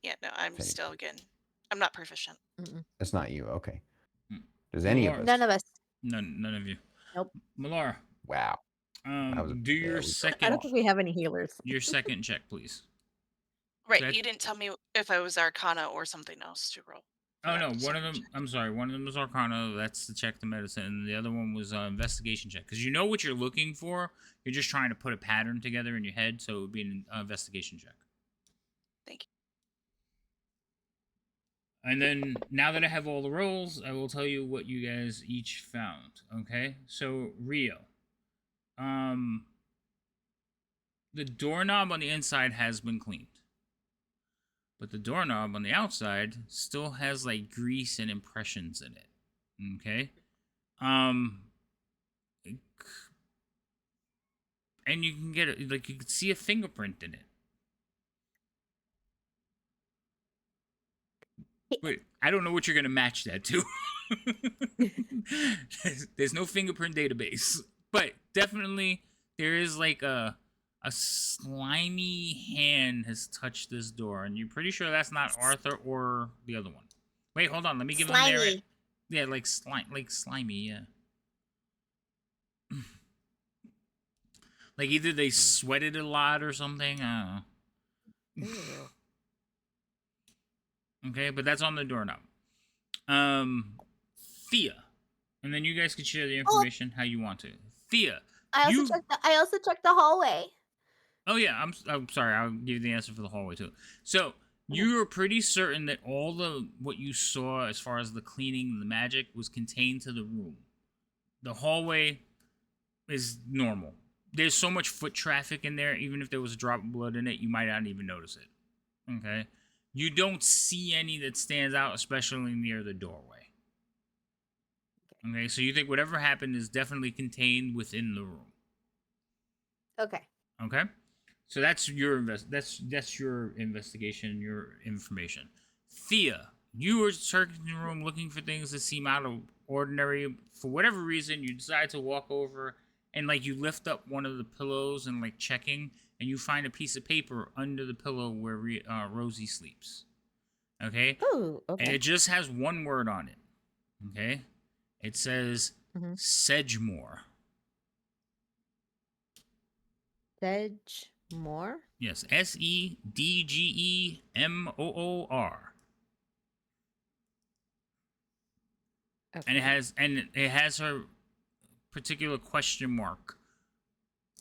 Yeah, no, I'm still again. I'm not proficient. That's not you. Okay. Hmm. Does any of Malara. us? None of us. None of you. Nope. Malara, Wow. do your I second don't think we have any healers. your second check, please. Right, Okay. you didn't tell me if I was Arcana or something else to roll. Oh no, one of them. I'm sorry, one of them was Arcana. That's to check the medicine, and the other one was investigation check. Because you know what you're looking for. You're just trying to put a pattern together in your head, so it would be an investigation check. Thank And then now that I have all the rolls, I will tell you what you guys each found. Okay, so Rio, the doorknob on the inside has been cleaned, but the doorknob on the outside still has like grease and impressions in it. Okay, and you can get it, like you can see a fingerprint in it. Wait, I don't know what you're gonna match that to. There's no fingerprint database, but definitely there is like a slimy hand has touched this door, and you're pretty sure that's not Arthur or the other one. Wait, hold on. Let me give them their. Slimy. Yeah, like slimy. Yeah. Like either they sweated a lot or something. I don't know. Ew. Okay, but that's on the doorknob. Thea, and then you guys can share the information how you want to. Thea, I also checked the hallway. Oh yeah, I'm sorry. I'll give you the answer for the hallway too. So you were pretty certain that all the what you saw as far as the cleaning and the magic was contained to the room. The hallway is normal. There's so much foot traffic in there, even if there was a drop of blood in it, you might not even notice it. Okay? You don't see any that stands out, especially near the doorway. Okay, so you think whatever happened is definitely contained within the room. Okay. Okay? So that's your that's your investigation, your information. Thea, you were searching the room looking for things that seem out of ordinary. For whatever reason, you decide to walk over and like you lift up one of the pillows and like checking, and you find a piece of paper under the pillow where Rosie sleeps. Okay? Oh, And okay. it just has one word on it. Okay? It says Mhm. Sedgemoor. Sedgemoor? Yes, Sedgemoor. Okay. And it has her particular question mark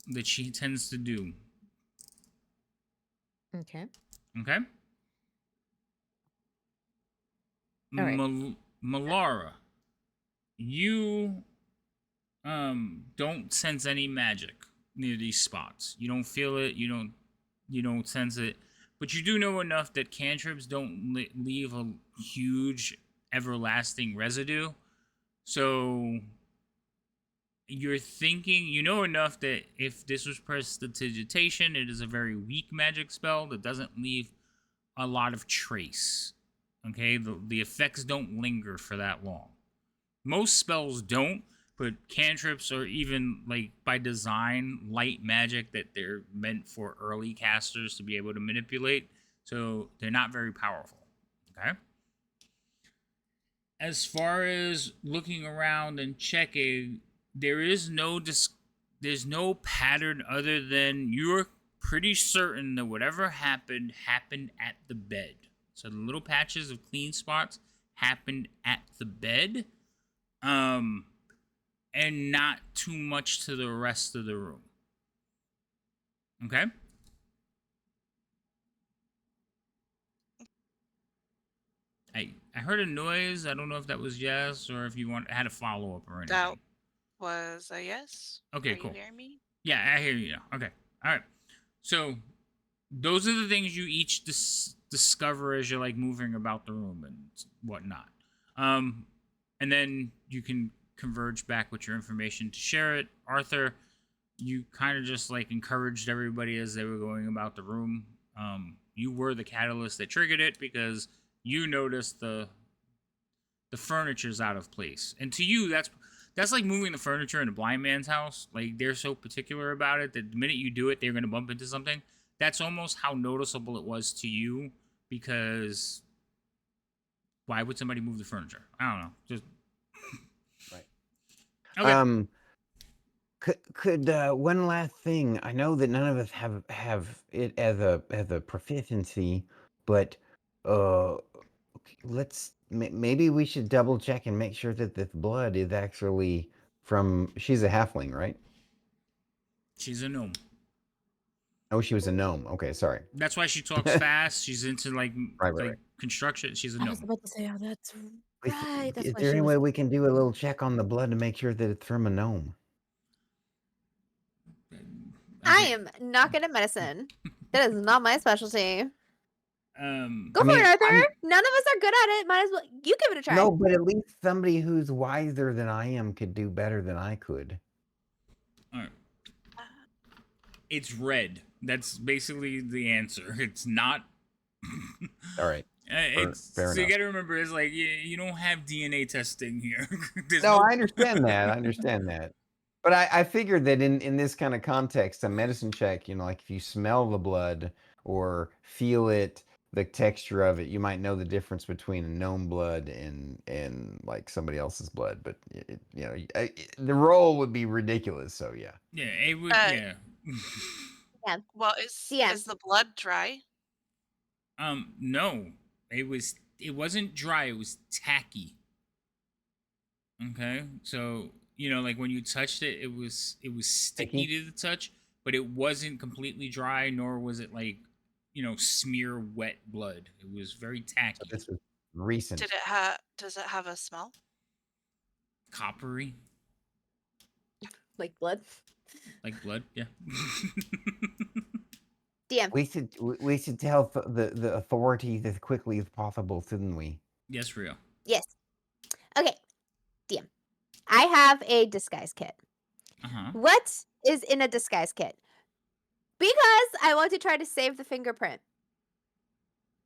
that she tends to do. Okay. Okay? All right. Malara, you don't sense any magic near these spots. You don't feel it, you don't sense it. But you do know enough that cantrips don't leave a huge everlasting residue. So you're thinking, you know enough that if this was prestidigitation, it is a very weak magic spell that doesn't leave a lot of trace. Okay, the effects don't linger for that long. Most spells don't, but cantrips are even like by design light magic that they're meant for early casters to be able to manipulate. So they're not very powerful. Okay. As far as looking around and checking, there's no pattern other than you're pretty certain that whatever happened at the bed. So the little patches of clean spots happened at the bed, and not too much to the rest of the room. Okay. I heard a noise. I don't know if that was yes or if you had a follow up or anything. That was a yes. Okay, Are cool. you hearing me? Yeah, I hear you now. Okay. All right. So those are the things you each discover as you're like moving about the room and whatnot. And then you can converge back with your information to share it. Arthur, you kind of just like encouraged everybody as they were going about the room. You were the catalyst that triggered it because you noticed the furniture's out of place, and to you that's like moving the furniture in a blind man's house. Like they're so particular about it that the minute you do it, they're gonna bump into something. That's almost how noticeable it was to you, because why would somebody move the furniture? I don't know. Just Right. okay. Could one last thing? I know that none of us have it as a proficiency, but maybe we should double check and make sure that this blood is actually from. She's a halfling, right? She's a gnome. Oh, she was a gnome. Okay, sorry. That's why she talks fast. She's into like Right. construction. She's a I was gnome. about to say, oh, that's Is, right. That's is why there she any was. way we can do a little check on the blood to make sure that it's from a gnome? I Okay. am not good at medicine. That is not my specialty. Go I for mean, it, Arthur. I'm- None of us are good at it. Might as well you give it a try. No, but at least somebody who's wiser than I am could do better than I could. All right. It's red. That's basically the answer. It's not. All right. It's fair so you enough. got to remember, it's like you don't have DNA testing here. There's No, I understand that. I understand that. But I figured that in this kind of context, a medicine check, like if you smell the blood or feel it, the texture of it, you might know the difference between a gnome blood and like somebody else's blood. But the roll would be ridiculous. So yeah. Yeah, it would. Uh, Yeah. Well, DM. is the blood dry? No, it wasn't dry. It was tacky. Okay, so like when you touched it, it was sticky to the touch, but it wasn't completely dry, nor was it like smear wet blood. It was very tacky. So this was recent. Does it have a smell? Coppery. Like blood. Like blood, yeah. DM. We should tell the authorities as quickly as possible, shouldn't we? Yes, Rio. Yes. Okay. DM. I have a disguise kit. Uh-huh. What is in a disguise kit? Because I want to try to save the fingerprint.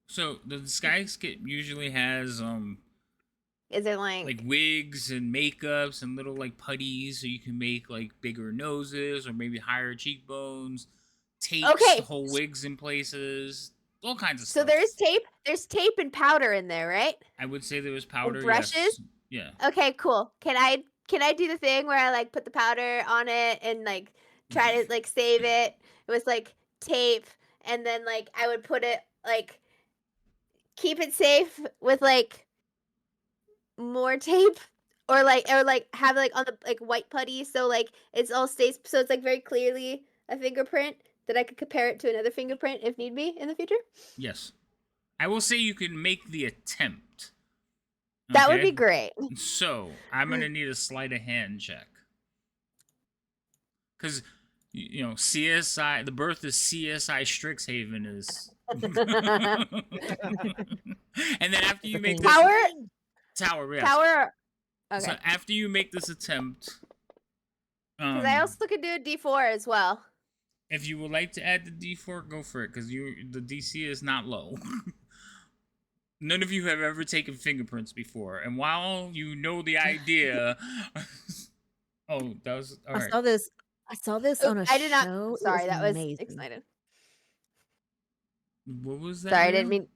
So the disguise kit usually has Is it like wigs and makeups and little like putties so you can make like bigger noses or maybe higher cheekbones, tapes to hold wigs in places, all kinds of stuff. So there's tape and powder in there, right? I would say there was powder. And brushes? Yes. Yeah. Okay, cool. Can I do the thing where I like put the powder on it and like try to like save it? It was like tape, and then like I would put it like keep it safe with like more tape, or like have like on the like white putty, so like it's all stays, so it's like very clearly a fingerprint that I could compare it to another fingerprint if need be in the future. Yes. I will say you can make the attempt. That would okay? be great. So I'm gonna need a sleight of hand check. Because CSI, the birth of CSI Strixhaven is and then after you make this Tower, yes. Tower. Okay. So after you make this attempt, Because I also could do a D4 as well. if you would like to add the D4, go for it, because the DC is not low. None of you have ever taken fingerprints before, and while you know the idea, oh, that was all right. I saw this on a I did not. show. It Sorry, that was amazing. excited. What was that? Sorry, I Rio? didn't mean.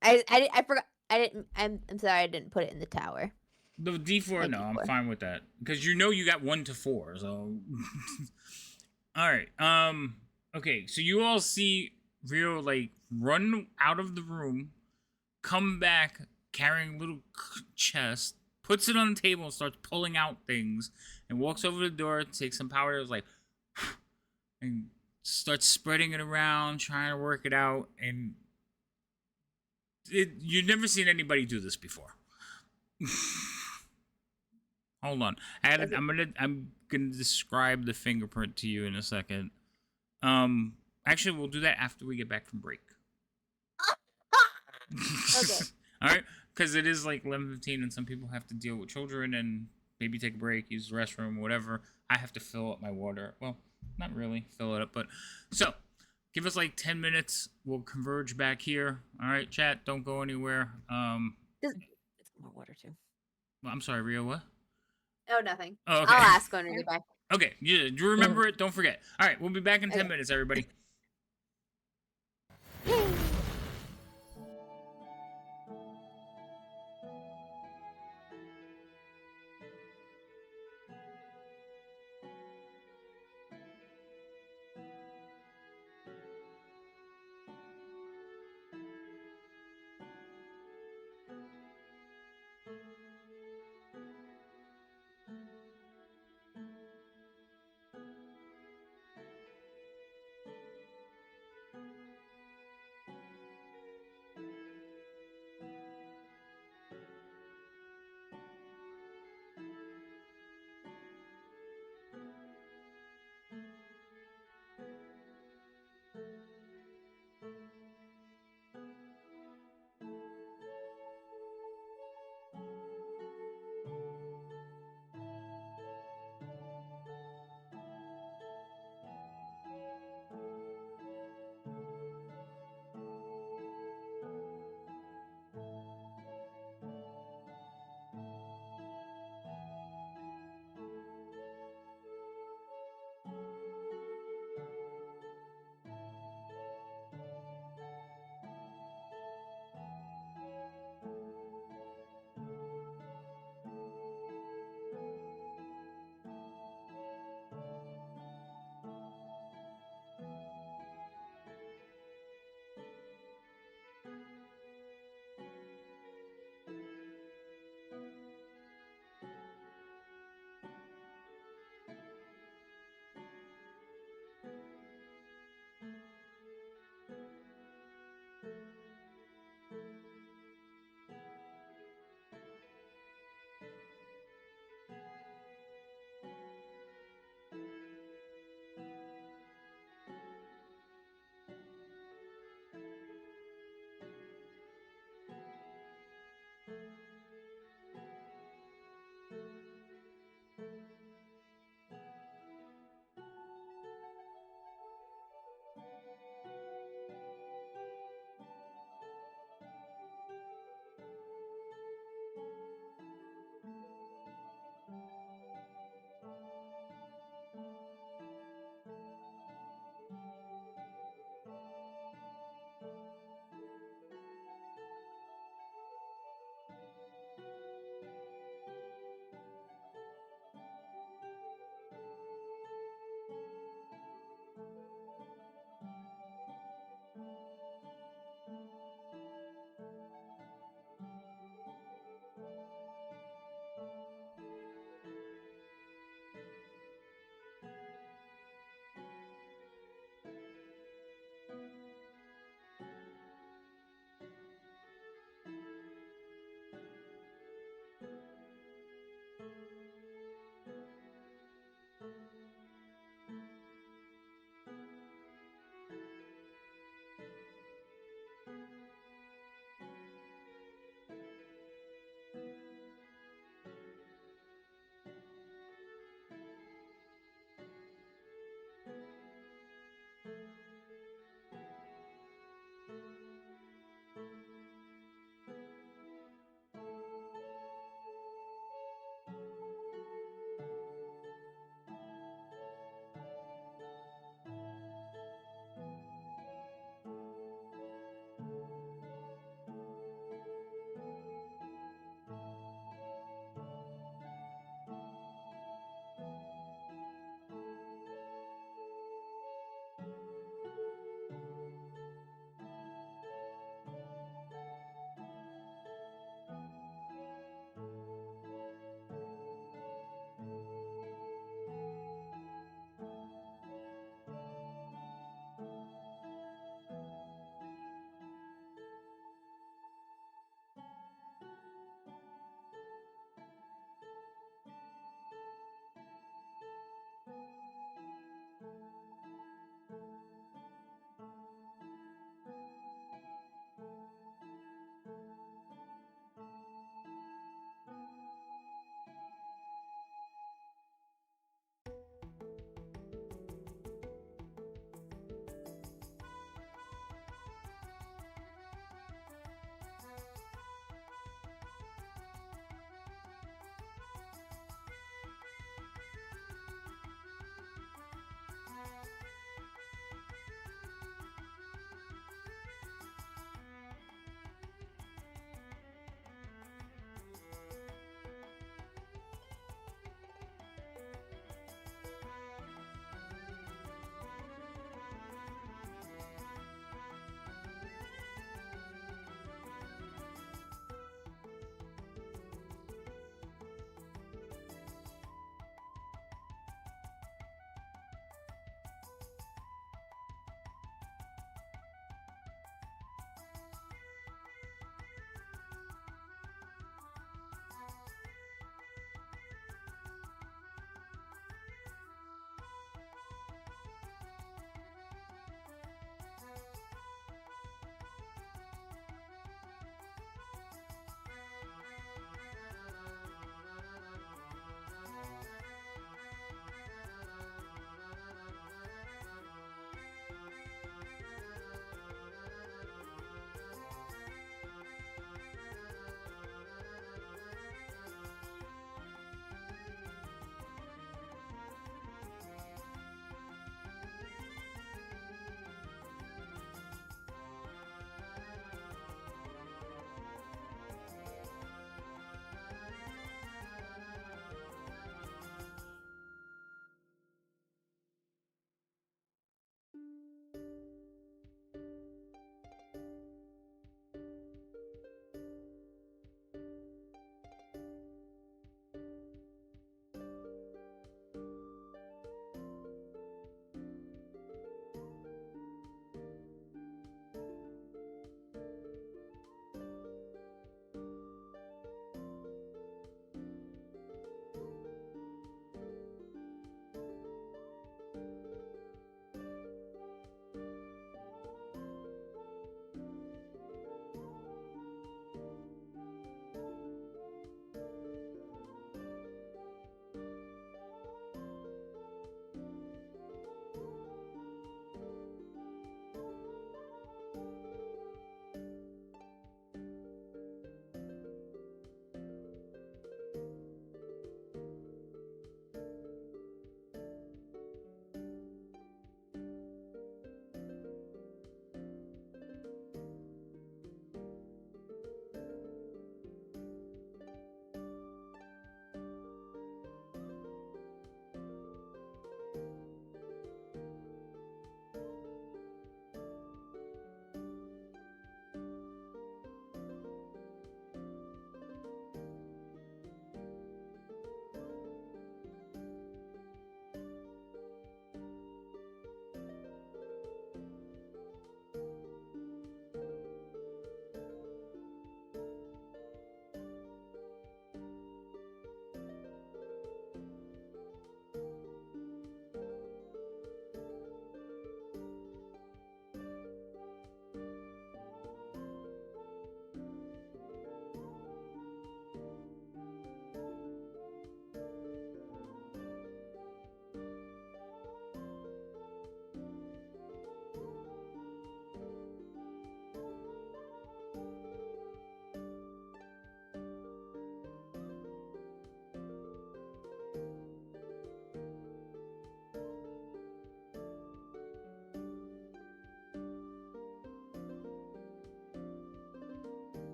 I forgot. I didn't. I'm sorry. I didn't put it in the tower. The D4, no, I'm fine with that, because you got 1 to 4, so. All right. Okay, so you all see Rio like run out of the room, come back carrying a little chest, puts it on the table and starts pulling out things, and walks over to the door, takes some powder, is like, and starts spreading it around, trying to work it out, and you've never seen anybody do this before. Hold on, I'm gonna describe the fingerprint to you in a second. Actually, we'll do that after we get back from break. Okay. All right, because it is like 11:15, and some people have to deal with children and maybe take a break, use the restroom, whatever. I have to fill up my water. Well, not really fill it up, but so give us like 10 minutes. We'll converge back here. All right, chat, don't go anywhere. It's more water too. Well, I'm sorry, Rio. What? Oh, nothing. Oh, okay. I'll ask when we get back. Okay, yeah, do you remember it? Don't forget. All right, we'll be back in 10 minutes, everybody.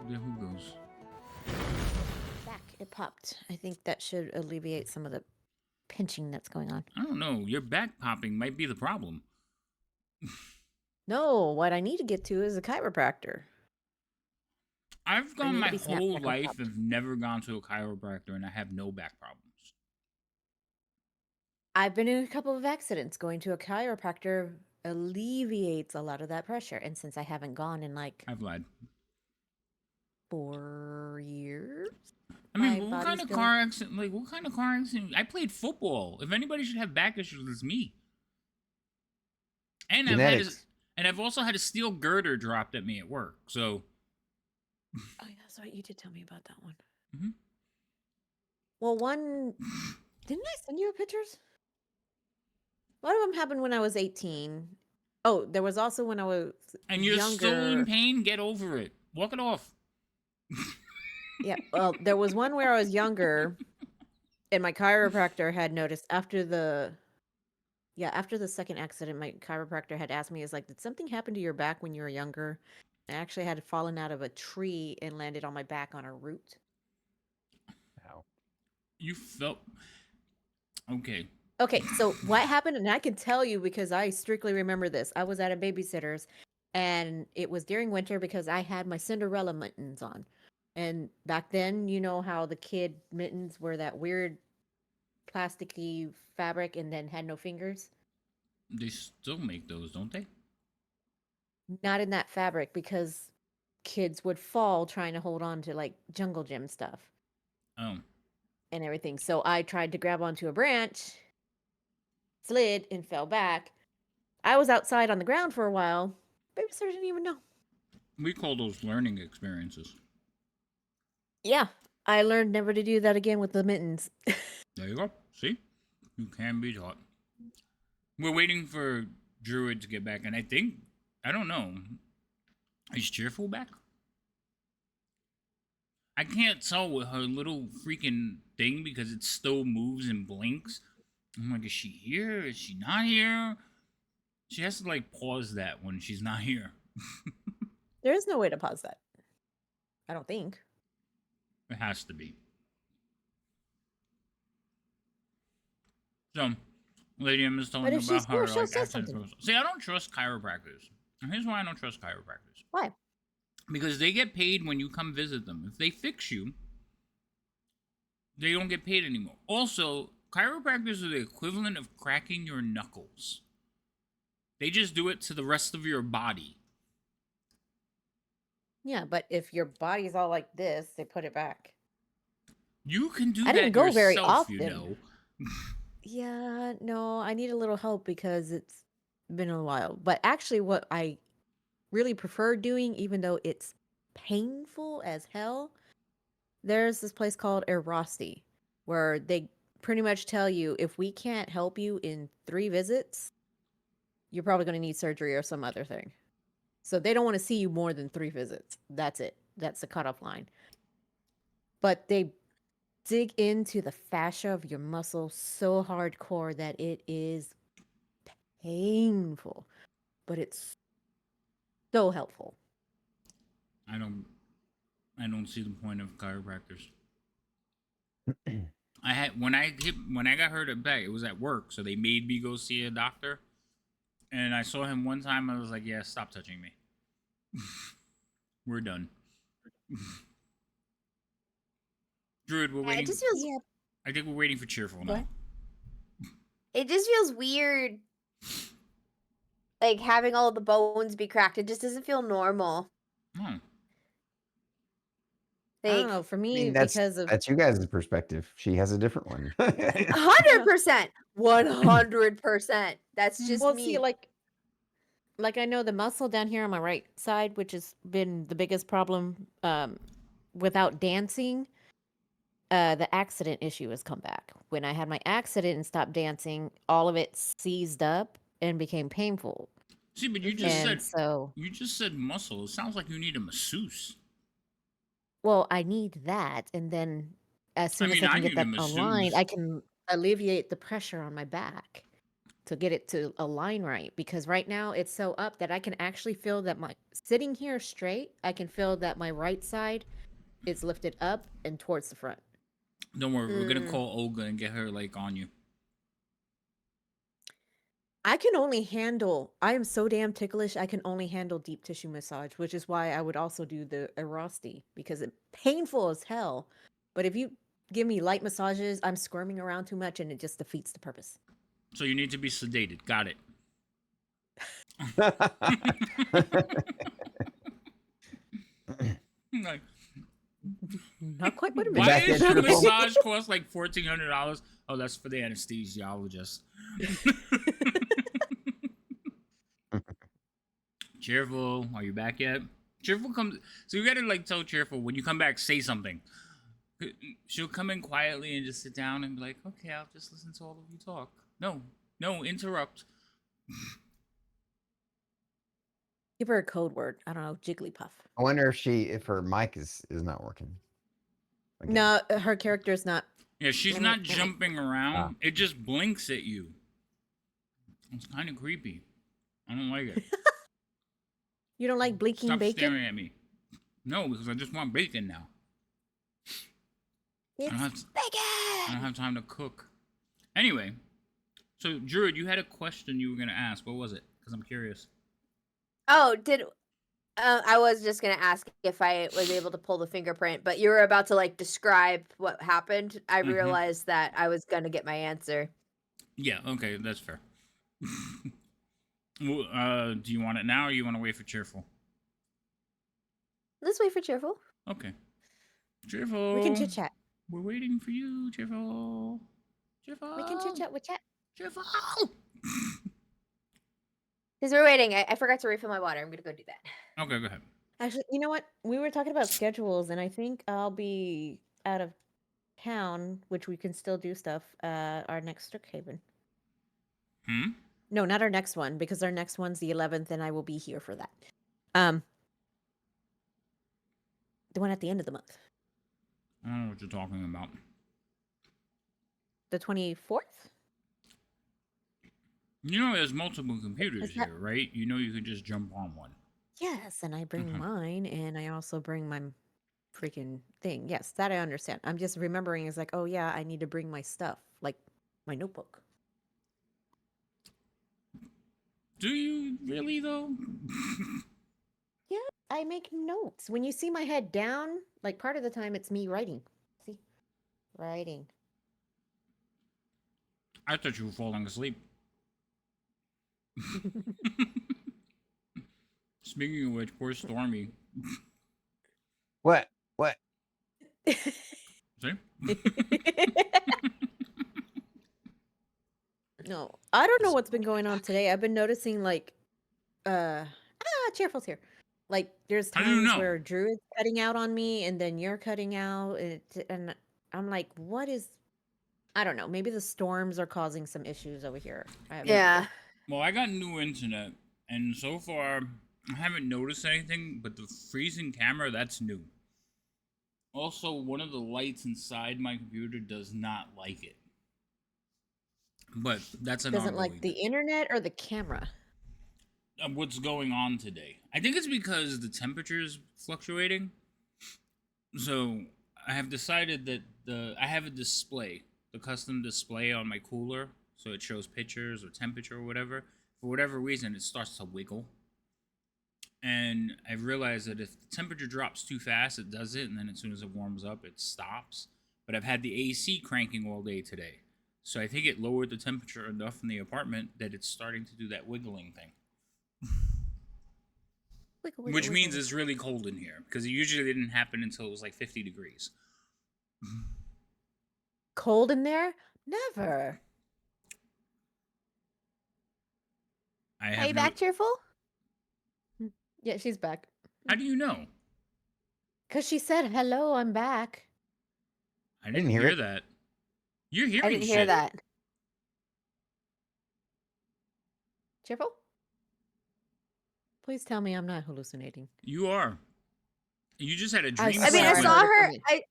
Then who goes? Back, it popped. I think that should alleviate some of the pinching that's going on. I don't know. Your back popping might be the problem. No, what I need to get to is a chiropractor. I've I gone need to my be snapped whole back up life popped. and never gone to a chiropractor, and I have no back problems. I've been in a couple of accidents. Going to a chiropractor alleviates a lot of that pressure. And since I haven't gone in like I've lied. 4 years, I mean, my but what kind body's of feeling- car accident? Like, what kind of car accident? I played football. If anybody should have back issues, it's me. And Genetics. I've also had a steel girder dropped at me at work. So Oh, yeah, that's right. You did tell me about that one. Mhm. Well, one didn't I send you pictures? One of them happened when I was 18. Oh, there was also when I was and you're still in younger. pain. Get over it. Walk it off. Yeah, well, there was one where I was younger, and my chiropractor had noticed after the second accident, my chiropractor had asked me, "Is like, did something happen to your back when you were younger?" I actually had fallen out of a tree and landed on my back on a root. Ow. You felt okay. Okay, so what happened, and I can tell you because I strictly remember this. I was at a babysitter's, and it was during winter because I had my Cinderella mittens on. And back then, you know how the kid mittens were that weird plasticky fabric and then had no fingers? They still make those, don't they? Not in that fabric because kids would fall trying to hold on to like jungle gym stuff Oh, and everything. So I tried to grab onto a branch, slid, and fell back. I was outside on the ground for a while. Babysitter didn't even know. we call those learning experiences. Yeah, I learned never to do that again with the mittens. There you go. See, you can be taught. We're waiting for Druid to get back, and I don't know. Is Cheerful back? I can't tell with her little freaking thing because it still moves and blinks. I'm like, is she here? Is she not here? She has to like pause that when she's not here. There is no way to pause that. I don't think. It has to be. So, Lady M is telling But me if about she's here, her she'll like say accidents. something. See, I don't trust chiropractors. And here's why I don't trust chiropractors. Why? Because they get paid when you come visit them. If they fix you, they don't get paid anymore. Also, chiropractors are the equivalent of cracking your knuckles. They just do it to the rest of your body. Yeah, but if your body's all like this, they put it back. You can do I that didn't go very yourself, you often. know. Yeah, no, I need a little help because it's been a while. But actually, what I really prefer doing, even though it's painful as hell, there's this place called Erosti where they pretty much tell you if we can't help you in 3 visits, you're probably going to need surgery or some other thing. So they don't want to see you more than 3 visits. That's it. That's the cutoff line. But they dig into the fascia of your muscle so hardcore that it is painful, but it's so helpful. I don't see the point of chiropractors. When I got hurt at back, it was at work, so they made me go see a doctor. And I saw him one time. I was like, "Yeah, stop touching me. We're done." Druid, we're Yeah, waiting. it just feels Yeah. I think we're waiting for Cheerful now. What? it just feels weird, like having all the bones be cracked. It just doesn't feel normal. Oh, I don't Like know. For I me, mean, that's because of you guys' perspective. She has a different one. 100%, 100%. That's just well, me. see, like I know the muscle down here on my right side, which has been the biggest problem. Without dancing, the accident issue has come back. When I had my accident and stopped dancing, all of it seized up and became painful. see, but you just And so, said muscle. It sounds like you need a masseuse. well, I need that, and then as soon as mean, I I can get need a that aligned, masseuse. I can alleviate the pressure on my back. to get it to align right, because right now it's so up that I can actually feel that my sitting here straight, I can feel that my right side is lifted up and towards the front. Don't worry, we're gonna call Olga and get her like on you. I can only handle, I am so damn ticklish, I can only handle deep tissue massage, which is why I would also do the Erosti, because it's painful as hell. But if you give me light massages, I'm squirming around too much and it just defeats the purpose. So you need to be sedated. Got it. Like, Not quite what it why Back is at your your phone. massage cost like $1,400? Oh, that's for the anesthesiologist. Cheerful, are you back yet? Cheerful comes. So you gotta like tell Cheerful when you come back, say something. She'll come in quietly and just sit down and be like, "Okay, I'll just listen to all of you talk." No, interrupt. Give her a code word. I don't know, Jigglypuff. I wonder if her mic is not working. again. No, her character is not. Yeah, she's not jumping around. It just blinks at you. It's kind of creepy. I don't like it. You don't like blinking Stop bacon? staring at me. No, because I just want bacon now. It's I don't have time to cook. Anyway, so Druid, you had a question you were gonna ask. What was it? Because I'm curious. Oh, I was just gonna ask if I was able to pull the fingerprint, but you were about to like describe what happened. I realized that I was gonna get my answer. Yeah. Okay, that's fair. Well, do you want it now, or you want to wait for Cheerful? Let's wait for Cheerful. Okay. Cheerful. We can chit chat. We're waiting for you, Cheerful. Cheerful. We can chit chat with chat. Cheerful. Because we're waiting. I forgot to refill my water. I'm gonna go do that. Okay, go ahead. Actually, you know what? We were talking about schedules, and I think I'll be out of town, which we can still do stuff. Our next Strixhaven. Hmm. No, not our next one, because our next one's the 11th, and I will be here for that. The one at the end of the month, I don't know what you're talking about. the 24th. You know, there's multiple computers Is that- here, right? You know, you can just jump on one. Yes, and I bring Mhm. mine, and I also bring my freaking thing. Yes, that I understand. I'm just remembering is like, oh yeah, I need to bring my stuff, like my notebook. Do you really though? Yeah, I make notes. When you see my head down, like part of the time it's me writing. See? Writing. I thought you were falling asleep. Speaking of which, poor Stormy. What? See? No, I don't know what's been going on today. I've been noticing like, Cheerful's here. Like, there's How do you times know? where Drew is cutting out on me, and then you're cutting out, and I'm like, what is? I don't know. Maybe the storms are causing some issues over here. I have no idea. Well, I got new internet, and so far, I haven't noticed anything, but the freezing camera, that's new. Also, one of the lights inside my computer does not like it. But that's an Doesn't like ongoing the internet or the camera. what's going on today. I think it's because the temperature is fluctuating. So I have decided that I have a display, the custom display on my cooler, so it shows pictures or temperature or whatever. For whatever reason, it starts to wiggle. And I've realized that if the temperature drops too fast, it does it, and then as soon as it warms up, it stops. But I've had the AC cranking all day today. So I think it lowered the temperature enough in the apartment that it's starting to do that wiggling thing. Wiggle, wiggle, Which means wiggle. it's really cold in here, because it usually didn't happen until it was like 50 degrees. Cold in there? Never. I Are have you back, Cheerful? Yeah, she's back. How do you know? Cause she said, "Hello, I'm back." I didn't hear hear it. that. You're hearing I didn't hear shit. that. Cheerful? Please tell me I'm not hallucinating. You are. You just had a I dream. I mean, I swear. saw segment. her. Funny.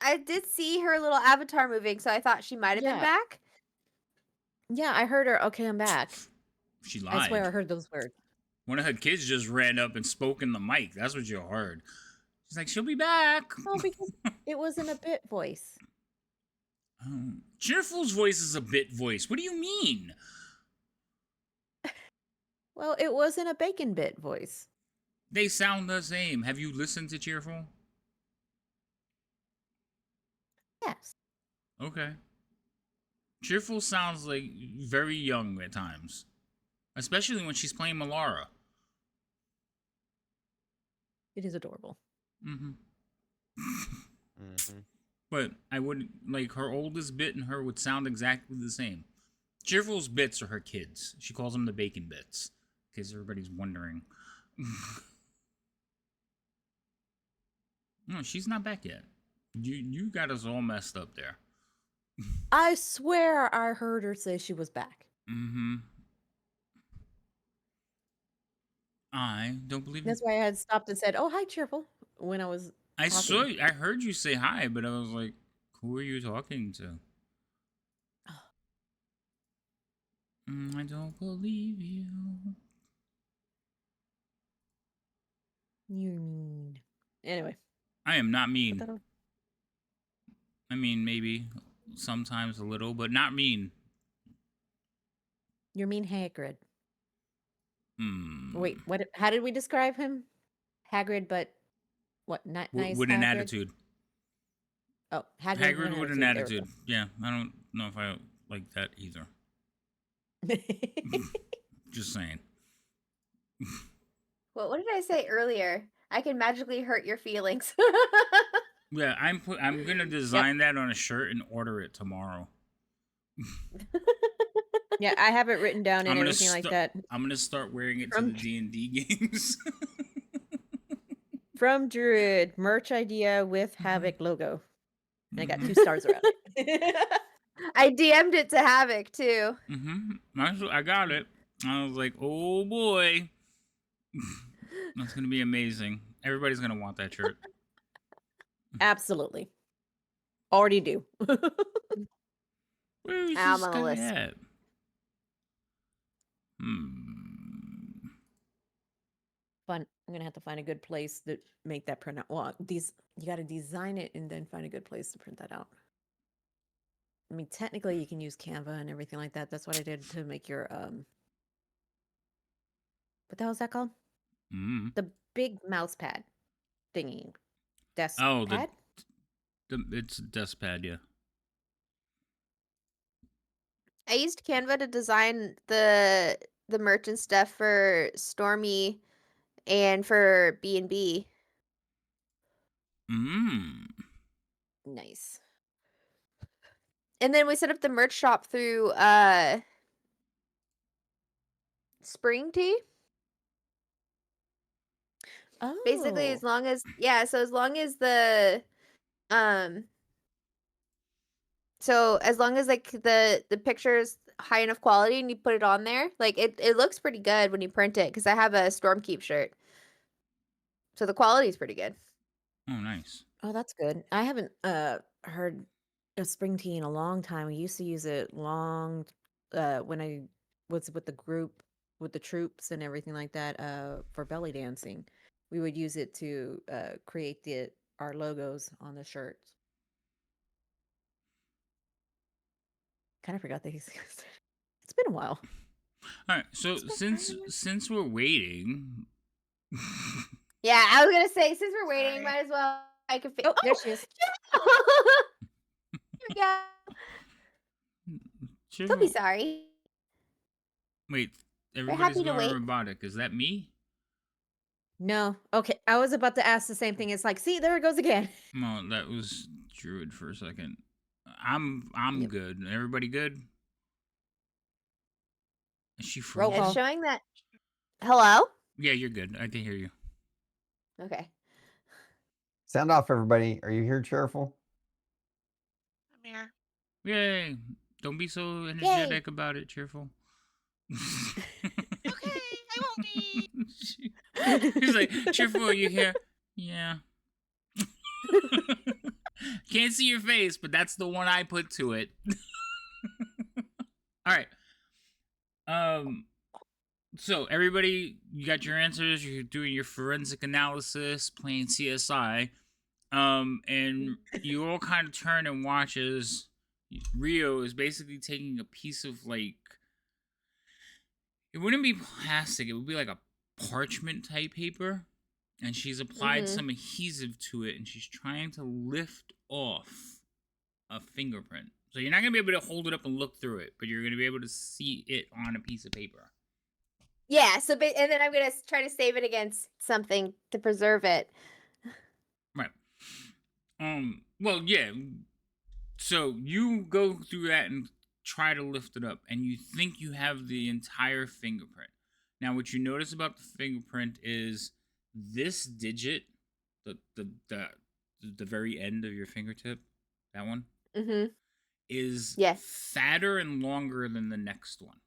I did see her little avatar moving, so I thought she might have been Yeah. back. Yeah, I heard her. Okay, I'm back. She lied. I swear I heard those words. One of her kids just ran up and spoke in the mic. That's what you heard. She's like, she'll be back. Oh, because it was in a bit voice. Cheerful's voice is a bit voice. What do you mean? Well, it was in a bacon bit voice. They sound the same. Have you listened to Cheerful? Yes. Okay. Cheerful sounds like very young at times. Especially when she's playing Melara. It is adorable. Mm-hmm. Mm-hmm. But I would, like, her oldest bit and her would sound exactly the same. Cheerful's bits are her kids. She calls them the bacon bits. In case everybody's wondering. No, she's not back yet. You got us all messed up there. I swear I heard her say she was back. Mm-hmm. I don't believe That's why I had stopped and said, "Oh, hi, Cheerful," when I was I talking. saw. I heard you say hi, but I was like, "Who are you talking to?" I don't believe you. You're mean. Anyway. I am not put mean. that on. I mean, maybe sometimes a little, but not mean. You're mean, Hagrid. Hmm. Wait, what? How did we describe him? Hagrid, but what? Nice with an Hagrid? attitude. Oh, Hagrid, Hagrid with an There we attitude. Yeah, I don't know if I like that either. go. Just saying. Well, what did I say earlier? I can magically hurt your feelings. Yeah, I'm gonna design that on a shirt and order it tomorrow. Yeah, I have it written down and I'm gonna everything like that. I'm gonna start wearing it to From- the D&D games. From Druid, merch idea with Havoc logo. And I got Mhm. 2 stars around it. I DM'd it to Havoc too. I got it. I was like, oh boy. That's gonna be amazing. Everybody's gonna want that shirt. Absolutely. Already do. Where is I'm this on the guy list. at? Fun. I'm gonna have to find a good place to make that print out. Well, you got to design it and then find a good place to print that out. I mean, technically, you can use Canva and everything like that. That's what I did to make your What the hell is that called? The big mouse pad thingy. Desk pad. It's a desk pad, yeah. I used Canva to design the merch and stuff for Stormy and for B&B. Nice. And then we set up the merch shop through Spring Tea. Oh. Basically, as long as as long as the so as long as like the picture's high enough quality and you put it on there, like it looks pretty good when you print it because I have a Stormkeep shirt. So the quality is pretty good. Oh, nice. Oh, that's good. I haven't heard of Spring Tea in a long time. We used to use it when I was with the group with the troops and everything like that for belly dancing. We would use it to create our logos on the shirts. Kind of forgot they existed. It's been a while. All right, so since we're waiting, Yeah, I was gonna say since we're waiting, Sorry. might as well. I could. Oh, there she is. Yeah. Don't be sorry. Wait, happy everybody's to going wait. robotic. Is that me? No. Okay. I was about to ask the same thing. It's like, see, there it goes again. No, that was Druid for a second. I'm Yep. good. Everybody good? Is she Roll frozen? call. It's showing that. Hello. Yeah, you're good. I can hear you. Okay. Sound off, everybody. Are you here, Cheerful? I'm here. Yay! Don't be so energetic about it, Cheerful. Okay, I won't be. He's like, Cheerful, are you here? Yeah. Can't see your face, but that's the one I put to it. All right. So everybody, you got your answers. You're doing your forensic analysis, playing CSI. And you all kind of turn and watch as Rio is basically taking a piece of like, it wouldn't be plastic, it would be like a parchment type paper, and she's applied some adhesive to it, and she's trying to lift off a fingerprint. So you're not gonna be able to hold it up and look through it, but you're gonna be able to see it on a piece of paper. Yeah. So, and then I'm gonna try to save it against something to preserve it. Right. Well, yeah. So you go through that and try to lift it up, and you think you have the entire fingerprint. Now, what you notice about the fingerprint is this digit, the very end of your fingertip, that one, is fatter and longer than the next one.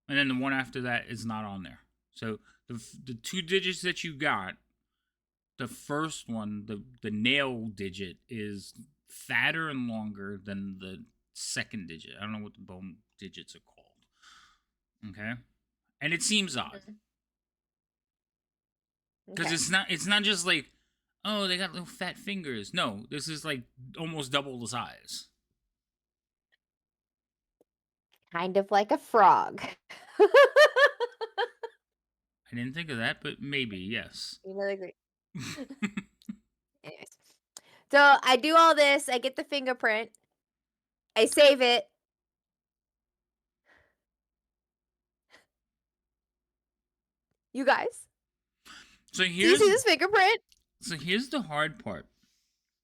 And then the one after that is not on there. So the two digits that you got, the first one, the nail digit, is fatter and longer than the second digit. I don't know what the bone digits are called. Okay? And it seems odd. Because it's not just like, oh, they got little fat fingers. No, this is like almost double the size. Kind of like a frog. I didn't think of that, but maybe, yes. You know, like, anyways. So I do all this. I get the fingerprint. I save it. You guys, So do you see this fingerprint? So here's the hard part.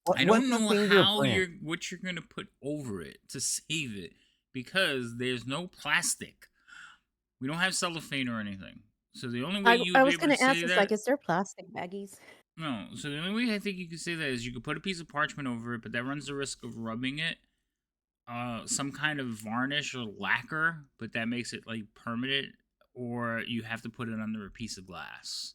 What, I don't what's a know how fingerprint? what you're gonna put over it to save it, because there's no plastic. We don't have cellophane or anything. So the only way you'd I be was able gonna to ask say this, that, like, is there plastic baggies? no. So the only way I think you could say that is you could put a piece of parchment over it, but that runs the risk of rubbing it. Some kind of varnish or lacquer, but that makes it like permanent, or you have to put it under a piece of glass.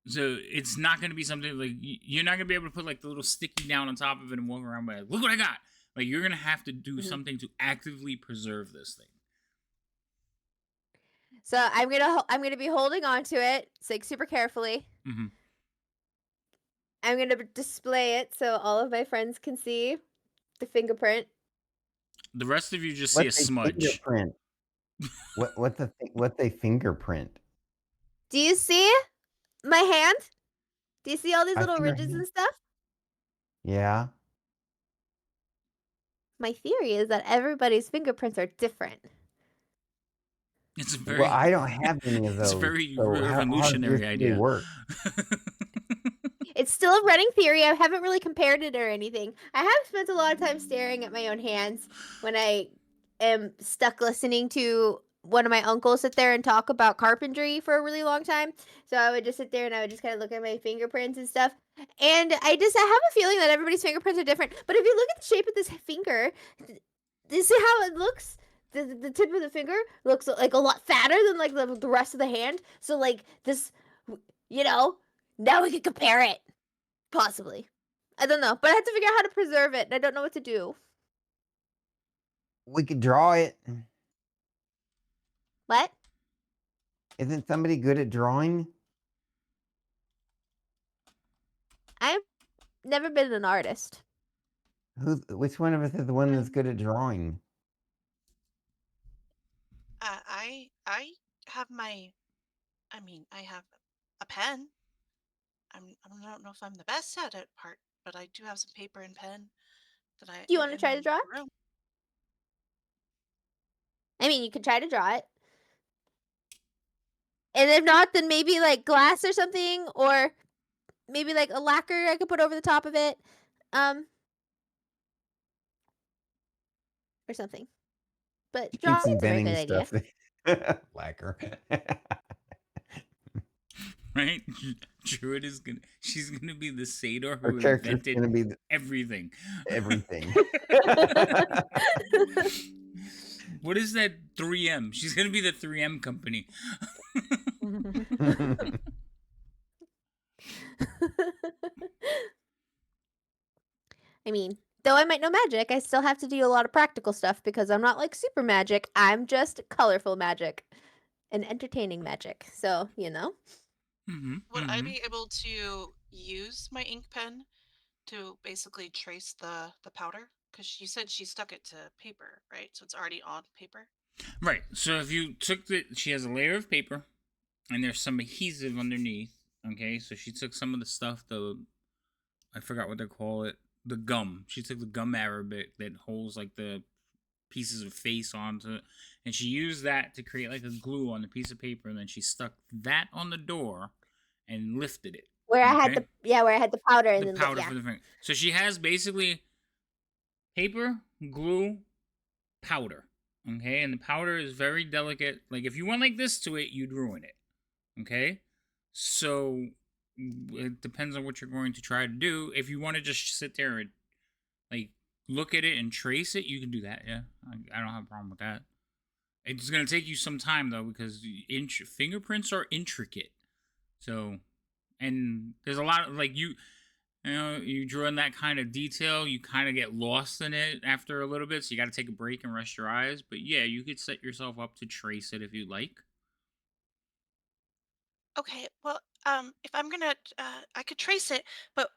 So it's not going to be something like, you're not going to be able to put like the little sticky down on top of it and walk around by, look what I got. Like, you're going to have to do something to actively preserve this thing. So I'm gonna be holding on to it, like super carefully. I'm gonna display it so all of my friends can see the fingerprint. The rest of you just see a What's a smudge. fingerprint? What's a fingerprint? Do you see my hand? Do you see all these I little see your ridges hand. and stuff? Yeah. My theory is that everybody's fingerprints are different. It's a very, Well, I don't have any of it's those. a very So how does revolutionary this really idea. work? It's still a running theory. I haven't really compared it or anything. I have spent a lot of time staring at my own hands when I am stuck listening to one of my uncles sit there and talk about carpentry for a really long time. So I would just sit there and I would just kind of look at my fingerprints and stuff. And I have a feeling that everybody's fingerprints are different. But if you look at the shape of this finger, do you see how it looks? The tip of the finger looks like a lot fatter than like the rest of the hand. So like this, now we can compare it. Possibly. I don't know. But I have to figure out how to preserve it. And I don't know what to do. We could draw it. What? Isn't somebody good at drawing? I've never been an artist. Which one of us is the one that's good at drawing? I have I have a pen. I don't know if I'm the best at it but I do have some paper and pen that I. Do you want to in try my to draw it? room. I mean, you could try to draw it. And if not, then maybe like glass or something, or maybe like a lacquer I could put over the top of it. Or something. But She drawing keeps is a very inventing good idea. stuff. Lacquer. Right? Druid she's gonna be the satyr Her who character's invented gonna be everything. everything. What is that 3M? She's gonna be the 3M company. I mean, though I might know magic, I still have to do a lot of practical stuff because I'm not like super magic. I'm just colorful magic and entertaining magic. So, Would I be able to use my ink pen to basically trace the powder? Because you said she stuck it to paper, right? So it's already on paper. Right. So if you took she has a layer of paper, and there's some adhesive underneath. Okay, so she took some of the stuff, I forgot what they call it, the gum. She took the gum Arabic that holds like the pieces of face onto it, and she used that to create like a glue on the piece of paper, and then she stuck that on the door and lifted it. where I had the powder and The then powder for the finger. So she has basically paper, glue, powder. Okay, and the powder is very delicate. Like if you went like this to it, you'd ruin it. Okay, so it depends on what you're going to try to do. If you want to just sit there and like look at it and trace it, you can do that. Yeah, I don't have a problem with that. It's gonna take you some time though because fingerprints are intricate. So, and there's a lot of like you know, you draw in that kind of detail, you kind of get lost in it after a little bit. So you got to take a break and rest your eyes. But yeah, you could set yourself up to trace it if you like. Okay, well, if I'm gonna, I could trace it, but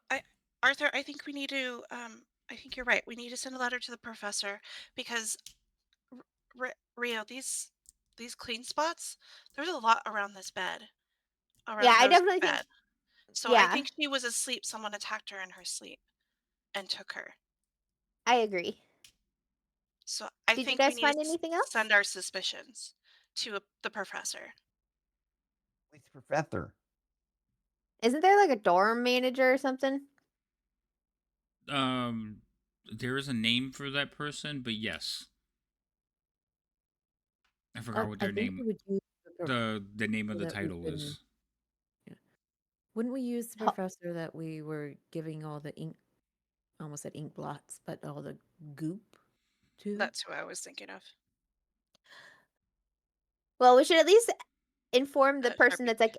Arthur, I think we need to, I think you're right. We need to send a letter to the professor because, Rio, these clean spots, there's a lot around this bed, around I Rose's definitely think bed. So I yeah, think she was asleep. Someone attacked her in her sleep and took her. I agree. So I Did you think we guys need find to anything else? send our suspicions to the professor. Which professor? Isn't there like a dorm manager or something? There is a name for that person, but yes, I forgot what I their think name, we would use the name of the that we've title been- is. yeah. Wouldn't we use the Huh. professor that we were giving all the ink, almost said ink blots, but all the goop to? That's who I was thinking of. Well, we should at least inform the person Sharpie. that's like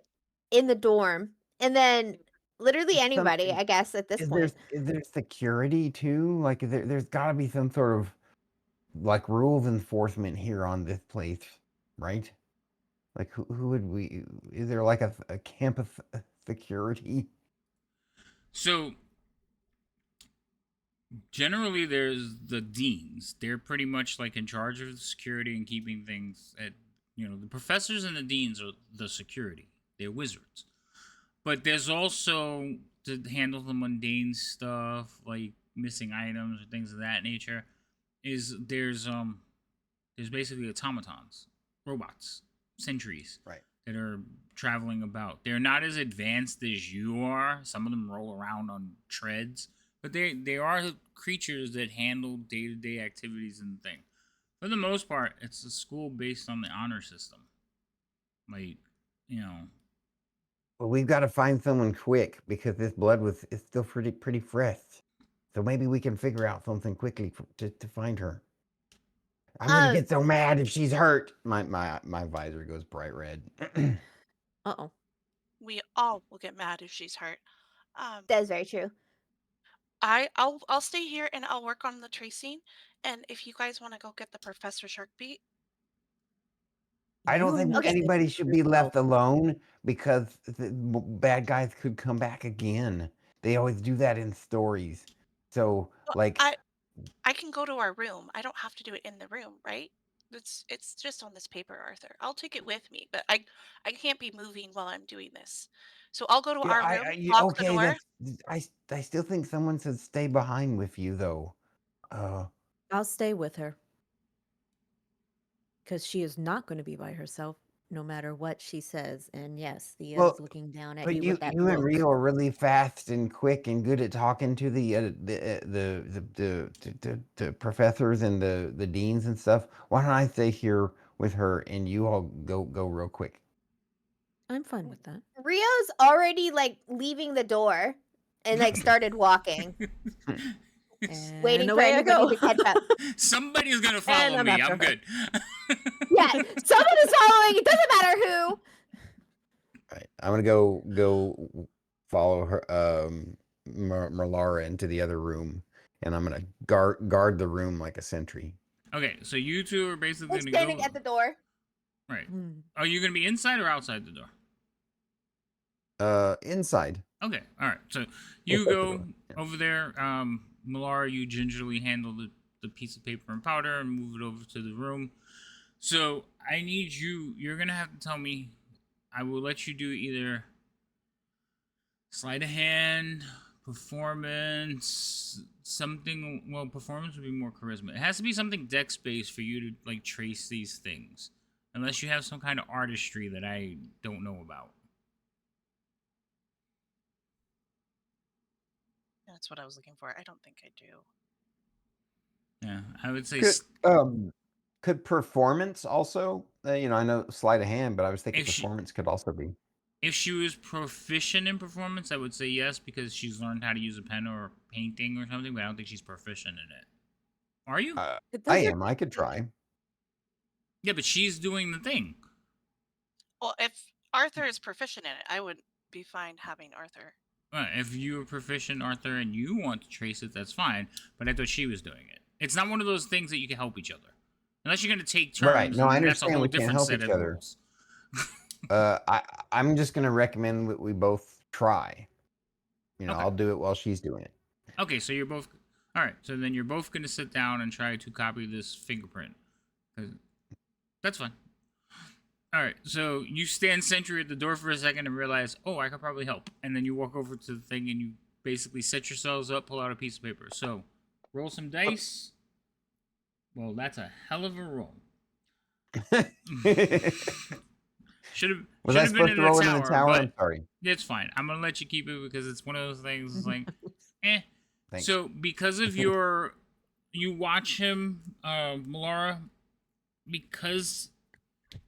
in the dorm, and then literally Is anybody, something- I guess, at this Is point. there security too? Like there's got to be some sort of like rules enforcement here on this place, right? Like who would we? Is there like a campus security? So generally, there's the deans. They're pretty much like in charge of the security and keeping things at. The professors and the deans are the security. They're wizards. But there's also to handle the mundane stuff like missing items or things of that nature. There's basically automatons, robots, sentries, Right. that are traveling about. They're not as advanced as you are. Some of them roll around on treads, but they are creatures that handle day-to-day activities and things. For the most part, it's a school based on the honor system. Like, Well, we've got to find someone quick because this blood is still pretty fresh. So maybe we can figure out something quickly to find her. I'm gonna get so mad if she's hurt. My visor goes bright red. Uh-oh. We all will get mad if she's hurt. That is very true. I'll stay here and I'll work on the tracing. And if you guys want to go get the Professor Sharkbeat, I don't You think almost anybody said should be yourself. left alone because the bad guys could come back again. They always do that in stories. So, well, like, I can go to our room. I don't have to do it in the room, right? It's just on this paper, Arthur. I'll take it with me, but I can't be moving while I'm doing this. So I'll go to yeah, our room, lock the okay, door. I still think someone should stay behind with you though. I'll stay with her. Because she is not going to be by herself no matter what she says. And yes, Thea's Well, looking down at but you you with that and look. Rio are really fast and quick and good at talking to the professors and the deans and stuff. Why don't I stay here with her and you all go real quick? I'm fine with that. Rio's already like leaving the door and like started walking, And waiting for away I go. anybody to catch up. Somebody's gonna And follow I'm me. after I'm her. good. Yeah, someone is following. It doesn't matter who. Right. I'm gonna go follow her, Merlara into the other room, and I'm gonna guard the room like a sentry. Okay, so you two are basically He's gonna standing go. at the door. Right. Hmm. Are you gonna be inside or outside the door? Inside. Okay. All right. So We'll you shut the go door, yeah. over there. Malara, you gingerly handle the piece of paper and powder and move it over to the room. So I need you. You're gonna have to tell me. I will let you do either sleight of hand, performance, something. Well, performance would be more charisma. It has to be something dex based for you to like trace these things, unless you have some kind of artistry that I don't know about. That's what I was looking for. I don't think I do. Yeah, I would say Could performance also? I know sleight of hand, but I was thinking If she- performance could also be. if she was proficient in performance, I would say yes because she's learned how to use a pen or painting or something. But I don't think she's proficient in it. Are you? I Those are- am. I could try. Yeah, but she's doing the thing. Well, if Arthur is proficient in it, I would be fine having Arthur. If you're proficient, Arthur, and you want to trace it, that's fine. But I thought she was doing it. It's not one of those things that you can help each other, unless you're going to take turns. Right. No, I and that's a understand whole we can't different help set each of other. rules. I'm just gonna recommend we both try. Okay. I'll do it while she's doing it. Okay, so you're both. All right, so then you're both going to sit down and try to copy this fingerprint. 'Cause that's fine. All right, so you stand sentry at the door for a second and realize, oh, I could probably help. And then you walk over to the thing and you basically set yourselves up, pull out a piece of paper. So roll some dice. Well, that's a hell of a roll. Should have Was I been supposed in to the roll it tower, in the tower? but I'm sorry. it's fine. I'm gonna let you keep it because it's one of those things. It's like, eh. Thanks. So because of you watch him, Malara, because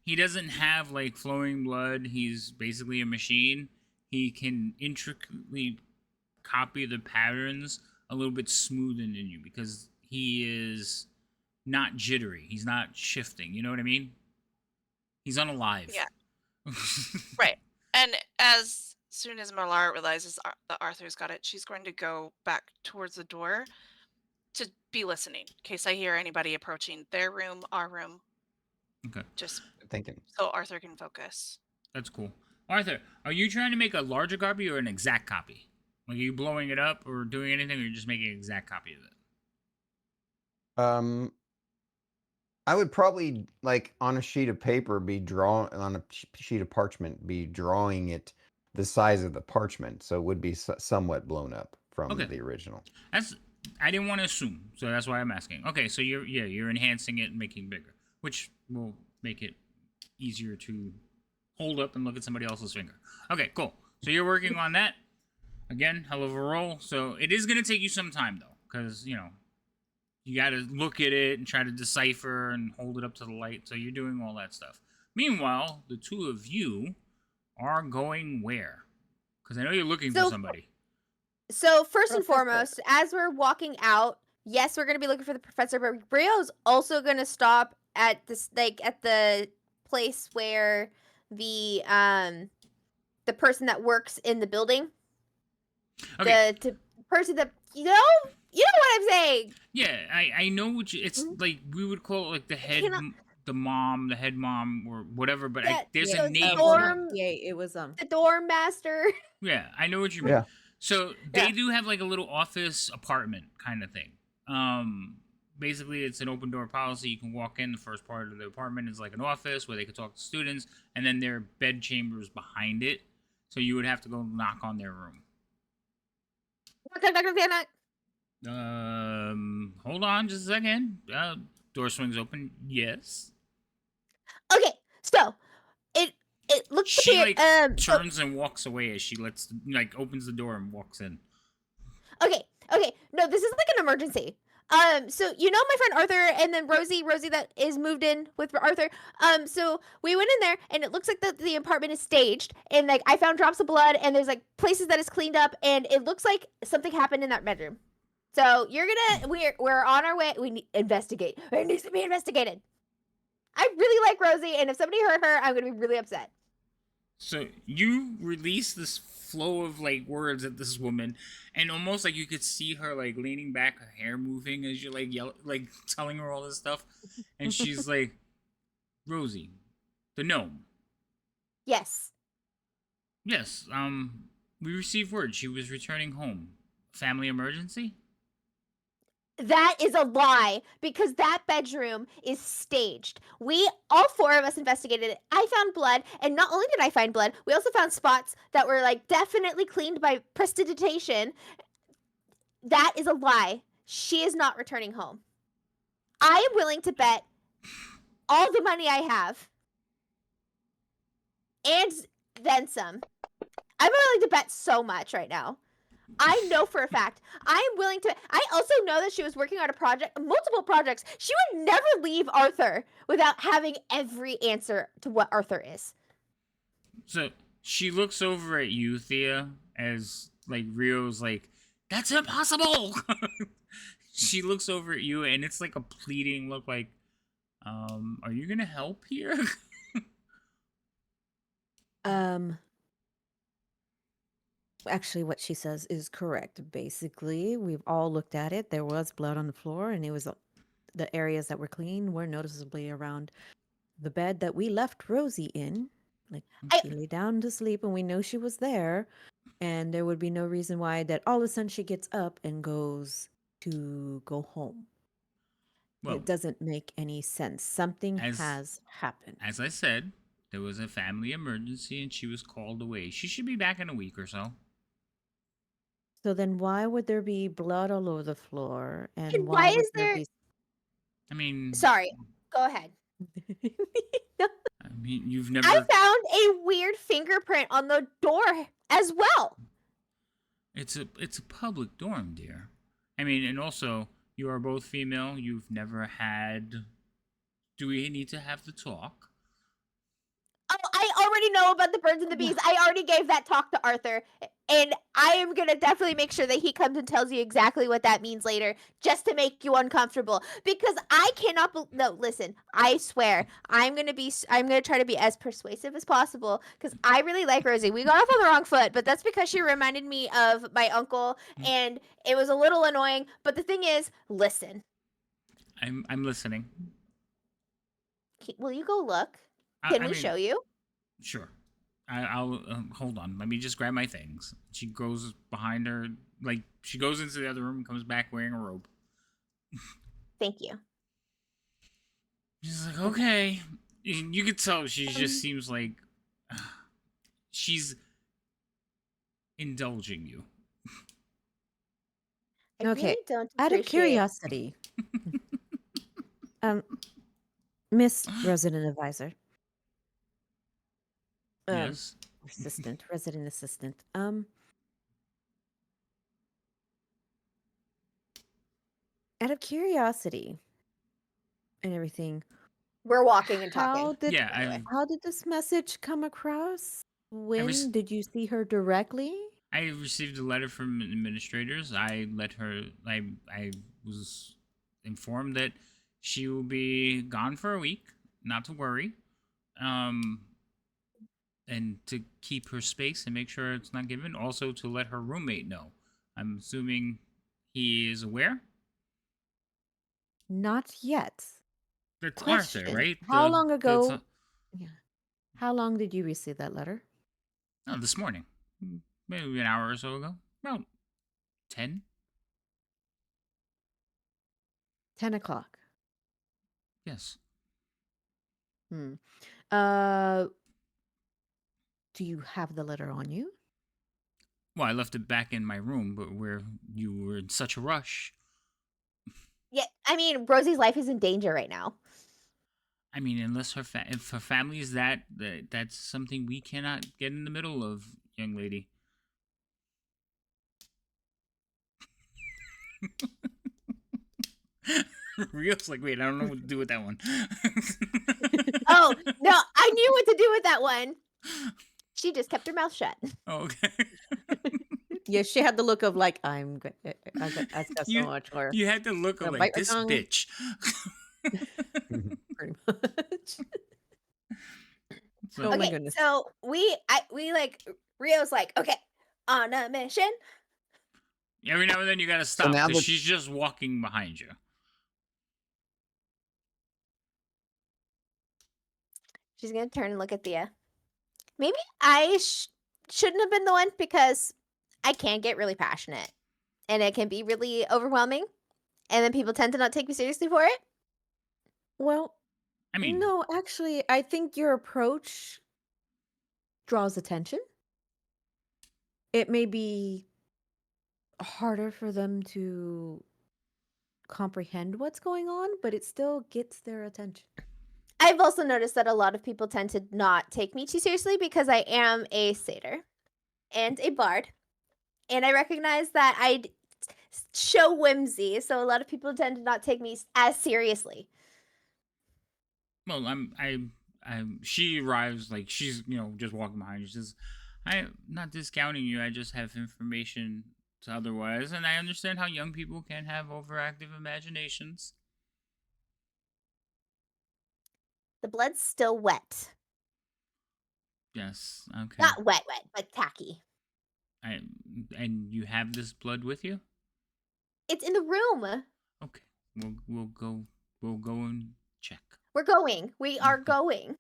he doesn't have like flowing blood. He's basically a machine. He can intricately copy the patterns a little bit smoother than you because he is not jittery. He's not shifting. You know what I mean? He's unalive. Yeah. Right. And as soon as Malar realizes that Arthur's got it, she's going to go back towards the door to be listening in case I hear anybody approaching their room, our room. Okay. Just Thinking. so Arthur can focus. That's cool. Arthur, are you trying to make a larger copy or an exact copy? Like, are you blowing it up or doing anything, or you're just making an exact copy of it? I would probably like on a sheet of paper on a sheet of parchment be drawing it the size of the parchment, so it would be somewhat blown up from Okay. the original. I didn't want to assume, so that's why I'm asking. Okay, so you're enhancing it and making it bigger, which will make it easier to hold up and look at somebody else's finger. Okay, cool. So you're working on that. Again, hell of a roll. So it is going to take you some time, though, because, you got to look at it and try to decipher and hold it up to the light. So you're doing all that stuff. Meanwhile, the two of you are going where? Because I know you're looking for somebody. So first and Professor. foremost, as we're walking out, yes, we're gonna be looking for the professor, but Rio's also gonna stop at this, like at the place where the person that works in the building, Okay. the person that you know what I'm saying. Yeah, I know what you. It's like we would call it like the head, Cannot- the head mom, or whatever. But Yeah, there's yeah, a name. Dorm- Yeah, it was The dorm master. Yeah, I know what you mean. Yeah. So they Yeah. do have like a little office apartment kind of thing. Basically it's an open door policy. You can walk in. The first part of the apartment is like an office where they could talk to students, and then their bed chambers behind it. So you would have to go knock on their room. Hold on just a second. Door swings open. Yes. Okay, so it looks She to be like so- turns and walks away as she opens the door and walks in. Okay. No, this is like an emergency. So my friend Arthur and then Rosie that is moved in with Arthur. So we went in there and it looks like the apartment is staged and like I found drops of blood and there's like places that is cleaned up and it looks like something happened in that bedroom. So we're on our way. We need investigate. It needs to be investigated. I really like Rosie, and if somebody hurt her, I'm gonna be really upset. So you release this flow of like words at this woman, and almost like you could see her like leaning back, her hair moving as you like like telling her all this stuff, and she's like, "Rosie, the gnome. Yes. Yes, we received word she was returning home. Family emergency? That is a lie because that bedroom is staged. All four of us investigated it. I found blood, and not only did I find blood, we also found spots that were like definitely cleaned by prestidigitation. That is a lie. She is not returning home. I am willing to bet all the money I have and then some. I'm willing to bet so much right now. I know for a fact. I am willing to. I also know that she was working on multiple projects. She would never leave Arthur without having every answer to what Arthur is. So she looks over at you, Thea, as like Rio's like, "That's impossible." She looks over at you, and it's like a pleading look, like, "Are you gonna help here?" Actually, what she says is correct. Basically, we've all looked at it. There was blood on the floor, and it was the areas that were clean were noticeably around the bed that we left Rosie in. Like she lay down to sleep, and we know she was there. And there would be no reason why that all of a sudden she gets up and goes to go home. Well, It doesn't make any sense. Something as- has happened. as I said, there was a family emergency, and she was called away. She should be back in a week or so. So then why would there be blood all over the floor? And why why would is there? be... I mean, Sorry. Go ahead. I mean, you've never. I found a weird fingerprint on the door as well. It's a public dorm, dear. I mean, and also you are both female. You've never had. Do we need to have the talk? Oh, I already know about the birds and the bees. I already gave that talk to Arthur, and I am gonna definitely make sure that he comes and tells you exactly what that means later, just to make you uncomfortable. Because I cannot. No, listen. I swear, I'm gonna try to be as persuasive as possible. Because I really like Rosie. We got off on the wrong foot, but that's because she reminded me of my uncle, and it was a little annoying. But the thing is, listen. I'm listening. Will you go look? Can we show you? Sure. I'll hold on. Let me just grab my things. She goes behind her, like she goes into the other room, and comes back wearing a robe. Thank you. She's like, okay. You could tell she just seems like she's indulging you. I Okay, really don't out of appreciate- curiosity, Miss Resident Advisor, Yes. resident assistant, out of curiosity and everything, We're walking and how talking. did Yeah, how did this message come across? When did you see her directly? I received a letter from administrators. I let her. I was informed that she will be gone for a week. Not to worry. And to keep her space and make sure it's not given. Also to let her roommate know. I'm assuming he is aware. Not yet. That's Question. Arthur, right? How long ago? Yeah. How long did you receive that letter? Oh, this morning. Maybe an hour or so ago. About 10. 10 o'clock. Yes. Do you have the letter on you? Well, I left it back in my room, but where you were in such a rush. Yeah, I mean, Rosie's life is in danger right now. I mean, unless if her family is that's something we cannot get in the middle of, young lady. Rio's like, wait, I don't know what to do with that one. Oh, no, I knew what to do with that one. She just kept her mouth shut. Oh, okay. Yeah, she had the look of like, I got so much more. You had the look of Gonna like, bite my this tongue. bitch. Pretty much. So, Oh my Okay, goodness. so we like Rio's like, okay, on a mission. every now and then you gotta stop now because that- she's just walking behind you. She's gonna turn and look at Thea. Maybe I shouldn't have been the one because I can get really passionate, and it can be really overwhelming, and then people tend to not take me seriously for it. Well, I mean, no, actually, I think your approach draws attention. It may be harder for them to comprehend what's going on, but it still gets their attention. I've also noticed that a lot of people tend to not take me too seriously because I am a satyr and a bard, and I recognize that show whimsy, so a lot of people tend to not take me as seriously. well, she arrives like she's just walking behind you. She says, "I'm not discounting you. I just have information to otherwise, and I understand how young people can have overactive imaginations." The blood's still wet. Yes. Okay. Not wet, but tacky. And you have this blood with you? It's in the room. Okay. We'll go and check. We're going. We are Okay. going.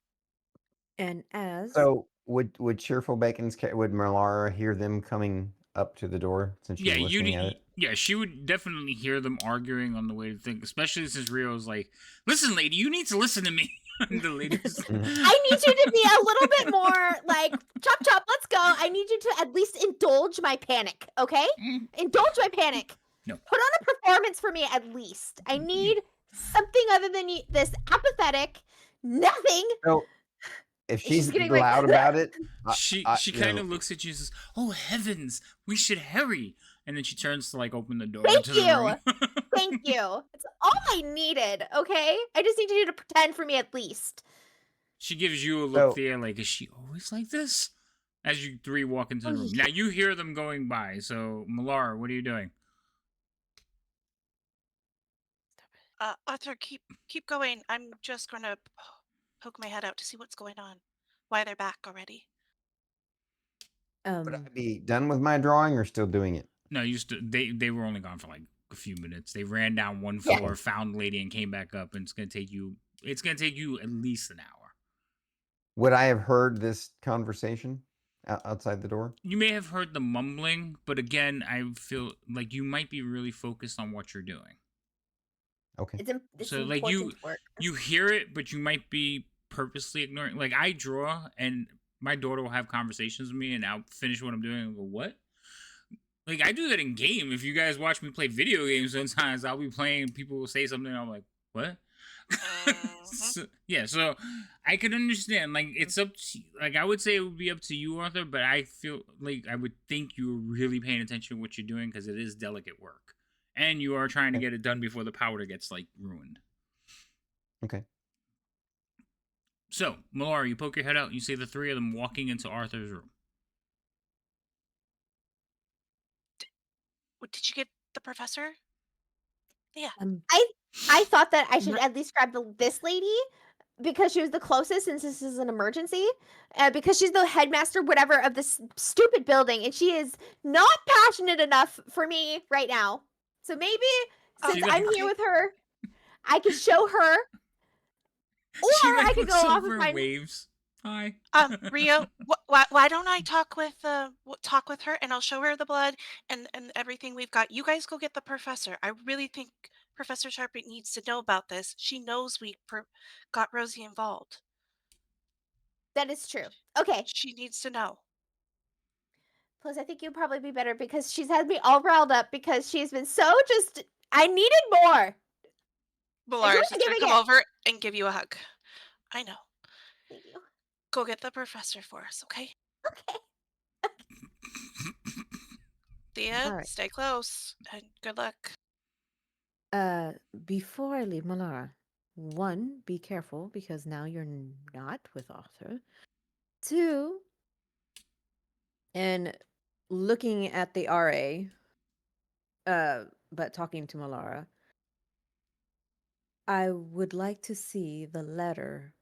And as So would Cheerful Bacon's would Melara hear them coming up to the door since she's Yeah, looking at it? yeah, she would definitely hear them arguing on the way to think, especially since Rio's like, "Listen, lady, you need to listen to me." And the lady's Mhm. I need you to be a little bit more like chop chop, let's go. I need you to at least indulge my panic, okay? Mm, Indulge my panic. No. Put on a performance for me at least. I need something other than this apathetic nothing. So if She's she's getting like loud about it, she I- kind you of know, looks at you and says, "Oh heavens, we should hurry." And then she turns to like open the door Thank into the room. Thank you. It's all I needed, okay? I just need you to pretend for me at least. She gives you a look So- there, like, is she always like this? As you three walk into the Oh, room. Now you hear them going by. So Malara, what are you doing? Arthur, keep going. I'm just gonna poke my head out to see what's going on. Why they're back already? would I be done with my drawing or still doing it? No, they were only gone for like a few minutes. They ran down one Yeah. floor, found lady, and came back up. And it's gonna take you at least an hour. Would I have heard this conversation outside the door? You may have heard the mumbling, but again, I feel like you might be really focused on what you're doing. Okay. It's So, like, important work. You hear it, but you might be purposely ignoring. Like, I draw, and my daughter will have conversations with me, and I'll finish what I'm doing and go, "What?" Like, I do that in game. If you guys watch me play video games, sometimes I'll be playing, people will say something, and I'm like, "What?" So I could understand. Like, it's up to, like, I would say it would be up to you, Arthur, but I feel like I would think you were really paying attention to what you're doing because it is delicate work. And you are trying to get it done before the powder gets, like, ruined. Okay. So, Malara, you poke your head out and you see the three of them walking into Arthur's room. Did you get the professor? Yeah. I thought that I should Not- at least grab this lady because she was the closest since this is an emergency. Because she's the headmaster, whatever, of this stupid building, and she is not passionate enough for me right now. So maybe since She's I'm like- here with her, I could show her, She, or like, I could looks go off over and and find. waves. Hi. Rio, why don't I talk with her and I'll show her the blood and everything we've got. You guys go get the professor. I really think Professor Sharpie needs to know about this. She knows we got Rosie involved. That is true. Okay. She needs to know. Plus, I think you'd probably be better because she's had me all riled up because she's been so just. I needed more. Balara's just just gonna giving come it. over and give you a hug. I know. Thank you. Go get the professor for us, okay? Okay. Thea, All right. stay close and good luck. Before I leave, Malara, one, be careful because now you're not with Arthur. Two, and looking at the RA, but talking to Malara, I would like to see the letter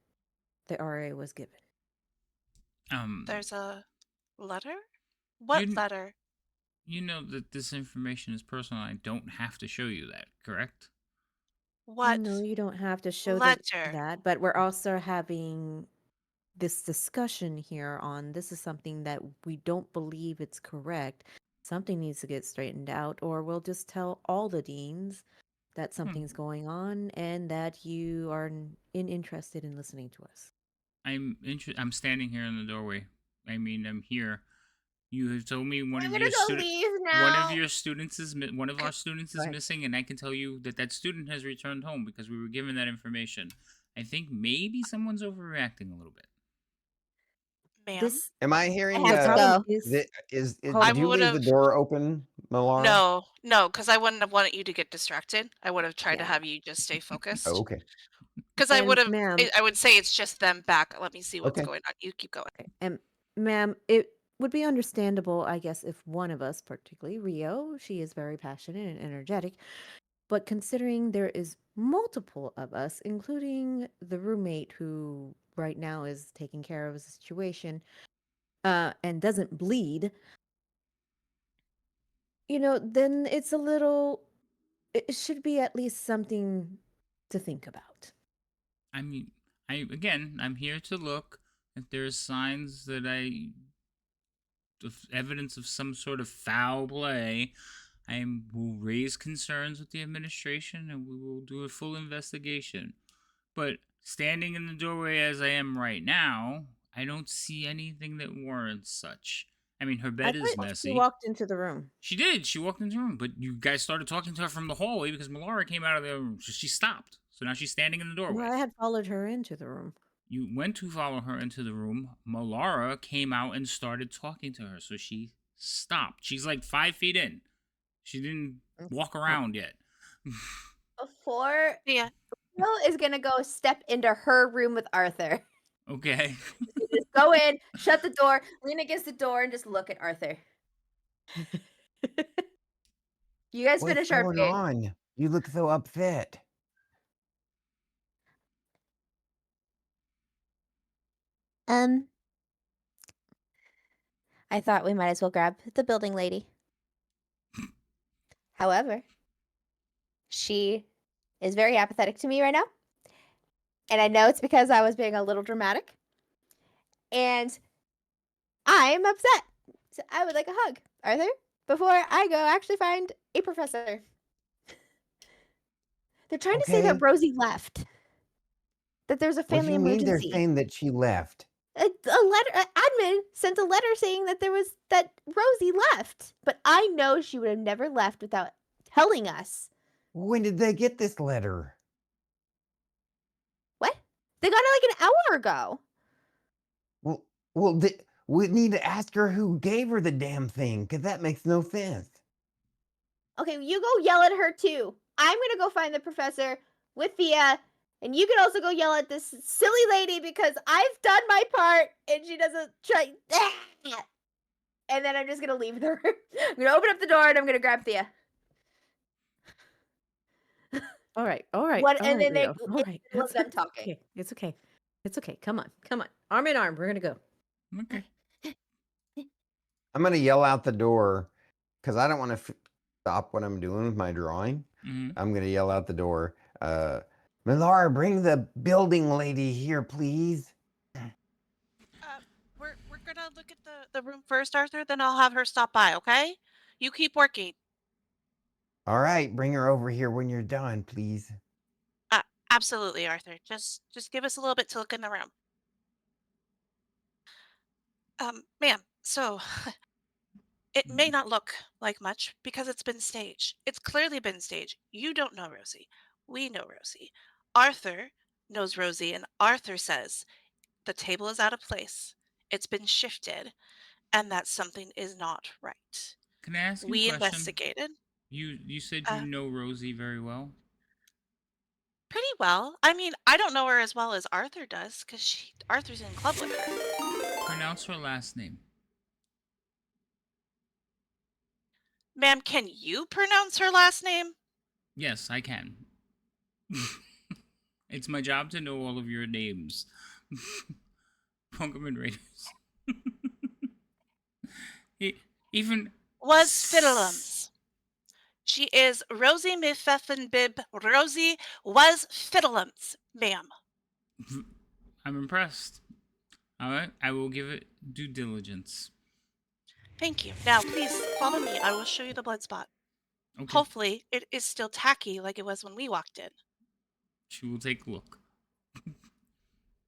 the RA was given. There's a letter? What You letter? you know that this information is personal. I don't have to show you that, correct? What No, you don't have to show letter? that, but we're also having this discussion here on this is something that we don't believe it's correct. Something needs to get straightened out, or we'll just tell all the deans that something's going on and that you are interested in listening to us. I'm standing here in the doorway. I mean, I'm here. You have told me one I'm of gonna your go students. leave One now. of your students is one of our students Go is ahead. missing, and I can tell you that that student has returned home because we were given that information. I think maybe someone's overreacting a little bit. Ma'am? This Am I I hearing? have to problem go. is I Did you leave the would've- door open, Malara? No, because I wouldn't have wanted you to get distracted. I would have tried to Yeah. have you just stay Oh, focused. okay. Because I And would have, ma'am, I would say it's just them back. Let me see what's Okay. going on. You keep going. okay, and ma'am, it would be understandable, I guess, if one of us, particularly Rio, she is very passionate and energetic, but considering there is multiple of us, including the roommate who right now is taking care of a situation, and doesn't bleed, then it's a little. It should be at least something to think about. I mean, I'm here to look. If there's signs that of evidence of some sort of foul play, I will raise concerns with the administration and we will do a full investigation. But standing in the doorway as I am right now, I don't see anything that warrants such. I mean, her I bed is thought she messy. walked into the room. She did. She walked into the room, but you guys started talking to her from the hallway because Malara came out of the room. So she stopped. So now she's standing in the No, doorway. I had followed her into the room. You went to follow her into the room. Malara came out and started talking to her. So she stopped. She's like 5 feet in. She didn't walk around yet. Before Yeah. Will is gonna go step into her room with Arthur. Okay. Just go in, shut the door, lean against the door, and just look at Arthur. You guys What's finish our going food. on? You look so upset. I thought we might as well grab the building lady. However, she is very apathetic to me right now. And I know it's because I was being a little dramatic. And I'm upset. So I would like a hug, Arthur, before I go actually find a professor. They're trying to say Okay. that Rosie left. That there's a What do family you mean they're emergency. saying that she left? A letter, admin sent a letter saying that that Rosie left. But I know she would have never left without telling us. When did they get this letter? What? They got it like an hour ago. Well, we need to ask her who gave her the damn thing, because that makes no sense. Okay, you go yell at her too. I'm gonna go find the professor with Thea, and you can also go yell at this silly lady because I've done my part and she doesn't try. And then I'm just gonna leave the room. I'm gonna open up the door and I'm gonna grab Thea. All right, all right. What? all And right, then they, Rio, all right. it was them talking. Okay. It's okay. It's okay. Come on, come on. Arm in arm. We're gonna go. Okay. I'm going to yell out the door, because I don't want to stop what I'm doing with my drawing. Hmm. I'm going to yell out the door. Malara, bring the building lady here, please. We're gonna look at the room first, Arthur. Then I'll have her stop by. Okay? You keep working. All right, bring her over here when you're done, please. Absolutely, Arthur. Just give us a little bit to look in the room. Ma'am. So it may not look like much because it's been staged. It's clearly been staged. You don't know Rosie. We know Rosie. Arthur knows Rosie, and Arthur says the table is out of place. It's been shifted, and that something is not right. Can I ask you We a question? investigated You said Uh, you know Rosie very well. pretty well. I mean, I don't know her as well as Arthur does because Arthur's in club with her. Pronounce her last name. Ma'am, can you pronounce her last name? Yes, I can. It's my job to know all of your names. Punkerman Raiders. Even Was Fiddlums. She is Rosie Bib. Rosie was Fiddlums, ma'am. I'm impressed. All right, I will give it due diligence. Thank you. Now, please follow me. I will show you the blood spot. Okay, Hopefully, it is still tacky like it was when we walked in. she will take a look.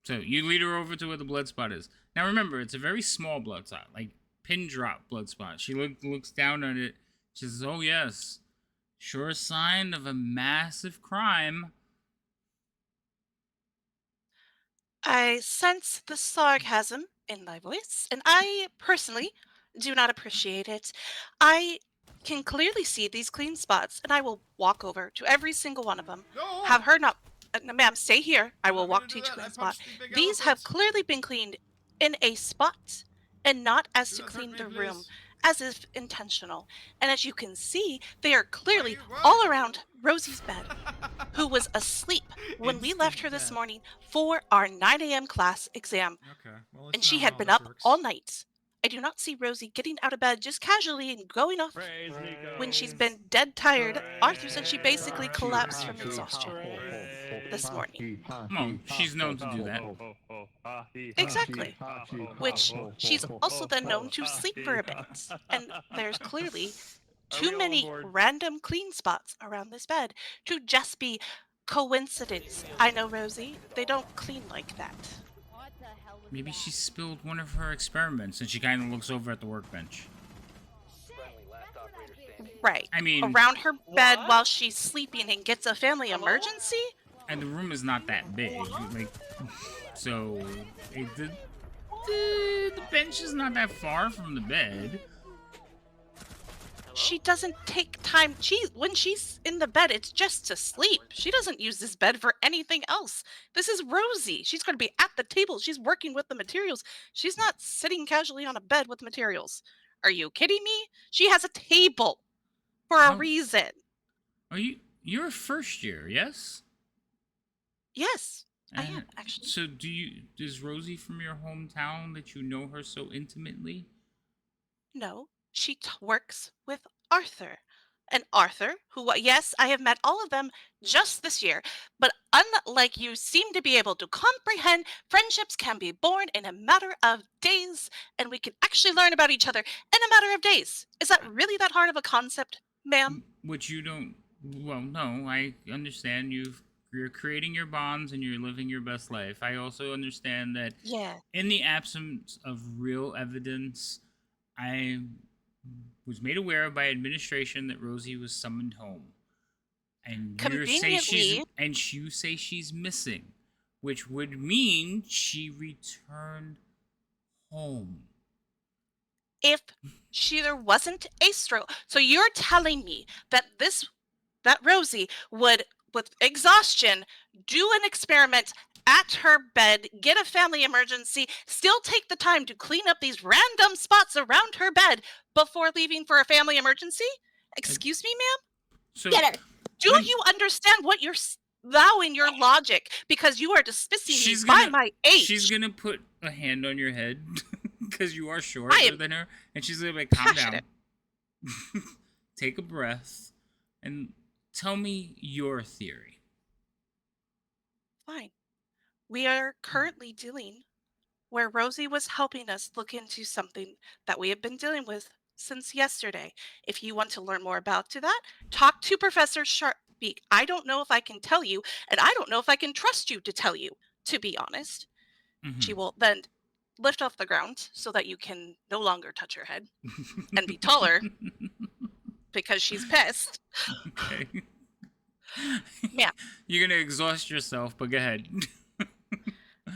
So you lead her over to where the blood spot is. Now remember, it's a very small blood spot, like pin drop blood spot. She looks down at it. She says, "Oh yes, sure sign of a massive crime." I sense the sarcasm in my voice, and I personally do not appreciate it. I can clearly see these clean spots, and I will walk over to every single one of them. No! Have her not. No, ma'am, stay here. I will not walk gonna to do each that. I clean spot. punched the big These have elephants. clearly been cleaned in a spot, and not as Do to not hurt clean me, the room, please. as if intentional. And as you can see, they are clearly you- all what? around Rosie's bed, who was asleep when we left her Instant this death. morning for our 9 a.m. class exam. Okay, well, And it's she not had how been this up works. all night. I do not see Rosie getting out of bed just casually and going off when she's been dead tired. Arthur said she basically collapsed from exhaustion this morning. Well, she's known to do that. Exactly. Which she's also then known to sleep for a bit. And there's clearly too many random clean spots around this bed to just be coincidence. I know, Rosie, they don't clean like that. Maybe she spilled one of her experiments, and she kind of looks over at the workbench. Right. I mean, Around her bed while she's sleeping and gets a family emergency? and the room is not that big, like, so the bench is not that far from the bed. She doesn't take time. When she's in the bed, it's just to sleep. She doesn't use this bed for anything else. This is Rosie. She's going to be at the table. She's working with the materials. She's not sitting casually on a bed with materials. Are you kidding me? She has a table for a Oh. reason. Are you're a first year, yes? Yes, I And am, actually. So is Rosie from your hometown that you know her so intimately? No, she works with Arthur. And Arthur, who, yes, I have met all of them just this year, but unlike you seem to be able to comprehend, friendships can be born in a matter of days, and we can actually learn about each other in a matter of days. Is that really that hard of a concept, ma'am? Which you don't. Well, no, I understand you're creating your bonds and you're living your best life. I also understand that Yeah. in the absence of real evidence, I was made aware by administration that Rosie was summoned home. And you say she's missing, which would mean she returned home. If there wasn't a stroke, so you're telling me that Rosie would, with exhaustion, do an experiment at her bed, get a family emergency, still take the time to clean up these random spots around her bed before leaving for a family emergency? Excuse me, ma'am? So Get her. Do you understand what you're allowing your logic? Because you are dismissing me by my age. She's gonna put a hand on your head because you are shorter than her, and she's gonna be like, calm down. Take a breath and tell me your theory. Fine. We are currently dealing where Rosie was helping us look into something that we have been dealing with since yesterday. If you want to learn more about that, talk to Professor Sharpbeak. I don't know if I can tell you, and I don't know if I can trust you to tell you, to be honest. Mm-hmm. She will then lift off the ground so that you can no longer touch her head and be taller because she's pissed. Okay. Yeah. You're gonna exhaust yourself, but go ahead.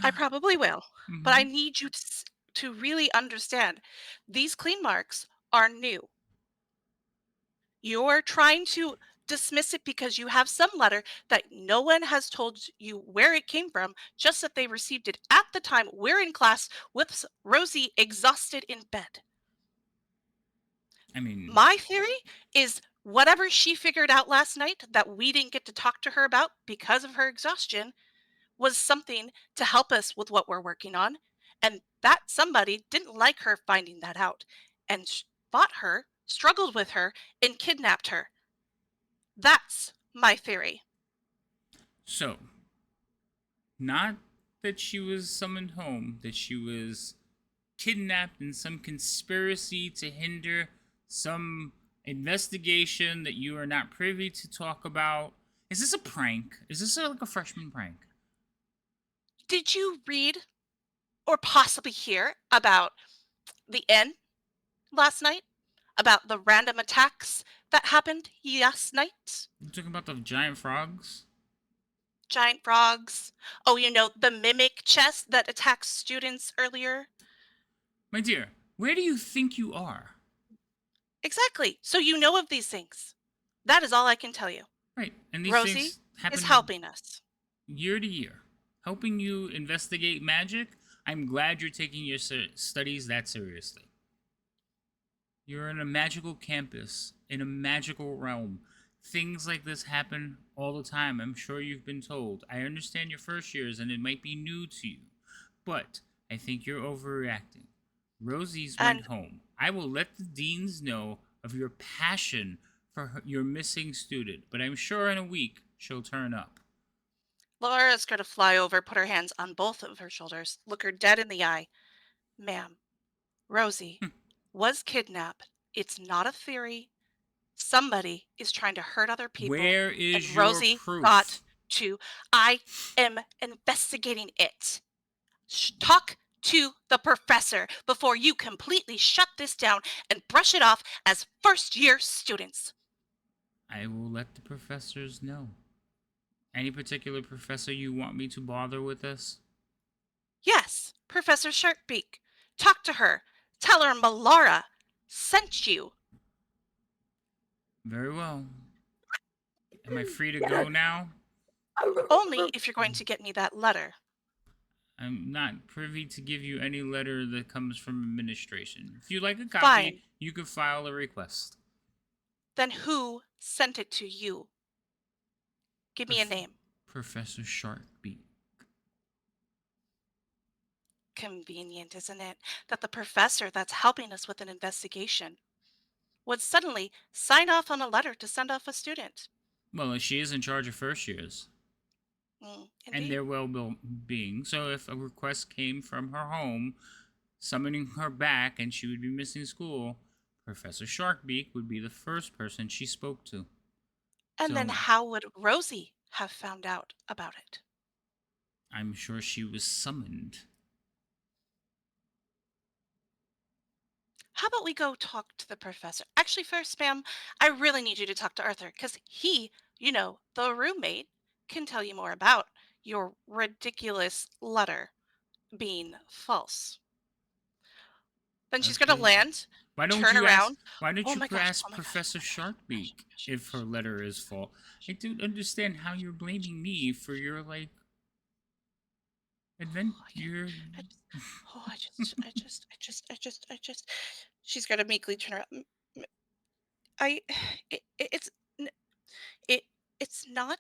I probably will, but I need you to really understand these clean marks are new. You're trying to dismiss it because you have some letter that no one has told you where it came from, just that they received it at the time we're in class with Rosie exhausted in bed. I mean, my theory is whatever she figured out last night that we didn't get to talk to her about because of her exhaustion was something to help us with what we're working on. And that somebody didn't like her finding that out and fought her, struggled with her, and kidnapped her. That's my theory. So, not that she was summoned home, that she was kidnapped in some conspiracy to hinder some investigation that you are not privy to talk about. Is this a prank? Is this like a freshman prank? Did you read or possibly hear about the inn last night? About the random attacks that happened last night? You talking about the giant frogs? Giant frogs. Oh, the mimic chest that attacked students earlier? My dear, where do you think you are? Exactly. So you know of these things. That is all I can tell you. Right, and these Rosie things happen is helping us. year to year, helping you investigate magic. I'm glad you're taking your studies that seriously. You're in a magical campus, in a magical realm. Things like this happen all the time. I'm sure you've been told. I understand your first years and it might be new to you, but I think you're overreacting. Rosie's went And home. I will let the deans know of your passion for your missing student, but I'm sure in a week she'll turn up. Laura's going to fly over, put her hands on both of her shoulders, look her dead in the eye. Ma'am, Rosie was kidnapped. It's not a theory. Somebody is trying to hurt other people. Where And is your Rosie proof? got to. I am investigating it. Talk to the professor before you completely shut this down and brush it off as first-year students. I will let the professors know. Any particular professor you want me to bother with this? Yes, Professor Sharkbeak. Talk to her. Tell her Malara sent you. Very well. Am I free to go now? Only if you're going to get me that letter. I'm not privy to give you any letter that comes from administration. If you'd like a copy, Fine. you can file a request. Then who sent it to you? Give me a name. Professor Sharkbeak. Convenient, isn't it, that the professor that's helping us with an investigation would suddenly sign off on a letter to send off a student. Well, she is in charge of first years and Indeed. their well-being. So if a request came from her home summoning her back and she would be missing school, Professor Sharkbeak would be the first person she spoke to. And then So- how would Rosie have found out about it? I'm sure she was summoned. How about we go talk to the professor? Actually, first, ma'am, I really need you to talk to Arthur because he, the roommate, can tell you more about your ridiculous letter being false. Then she's going to Okay. land, Why don't turn you around. Why don't Oh you my gosh, ask oh my gosh, Professor oh my gosh, oh my gosh, oh my Sharkbeak gosh, if her letter is false? I don't understand how you're blaming me for your adventure. I just. She's gonna meekly turn around. I, it's, it, it's not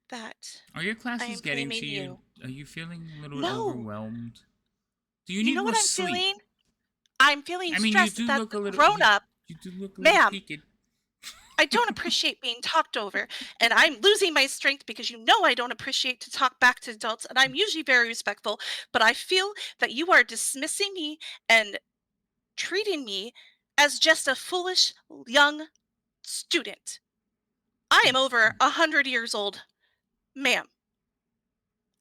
that Are your I classes am getting blaming to you? you. Are you feeling a little No, overwhelmed? Do you you need know more what I'm sleep? feeling? I'm feeling I mean, you stressed do that look the a little. grown up, You do look a little ma'am. peaked. I don't appreciate being talked over, and I'm losing my strength because I don't appreciate to talk back to adults, and I'm usually very respectful, but I feel that you are dismissing me and treating me as just a foolish young student. I am over 100 years old, ma'am.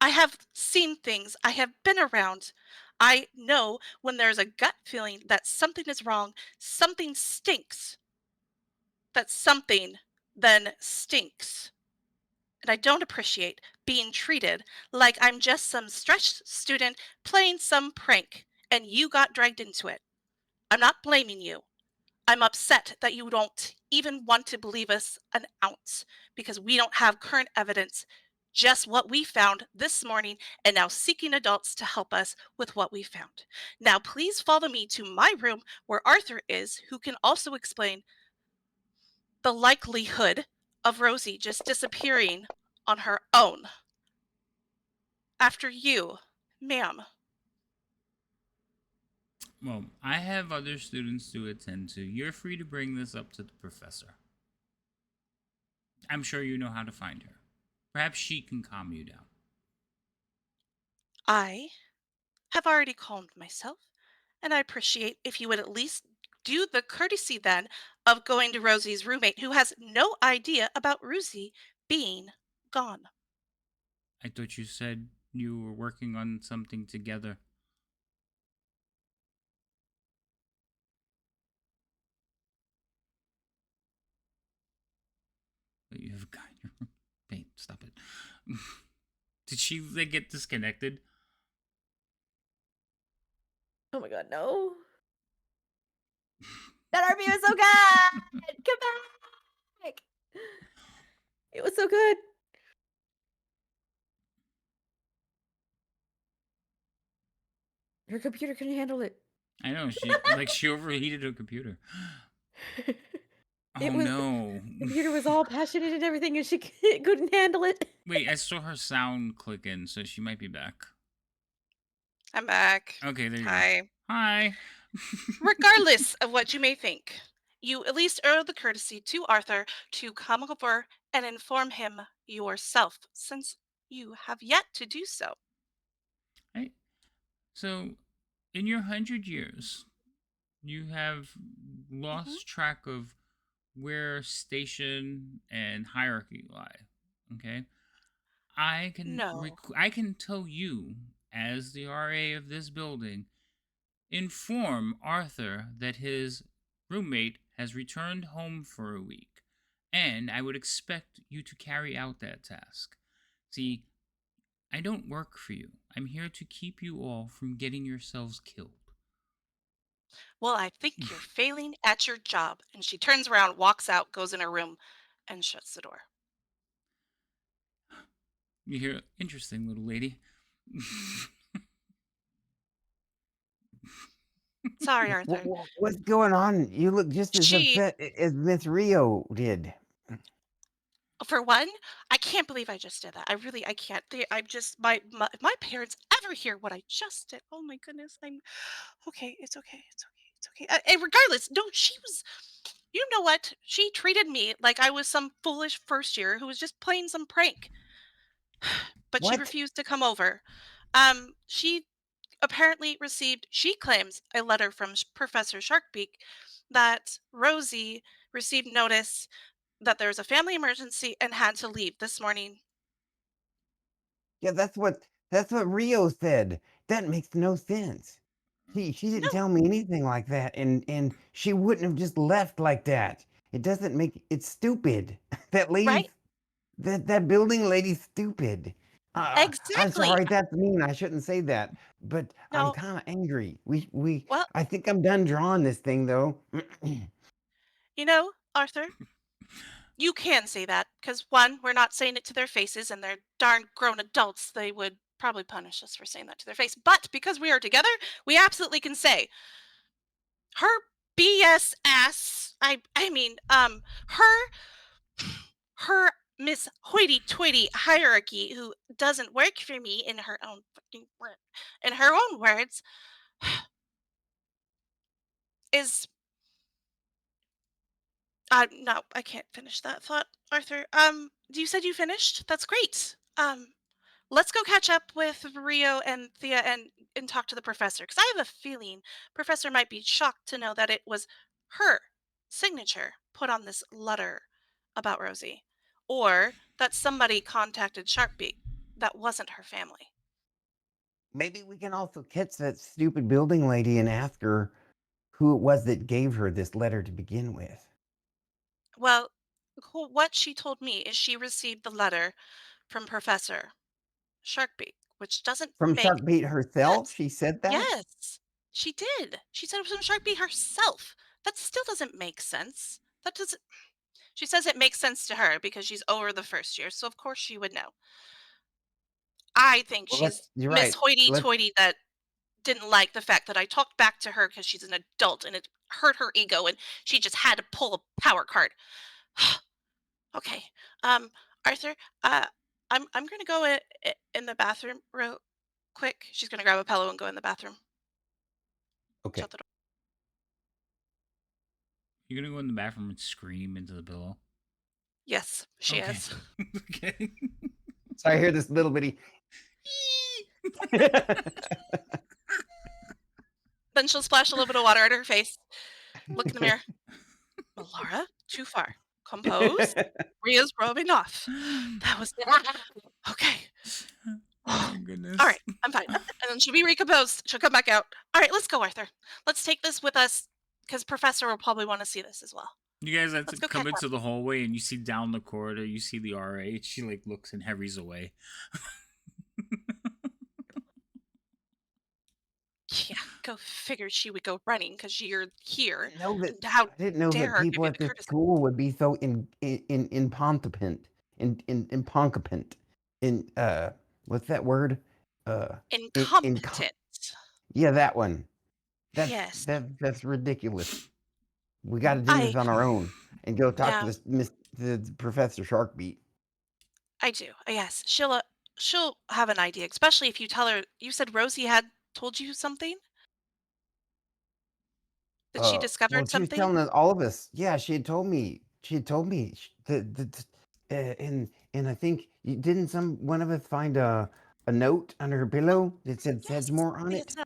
I have seen things. I have been around. I know when there's a gut feeling that something is wrong, something stinks, that something then stinks. And I don't appreciate being treated like I'm just some stressed student playing some prank and you got dragged into it. I'm not blaming you. I'm upset that you don't even want to believe us an ounce because we don't have current evidence, just what we found this morning, and now seeking adults to help us with what we found. Now, please follow me to my room where Arthur is, who can also explain the likelihood of Rosie just disappearing on her own. After you, ma'am. Well, I have other students to attend to. You're free to bring this up to the professor. I'm sure you know how to find her. Perhaps she can calm you down. I have already calmed myself, and I appreciate if you would at least do the courtesy then of going to Rosie's roommate who has no idea about Rosie being gone. I thought you said you were working on something together. But you have got your. Wait, stop it. Did she like, get disconnected? Oh my god, no. That RP was so good! Come back! It was so good. Her computer couldn't handle it. I know she overheated her computer. Oh It was no! computer was all passionate and everything, and she couldn't handle it. Wait, I saw her sound click in, so she might be back. I'm back. Okay, there you go. Hi. Hi. Regardless of what you may think, you at least owe the courtesy to Arthur to come over and inform him yourself, since you have yet to do so. Right. So, in your 100 years, you have lost track of where station and hierarchy lie. Okay, No. I can tell you, as the RA of this building, inform Arthur that his roommate has returned home for a week, and I would expect you to carry out that task. See, I don't work for you. I'm here to keep you all from getting yourselves killed. Well, I think you're failing at your job. And she turns around, walks out, goes in her room, and shuts the door. You hear, interesting little lady. Sorry, Arthur. What's going on? You look just as She, upset as Miss Rio did. for one, I can't believe I just did that. I can't. I'm just, if my parents ever hear what I just did, oh my goodness, I'm okay. It's okay. It's okay. It's okay. And regardless, no, she was, you know what? She treated me like I was some foolish first year who was just playing some prank, but she What? refused to come over. She apparently received, she claims, a letter from Professor Sharkbeak that Rosie received notice that there was a family emergency and had to leave this morning. Yeah, that's what Rio said. That makes no sense. She didn't No, tell me anything like that, and she wouldn't have just left like that. It doesn't make it's stupid. That right? lady's that building lady's stupid. I'm Exactly. sorry, that's mean. I shouldn't say that, but I'm No, kind of angry. We well, I think I'm done drawing this thing though. Arthur, you can say that because one, we're not saying it to their faces and they're darn grown adults. They would probably punish us for saying that to their face. But because we are together, we absolutely can say her BS ass. Her her Miss Hoity Toity hierarchy who doesn't work for me in her own in her own words is no, I can't finish that thought, Arthur. You said you finished? That's great. Let's go catch up with Rio and Thea and talk to the professor because I have a feeling professor might be shocked to know that it was her signature put on this letter about Rosie, or that somebody contacted Sharkbeak that wasn't her family. Maybe we can also catch that stupid building lady and ask her who it was that gave her this letter to begin with. Well, what she told me is she received the letter from Professor Sharkbeak, which doesn't From make Sharkbait herself, sense. she said that? Yes, she did. She said it was from Sharkbait herself. That still doesn't make sense. That doesn't. She says it makes sense to her because she's over the first year, so of course she would know. I think Well, she's you're Miss right. Hoity-Toity that didn't like the fact that I talked back to her because she's an adult and it hurt her ego and she just had to pull a power card. Okay, Arthur, uh, I'm gonna go in the bathroom real quick. She's gonna grab a pillow and go in the bathroom. Okay. Shut the door. You're gonna go in the bathroom and scream into the pillow. Yes, she Okay. is. Okay. So I hear this little bitty. Then she'll splash a little bit of water at her face. Look in the mirror. Laura, too far. Compose. Ria's rubbing off. That was okay. Oh my goodness. All right, I'm fine. And then she'll be recomposed. She'll come back out. All right, let's go, Arthur. Let's take this with us because Professor will probably want to see this as well. You guys have Let's to go come catch into the hallway and you see down the corridor, you see the RA. She like looks and hurries away. Yeah, go figure she would go running because you're here. know that And how I didn't know dare that her give people you at the this courtesy? school would be so incompetent, in what's that word? Incompetent. Yeah, that one. Yes. That's ridiculous. We got to do I this on our own and go talk Yeah. to the Professor Sharkbeat. I do. Yes, she'll have an idea, especially if you tell her. You said Rosie had told you something. That she Well, discovered she was something. telling all of us. Yeah, she had told me. She had told me and I think didn't one of us find a note under her pillow that said Yes, Sedgemore on Thea it? said-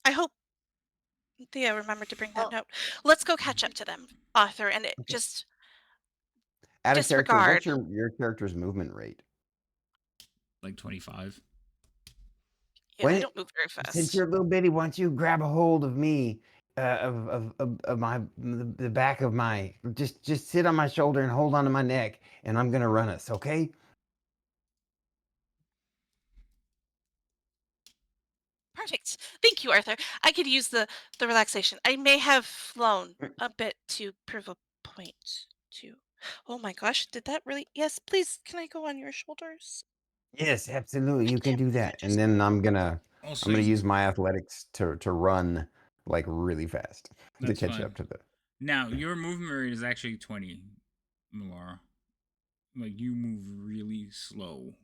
I hope Thea remembered to bring that Oh. note. Let's go catch up to them, Arthur, and Okay. just Out of character, disregard. what's your character's movement rate? Like 25. Yeah, I When- don't move very Since fast. you're a little bitty, why don't you grab a hold of me, of my the back of my just sit on my shoulder and hold onto my neck, and I'm gonna run us, okay? Perfect. Thank you, Arthur. I could use the relaxation. I may have flown a bit to prove a point. Oh my gosh, did that really? Yes, please. Can I go on your shoulders? Yes, absolutely. You can can't do believe I that, just- and then I'm gonna Also, use my athletics to run like really fast to That's catch fine. up to the. now your movement rate is actually 20, Laura. Like you move really slow.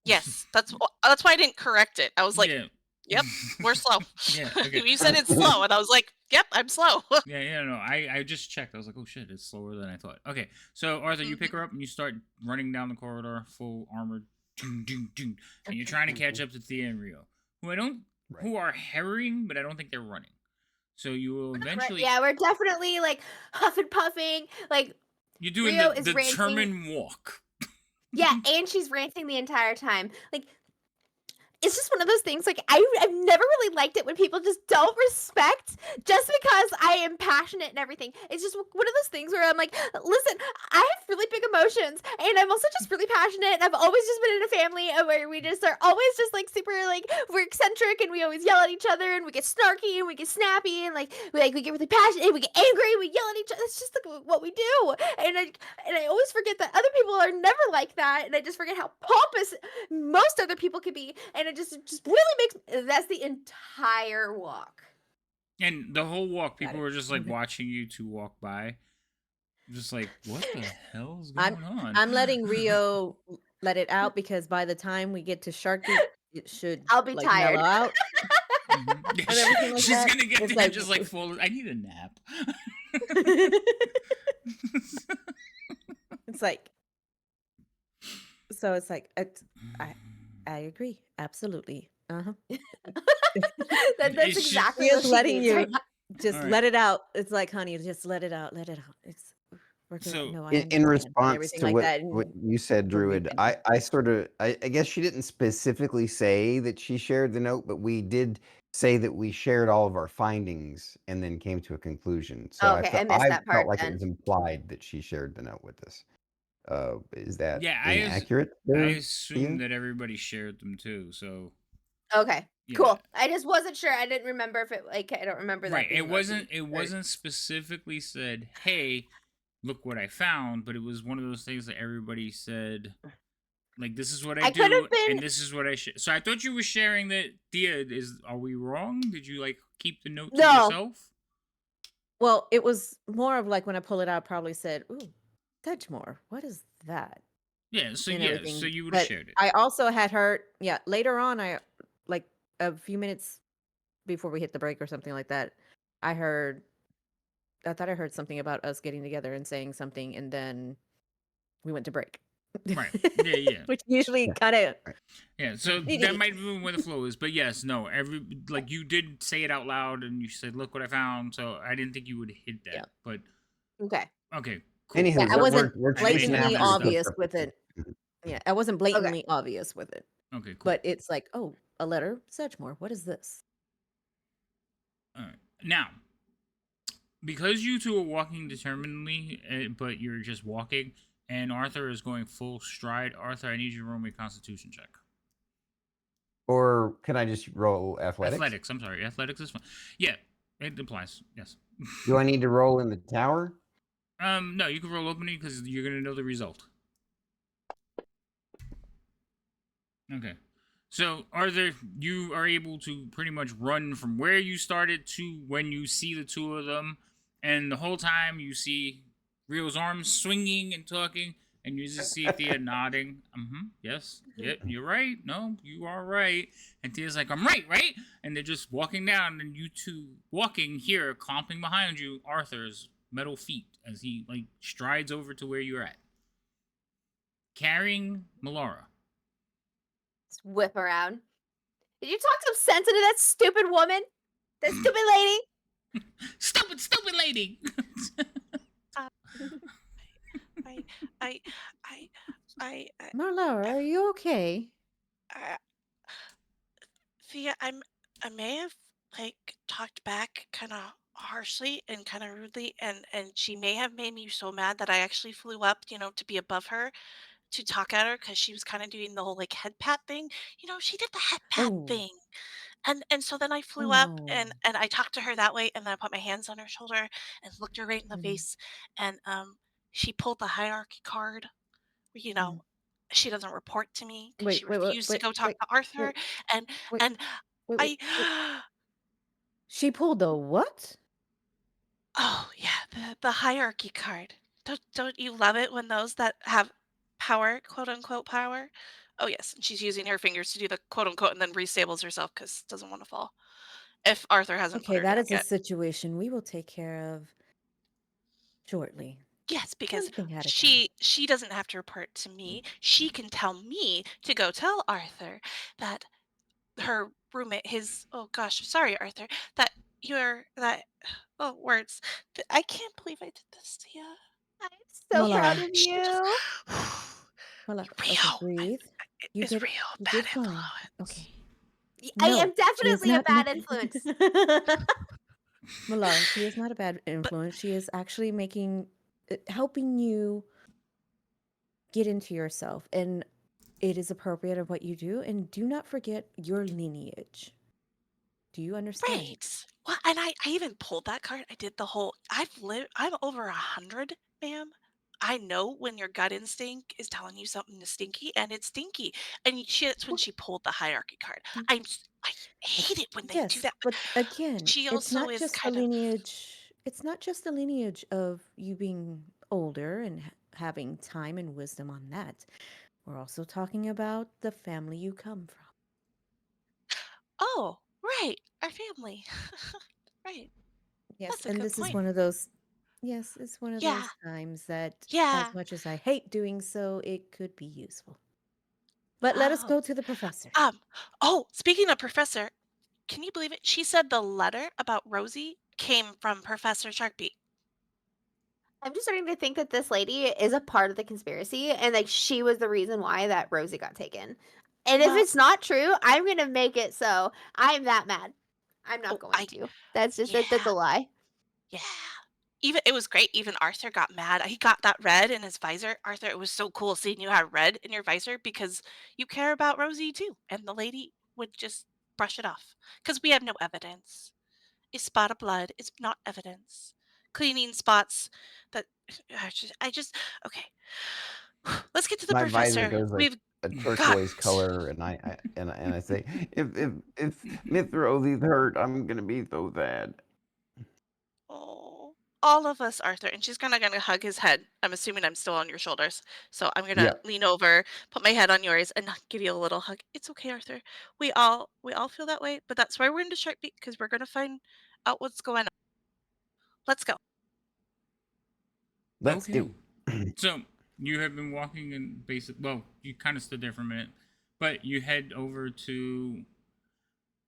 Yes, that's why I didn't correct it. I was like, yeah. "Yep, we're slow." Yeah, okay. You said it's slow, and I was like, "Yep, I'm slow." No. I just checked. I was like, oh shit, it's slower than I thought. Okay, so Arthur, you pick her up and you start running down the corridor, full armored, and you're trying to catch up to Thea and Rio, who are hurrying, but I don't think they're running. So you will eventually. Yeah, we're definitely like huff and puffing. Like, You're doing Rio the is ranting. determined walk. yeah, and she's ranting the entire time. Like, it's just one of those things. Like, I've never really liked it when people just don't respect just because I am passionate and everything. It's just one of those things where I'm like, listen, I have really big emotions, and I'm also just really passionate. And I've always just been in a family where we just are always just like super like we're eccentric, and we always yell at each other, and we get snarky, and we get snappy, and like we get really passionate, and we get angry, and we yell at each other. It's just like what we do, and I always forget that other people are never like that, and I just forget how pompous most other people can be, and it just really makes that's the entire walk. And the whole walk, Got people it. were just like watching you two walk by, just like, what the hell is going on? I'm letting Rio let it out because by the time we get to Sharky, it should I'll be like tired. mellow out. Mhm. Yeah, and everything like she's that. gonna get It's there like- just like full. I need a nap. It's like, so it's like, I agree, absolutely. That's It's just- exactly Rio's what she letting needs you right now. just Alright. let it out. It's like, honey, just let it out, let it out. It's we're good. So, No, I In understand, and response everything to like what, that. what and you said, we'll Druid, move I sort of, I guess she didn't specifically say that she shared the note, but we did say that we shared all of our findings and then came to a conclusion. So Okay, I missed I that part felt like then. it was implied that she shared the note with us. Is that Yeah, inaccurate? I there, assumed Thea? that everybody shared them too. So Okay, yeah. cool. I just wasn't sure. I didn't remember if it like I don't remember that. Right. being It wasn't. Rosie It or- wasn't specifically said, "Hey, look what I found," but it was one of those things that everybody said, like, "This is what I I could do, have been- and this is what I share." So I thought you were sharing that. Thea, are we wrong? Did you like keep the note to No. yourself? Well, it was more of like when I pull it out, I probably said, "Ooh, Sedgemore, what is that?" Yeah. So and yeah. everything. So you would have But shared it. I also had heard, later on, I like a few minutes before we hit the break or something like that, I thought I heard something about us getting together and saying something, and then we went to break. Right. Yeah. Which usually Yeah. kind of Yeah, so that might be where the flow is, but yes, no, like you did say it out loud, and you said, "Look what I found." So I didn't think you would hit that, Yeah. but Okay. okay, cool. Anywho, I wasn't we're I chasing blatantly after the obvious with perfect it. thing. Yeah, I wasn't blatantly obvious with it. Okay, cool. But it's like, oh, a letter, Sedgemoor. What is this? All right, now because you two are walking determinedly, but you're just walking, and Arthur is going full stride. Arthur, I need you to roll me a Constitution check. Or can I just roll athletics? Athletics. I'm sorry, athletics is fine. Yeah, it applies. Yes. Do I need to roll in the tower? No, you can roll opening because you're gonna know the result. Okay. So, you are able to pretty much run from where you started to when you see the two of them, and the whole time you see Rio's arms swinging and talking, and you just see Thea nodding. Yes. Yep. You're right. No, you are right. And Thea's like, I'm right, right? And they're just walking down, and you two walking here, clomping behind you, Arthur's metal feet as he like strides over to where you're at, carrying Melara. Just whip around. Did you talk some sense into that stupid woman? That stupid lady? Stupid lady. I Marlara, are you okay? Thea, I may have like talked back kind of harshly and kind of rudely, and she may have made me so mad that I actually flew up, to be above her to talk at her because she was kind of doing the whole like head pat thing. She did the head pat Oh, thing. And so then I oh flew up no. and I talked to her that way, and then I put my hands on her shoulder and looked her right in the Mm, face, and she pulled the hierarchy card. You know, mm. she doesn't report to me because she Wait, refused to go talk to Arthur, wait, and wait, and wait, wait, wait. I She pulled the what? oh yeah, the hierarchy card. Don't you love it when those that have power, quote unquote power? Oh yes, and she's using her fingers to do the quote unquote and then restables herself because doesn't want to fall. If Arthur hasn't put Okay, her that down is a yet. situation we will take care of shortly. Yes, because One thing at a time. she doesn't have to report to me. She can tell me to go tell Arthur that her roommate, his oh gosh, sorry Arthur, that you're that oh words. I can't believe I did this to you. I'm so proud Malara, of She just you. Malara. Okay, Rio. breathe. You Is did, Rio a you bad did fine. influence? Okay. I No, am she is definitely a not. bad influence. Malara, she is not a bad influence. She is actually helping you get into yourself, and it is appropriate of what you do. And do not forget your lineage. Do you understand? Right. Well, and I even pulled that card. I did the whole. I'm over 100, ma'am. I know when your gut instinct is telling you something is stinky, and it's stinky. And that's when Well, she pulled the hierarchy card. mm, I hate it when they do yes, that. but again, She it's also not is just the kind of. lineage. It's not just the lineage of you being older and having time and wisdom on that. We're also talking about the family you come from. Oh, right, our family. Right. Yes, That's a and good this is point. one of those. Yes, it's one of Yeah. those times that, Yeah. as much as I hate doing so, it could be useful. But let us Oh. go to the professor. Oh, speaking of Professor, can you believe it? She said the letter about Rosie came from Professor Sharkbait. I'm just starting to think that this lady is a part of the conspiracy and like she was the reason why that Rosie got taken. And if Well, it's not true, I'm gonna make it so. I'm that mad. I'm not oh, going to. That's just that's yeah, a lie. yeah. Even it was great. Even Arthur got mad. He got that red in his visor. Arthur, it was so cool seeing you have red in your visor because you care about Rosie too. And the lady would just brush it off because we have no evidence. A spot of blood is not evidence. Cleaning spots that I just okay. Let's get to the My visor professor. goes like We've a got turquoise color, and I say, if Miss Rosie's hurt, I'm gonna be so sad. oh all of us, Arthur. And she's gonna hug his head. I'm assuming I'm still on your shoulders. So I'm gonna Yeah. lean over, put my head on yours, and give you a little hug. It's okay, Arthur. We all feel that way, but that's why we're in the shark beat, because we're gonna find out what's going on. Let's go. Let's Okay. do. So you have been walking in basic. Well, you kind of stood there for a minute, but you head over to.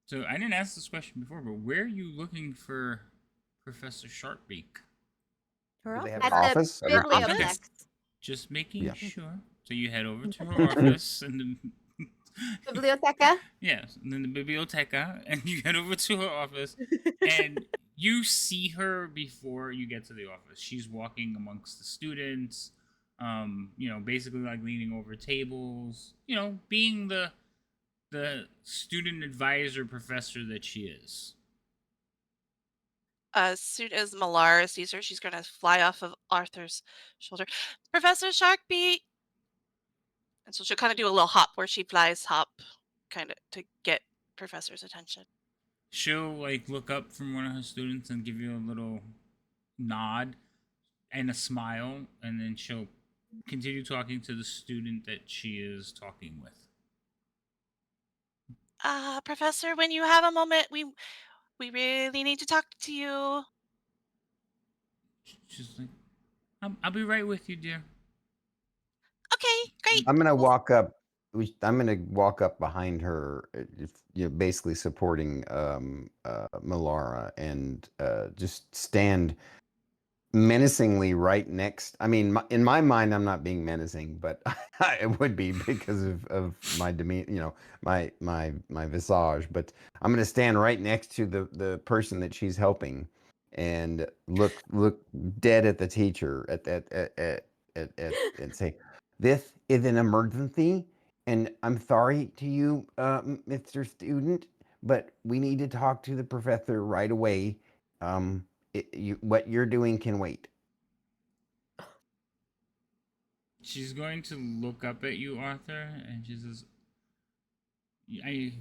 So I didn't ask this question before, but where are you looking for Professor Sharkbeak? Her Do they have office. an At the office? Her bibliotheque. office? Just making Yeah. sure. So you head over to her office, and then Biblioteca. yes, and then the biblioteca, and you head over to her office, and you see her before you get to the office. She's walking amongst the students, basically like leaning over tables, being the student advisor professor that she is. As soon as Malara sees her, she's gonna fly off of Arthur's shoulder. Professor Sharkbeat! And so she'll kind of do a little hop where she flies hop, kind of to get Professor's attention. She'll like look up from one of her students and give you a little nod and a smile, and then she'll continue talking to the student that she is talking with. Professor, when you have a moment, we really need to talk to you. She's like, I'll be right with you, dear. Okay, great. I'm gonna Well, walk up. I'm gonna walk up behind her, basically supporting Melara, and just stand menacingly right next. I mean, in my mind, I'm not being menacing, but it would be because of my demeanor, my visage. But I'm gonna stand right next to the person that she's helping, and look dead at the teacher and say, "This is an emergency, and I'm sorry to you, Mr. Student, but we need to talk to the professor right away. What you're doing can wait." She's going to look up at you, Arthur, and she says, I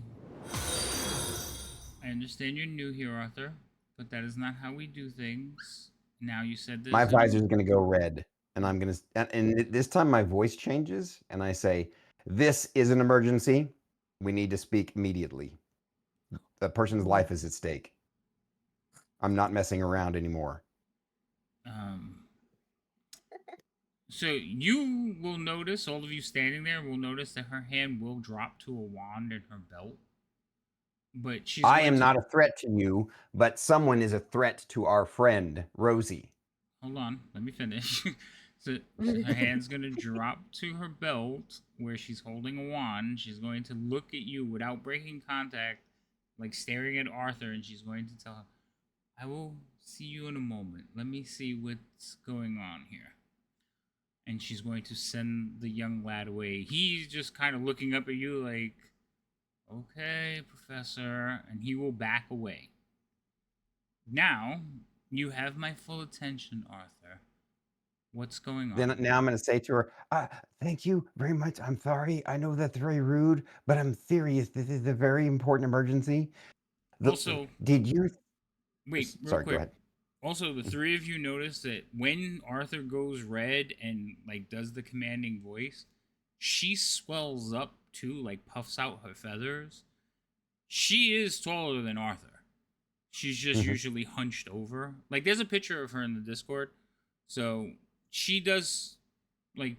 understand you're new here, Arthur, but that is not how we do things. Now you said My there's visor's going to go red, and I'm going to, and this time my voice changes, and I say, "This is an emergency. We need to speak immediately. The person's life is at stake. I'm not messing around anymore." So you will notice, all of you standing there will notice that her hand will drop to a wand in her belt. But she's I going am to, not a threat to you, but someone is a threat to our friend, Rosie. hold on, let me finish. So her hand's going to drop to her belt where she's holding a wand. She's going to look at you without breaking contact, like staring at Arthur, and she's going to tell him, I will see you in a moment. Let me see what's going on here. And she's going to send the young lad away. He's just kind of looking up at you like, okay, Professor, and he will back away. Now, you have my full attention, Arthur. What's going on? Then now I'm going to say to her, "Thank you very much. I'm sorry. I know that's very rude, but I'm serious. This is a very important emergency." Also, did you? wait, real Sorry, quick. go ahead. Also, the three of you notice that when Arthur goes red and like does the commanding voice, she swells up too, like puffs out her feathers. She is taller than Arthur. She's just usually hunched over. Like there's a picture of her in the Discord. So she does like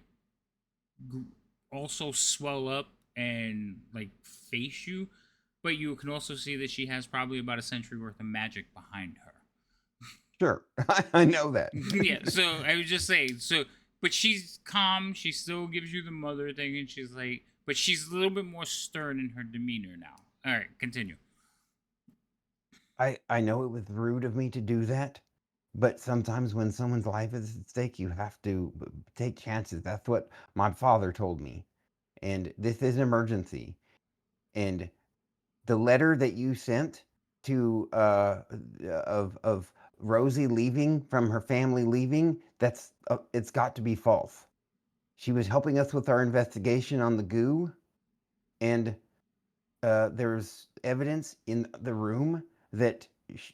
also swell up and like face you, but you can also see that she has probably about a century worth of magic behind her. Sure, I know that. Yeah, so I was just saying, but she's calm, she still gives you the mother thing, and she's like, but she's a little bit more stern in her demeanor now. All right, continue. I know it was rude of me to do that, but sometimes when someone's life is at stake, you have to take chances. That's what my father told me. And this is an emergency. And the letter that you sent to of Rosie leaving, from her family leaving, that's it's got to be false. She was helping us with our investigation on the goo, and there's evidence in the room that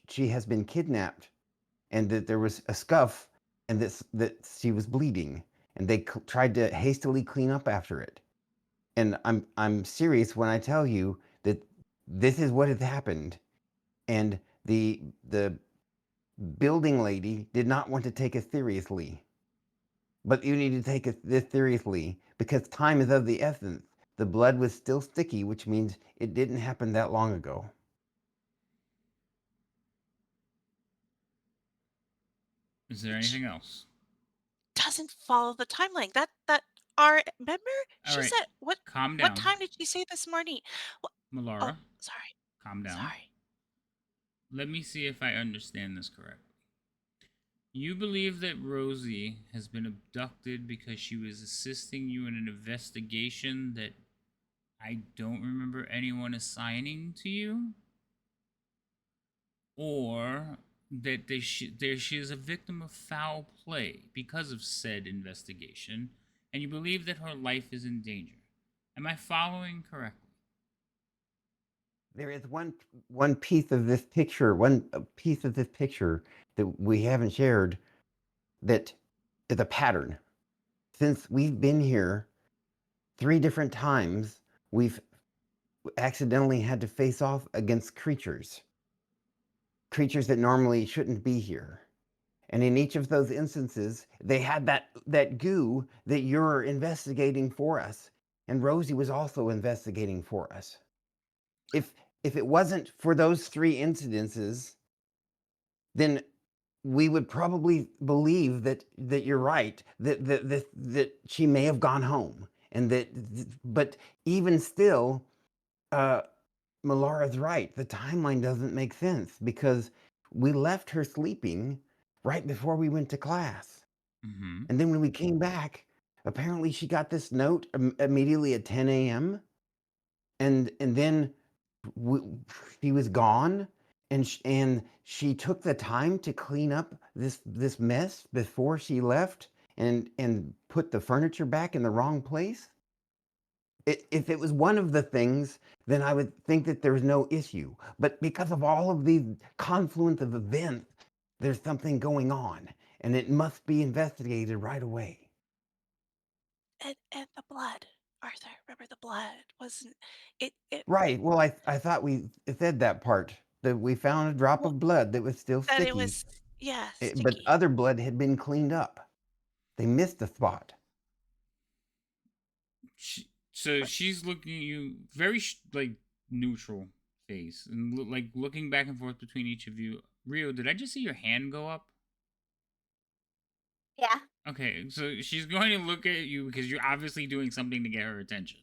she has been kidnapped, and that there was a scuff, and that she was bleeding, and they tried to hastily clean up after it. And I'm serious when I tell you that this is what has happened, and the building lady did not want to take it seriously. But you need to take this seriously because time is of the essence. The blood was still sticky, which means it didn't happen that long ago. Is there anything else? Doesn't follow the timeline. That our remember All she right, said what calm what down, time did she say this morning? What, oh, Melara. sorry. Calm down. Sorry. Let me see if I understand this correctly. You believe that Rosie has been abducted because she was assisting you in an investigation that I don't remember anyone assigning to you? Or that she is a victim of foul play because of said investigation, and you believe that her life is in danger. Am I following correctly? There is one piece of this picture, one piece of this picture that we haven't shared that is a pattern. Since we've been here 3 different times, we've accidentally had to face off against creatures that normally shouldn't be here. And in each of those instances, they had that goo that you're investigating for us, and Rosie was also investigating for us. If it wasn't for those 3 incidences, then we would probably believe that you're right, that she may have gone home, and but even still, Melara's right. The timeline doesn't make sense because we left her sleeping right before we went to class. Mm-hmm. And then when we came back, apparently she got this note immediately at 10 a.m. And then she was gone, and she took the time to clean up this mess before she left, and put the furniture back in the wrong place. If it was one of the things, then I would think that there's no issue. But because of all of these confluence of events, there's something going on, and it must be investigated right away. And the blood, Arthur. Remember the blood wasn't it Right. Well, I thought we said that part, that we found a drop well of blood that was still that it sticky, was yeah, but sticky. other blood had been cleaned up. They missed the spot. So she's looking at you very like neutral face and like looking back and forth between each of you. Rio, did I just see your hand go up? Yeah. Okay, so she's going to look at you because you're obviously doing something to get her attention.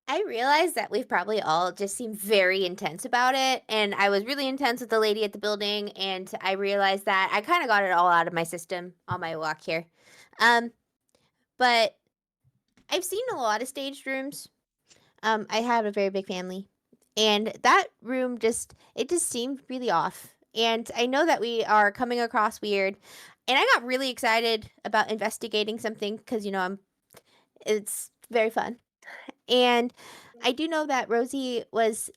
I realized that we've probably all just seemed very intense about it, and I was really intense with the lady at the building, and I realized that I kind of got it all out of my system on my walk here. Um, but I've seen a lot of staged rooms. I have a very big family, and that room just seemed really off. And I know that we are coming across weird, and I got really excited about investigating something because it's very fun. And I do know that Rosie was,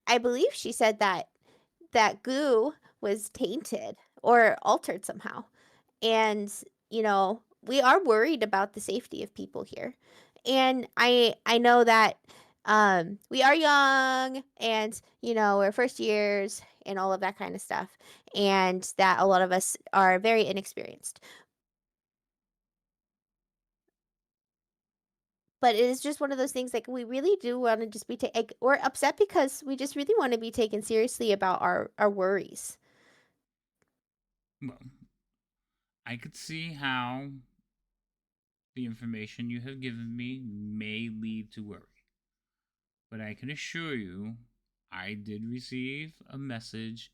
I believe she said that goo was tainted or altered somehow. And, we are worried about the safety of people here. And I know that we are young and, we're first years and all of that kind of stuff. And that a lot of us are very inexperienced. But it is just one of those things, like, we really do wanna just be like, we're upset because we just really wanna be taken seriously about our worries. Well, I could see how the information you have given me may lead to worry. But I can assure you, I did receive a message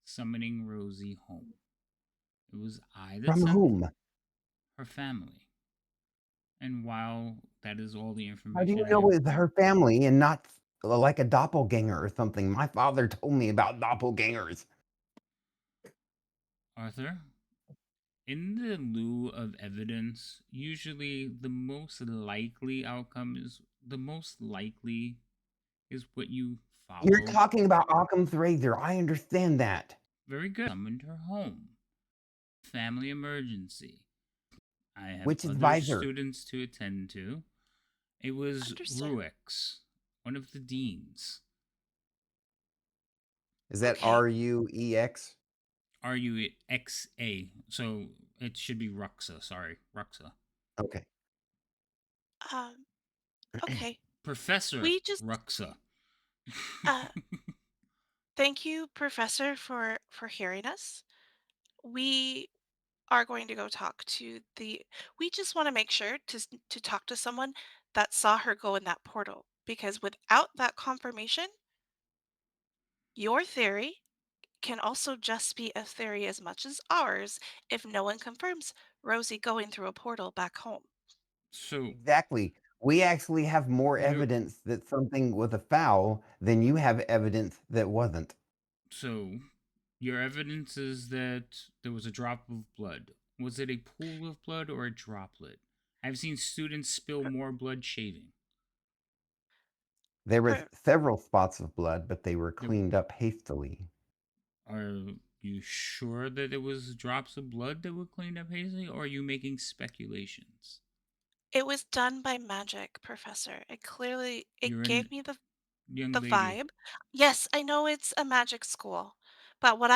summoning Rosie home. It was I that From sent whom? her family. And while that is all the How do you information I know have, it's her family and not like a doppelganger or something? My father told me about doppelgangers. Arthur, in the lieu of evidence, usually the most likely outcome is the most likely is what you You're follow. talking about Occam's razor. I understand that. Very good. Summoned her home. Family emergency. I have Which other advisor? students to attend to. It was Understood. Ruex, one of the deans. Is that Okay. RUEX? RUXA. So it should be Ruxa. Sorry, Ruxa. Okay. Um, okay. Professor We just Ruxa. uh thank you, Professor, for hearing us. We are going to go talk to the we just want to make sure to talk to someone that saw her go in that portal because without that confirmation, your theory can also just be a theory as much as ours if no one confirms Rosie going through a portal back home. So Exactly. We actually have more you're evidence that something was a foul than you have evidence that wasn't. so your evidence is that there was a drop of blood. Was it a pool of blood or a droplet? I've seen students spill more blood shaving. There was Per, several spots of blood, but they were There, cleaned up hastily. are you sure that it was drops of blood that were cleaned up hastily, or are you making speculations? it was done by magic, Professor. It You're gave a me young the lady. vibe. Yes, I know it's a magic school, but what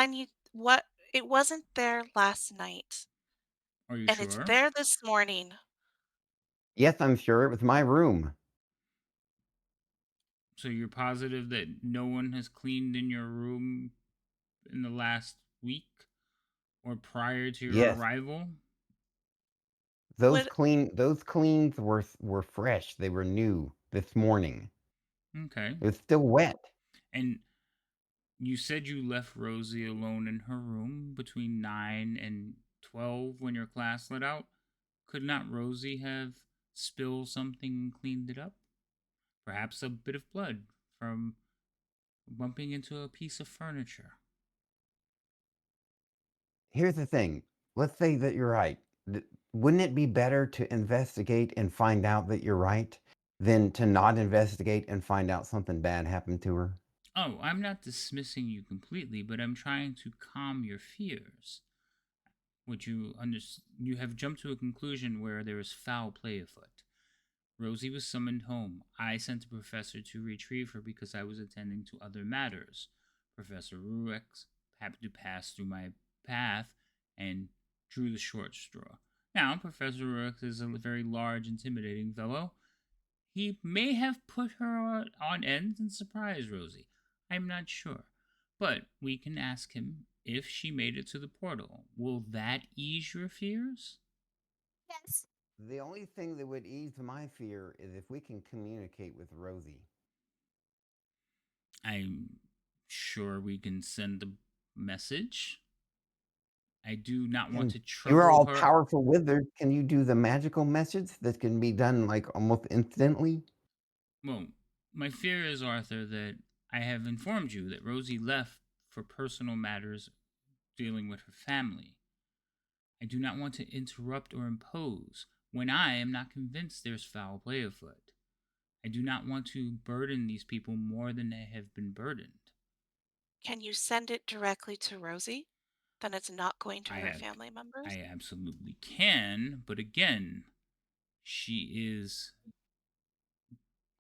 it wasn't there last night, Are you and it's sure? there this morning. Yes, I'm sure it was my room. So you're positive that no one has cleaned in your room in the last week or prior to your Yes, arrival? Would those cleans were fresh. They were new this morning. Okay. It was still wet. And you said you left Rosie alone in her room between 9 and 12 when your class let out. Could not Rosie have spilled something and cleaned it up? Perhaps a bit of blood from bumping into a piece of furniture. Here's the thing. Let's say that you're right. Wouldn't it be better to investigate and find out that you're right than to not investigate and find out something bad happened to her? Oh, I'm not dismissing you completely, but I'm trying to calm your fears. Would you have jumped to a conclusion where there is foul play afoot. Rosie was summoned home. I sent a professor to retrieve her because I was attending to other matters. Professor Ruex happened to pass through my path and drew the short straw. Now, Professor Ruex is a very large, intimidating fellow. He may have put her on end and surprised Rosie. I'm not sure. But we can ask him if she made it to the portal. Will that ease your fears? Yes. The only thing that would ease my fear is if we can communicate with Rosie. I'm sure we can send the message. I do not want And to you're trouble all her. powerful wizard. Can you do the magical message that can be done like almost instantly? Well, my fear is, Arthur, that I have informed you that Rosie left for personal matters dealing with her family. I do not want to interrupt or impose when I am not convinced there's foul play afoot. I do not want to burden these people more than they have been burdened. can you send it directly to Rosie? Then it's not going to I her have, family members. I absolutely can, but again, she is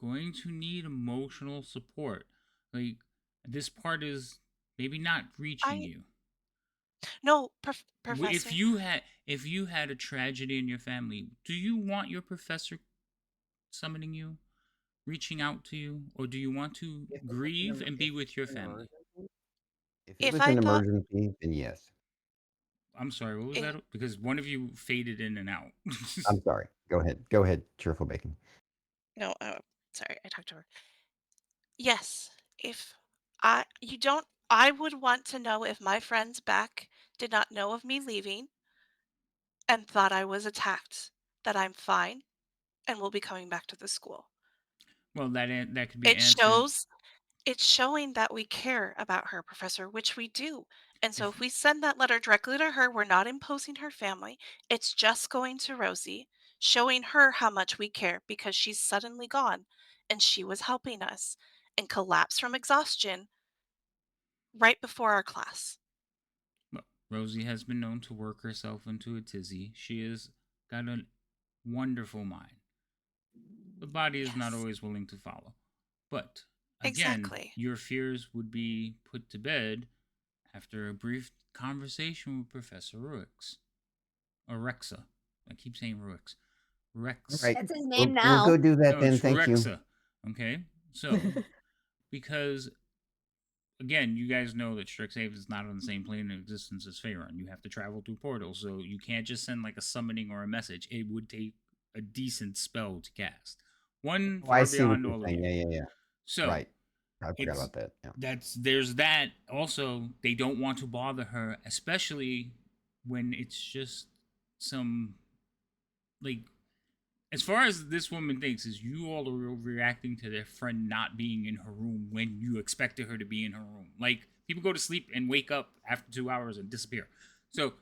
going to need emotional support. Like, this part is maybe not reaching I you. no, If Professor. you had a tragedy in your family, do you want your professor summoning you, reaching out to you, or do you want to If it was grieve and if be it with your was an family? emergency, if it If was I an thought emergency, then yes. I'm sorry, what was it, that? Because one of you faded in and out. I'm sorry. Go ahead. Go ahead, cheerful bacon. no, sorry, I talked to her. Yes, if I you don't I would want to know if my friends back did not know of me leaving and thought I was attacked, that I'm fine and will be coming back to the school. Well, that could be It answered shows it's showing that we care about her, Professor, which we do. And so if if we send that letter directly to her, we're not imposing her family. It's just going to Rosie, showing her how much we care because she's suddenly gone and she was helping us. and collapse from exhaustion right before our class. Well, Rosie has been known to work herself into a tizzy. She has got a wonderful mind. The body is not Yes, always willing to follow. But again, exactly. your fears would be put to bed after a brief conversation with Professor Ruix. Or Rexa. I keep saying Ruix. All Rex. right. That's his We'll, name we'll go now. do that No, then. it's Thank you. Rexa. Okay? So, because, again, you guys know that Strixhaven is not on the same plane of existence as Faerun. You have to travel through portals, so you can't just send like a summoning or a message. It would take a decent spell to cast. One Oh, I far see what beyond you're all of saying. you. Yeah. So, Right. I forgot it's about that. Yeah. there's that. Also, they don't want to bother her, especially when it's just some, like, as far as this woman thinks, is you all are reacting to their friend not being in her room when you expected her to be in her room. Like, people go to sleep and wake up after 2 hours and disappear. So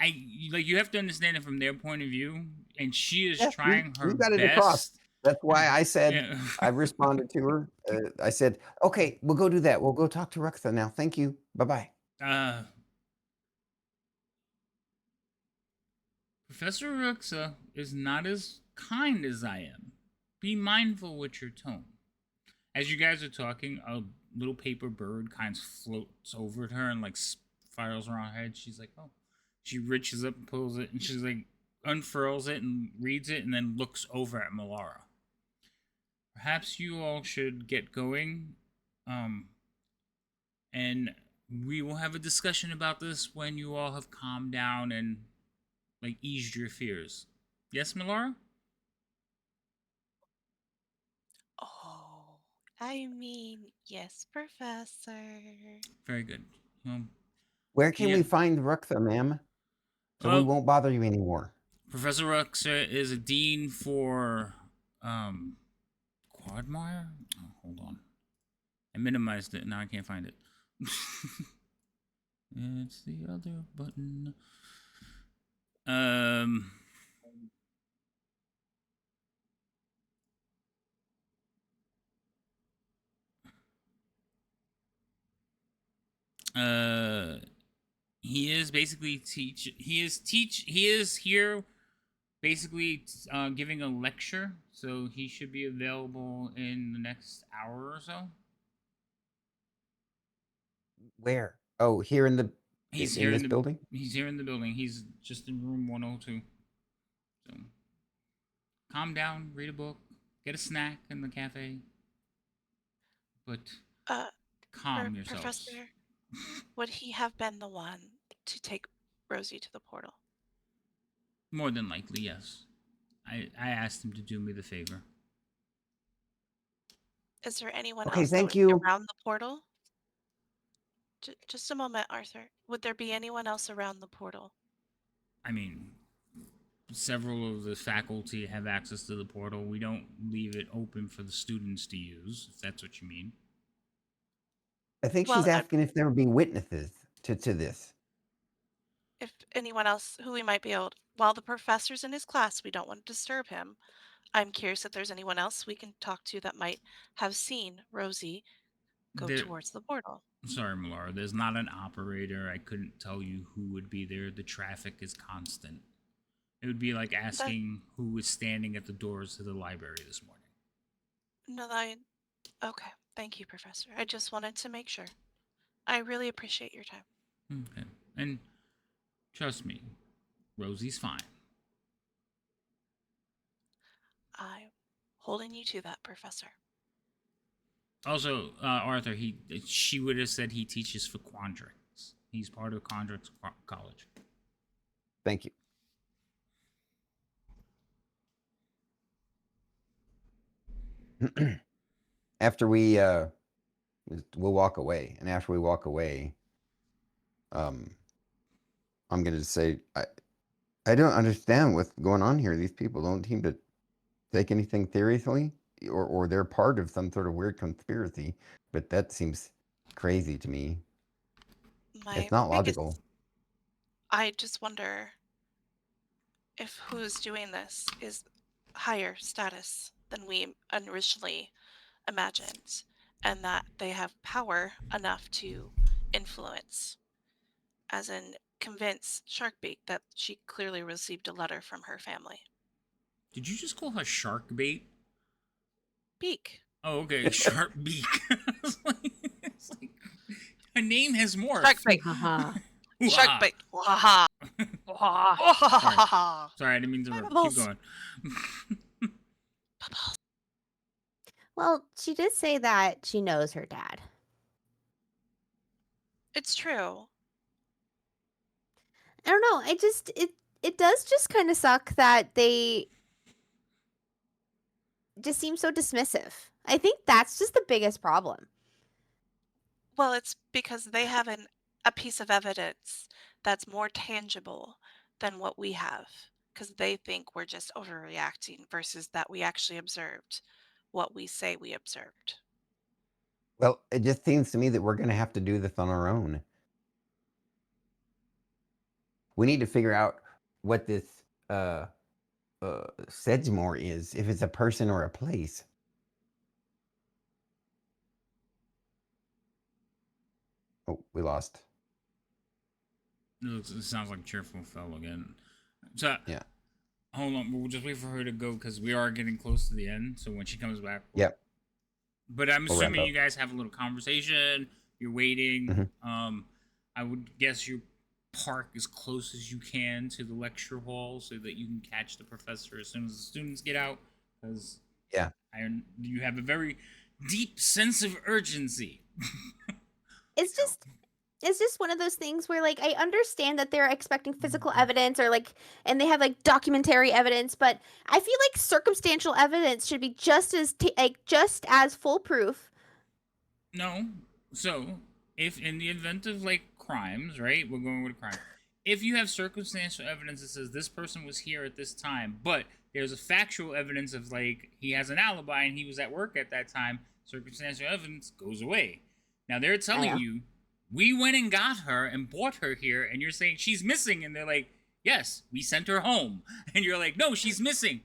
you have to understand it from their point of view, and she is Yeah, trying we her got it across. best. That's why I said, Yeah. I responded to her. I said, okay, we'll go do that. We'll go talk to Rexa now. Thank you. Bye-bye. Professor Ruxa is not as kind as I am. Be mindful with your tone. As you guys are talking, a little paper bird kind of floats over at her and like spirals around her head. She's like, oh. She reaches up and pulls it, and she's like, unfurls it and reads it, and then looks over at Melara. Perhaps you all should get going, and we will have a discussion about this when you all have calmed down and like eased your fears. Yes, Melara? Oh, I mean, yes, Professor. Very good. Where can Yeah. we find Rexa, ma'am? So we won't bother you anymore. Professor Ruxa is a dean for Quadmire? Oh, hold on. I minimized it. Now I can't find it. It's the other button. He is basically he is here basically giving a lecture, so he should be available in the next hour or so. Where? Oh, here in the He's in here this building? He's here in the building. He's just in room 102. So calm down, read a book, get a snack in the cafe, but calm yourselves. Professor, would he have been the one to take Rosie to the portal? More than likely, yes. I asked him to do me the favor. Is there anyone Okay, else that thank would be you. around the portal? Just a moment, Arthur. Would there be anyone else around the portal? I mean, several of the faculty have access to the portal. We don't leave it open for the students to use, if that's what you mean. I think Well, she's asking if there would be witnesses to this. if anyone else who we might be able, while the professor's in his class, we don't want to disturb him. I'm curious if there's anyone else we can talk to that might have seen Rosie go towards the portal. Sorry, Melara, there's not an operator. I couldn't tell you who would be there. The traffic is constant. It would be like asking who was standing at the doors to the library this morning. Okay. Thank you, Professor. I just wanted to make sure. I really appreciate your time. Okay. And trust me, Rosie's fine. I'm holding you to that, Professor. Also, Arthur, she would have said he teaches for Quandrix. He's part of Quandrix College. Thank you. After we'll walk away, and after we walk away, I'm gonna say I don't understand what's going on here. These people don't seem to take anything seriously, or they're part of some sort of weird conspiracy. But that seems crazy to me. It's not logical. I just wonder if who's doing this is higher status than we originally imagined. and that they have power enough to influence, as in convince Sharkbait that she clearly received a letter from her family. Did you just call her shark bait? Beak. Oh, okay, shark beak. It's like, her name has morphed. Sharkbait. Haha. Sharkbait. Waha. Waha. Sorry, I didn't mean to My interrupt. bubbles. Keep going. Bubbles. Well, she did say that she knows her dad. It's true. I don't know. It does just kind of suck that they just seem so dismissive. I think that's just the biggest problem. Well, it's because they have a piece of evidence that's more tangible than what we have, because they think we're just overreacting versus that we actually observed what we say we observed. Well, it just seems to me that we're going to have to do this on our own. We need to figure out what this Sedgemore is, if it's a person or a place. Oh, we lost. It sounds like Cheerful fell again. So, Yeah. hold on. We'll just wait for her to go because we are getting close to the end. So when she comes back, Yep. But I'm We'll wrap assuming up. you guys have a little conversation. You're waiting. I would guess you park as close as you can to the lecture hall so that you can catch the professor as soon as the students get out. Because Yeah. you have a very deep sense of urgency. It's just one of those things where, like, I understand that they're expecting physical evidence or, like, and they have, like, documentary evidence, but I feel like circumstantial evidence should be just as foolproof. No. So, if in the event of like crimes, right? We're going with crime. If you have circumstantial evidence that says this person was here at this time, but there's a factual evidence of like he has an alibi and he was at work at that time, circumstantial evidence goes away. Now they're telling know. you, we went and got her and brought her here, and you're saying she's missing, and they're like, yes, we sent her home. And you're like, no, she's missing.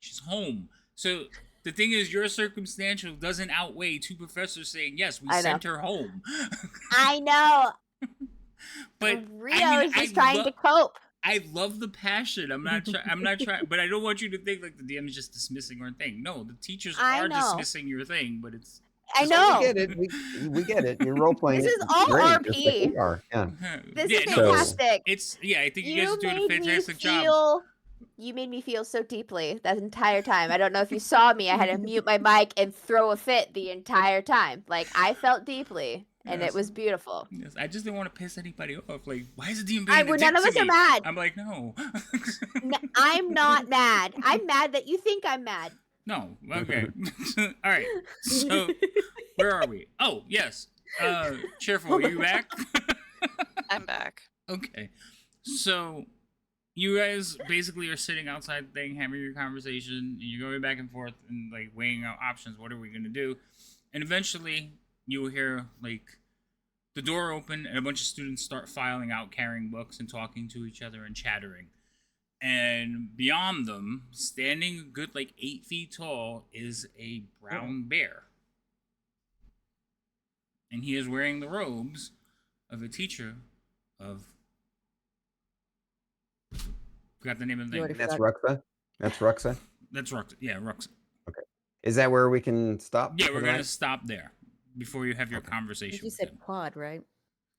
She's home. So the thing is, your circumstantial doesn't outweigh two professors saying, yes, we I know. sent her home. I know. But Rio is just trying to cope. I love the passion. I'm not trying, but I don't want you to think like the DM is just dismissing our thing. No, the teachers I are know. dismissing your thing, but it's I We know. get it. We get it. You're role playing. This it is all great, just like RP. we are. Yeah. This yeah, is no, fantastic. it's I think you guys You are doing a made me fantastic job. feel. You made me feel so deeply that entire time. I don't know if you saw me. I had to mute my mic and throw a fit the entire time. Like, I felt deeply, and Yes. it was beautiful. Yes, I just didn't want to piss anybody off. Like, why is the DM I, being a none dick of us to are me? mad. I'm like, no. I'm not mad. I'm mad that you think I'm mad. No. Okay. All right. So, where are we? Oh, yes. Cheerful, are you back? I'm back. Okay. So, you guys basically are sitting outside the thing, having your conversation, and you're going back and forth and like weighing out options. What are we gonna do? And eventually, you will hear like the door open and a bunch of students start filing out, carrying books and talking to each other and chattering. And beyond them, standing a good like 8 feet tall, is a brown bear. And he is wearing the robes of a teacher of. Forgot the name of the You thing. already That's forgot. Ruxa. That's Ruxa. That's Rux. Yeah, Rux. Is that where we can stop? Yeah, for we're the gonna night? stop there before you have your Okay. conversation You with said him. quad, right?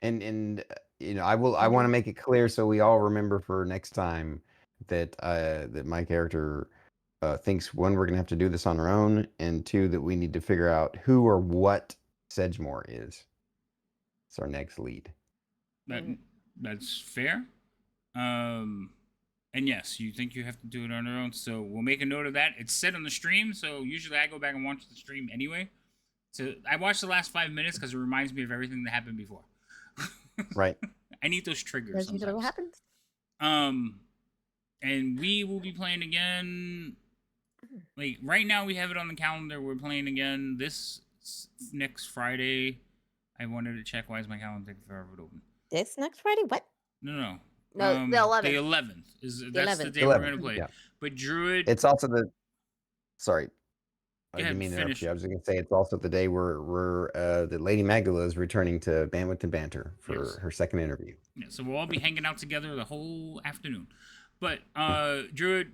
And you know, I want to make it clear so we all remember for next time that that my character thinks, one, we're gonna have to do this on our own, and two, that we need to figure out who or what Sedgemore is. It's our next lead. That's fair. And yes, you think you have to do it on your own, so we'll make a note of that. It's set on the stream, so usually I go back and watch the stream anyway. So I watched the last 5 minutes because it reminds me of everything that happened before. Right. I need those triggers That's usually what sometimes. happens. And we will be playing again. Like right now, we have it on the calendar. We're playing again this next Friday. I wanted to check. Why is my calendar taking forever to open? This next Friday? What? No. No, the 11th. The 11th is that's the 11th. day we're 11th, gonna play. yeah. But Druid, It's also the. Sorry. I ahead, didn't mean to interrupt finish. you. I was going to say it's also the day where the Lady Magdala is returning to Bandwidth and Banter for Yes. her second interview. Yeah, so we'll all be hanging out together the whole afternoon. But Druid,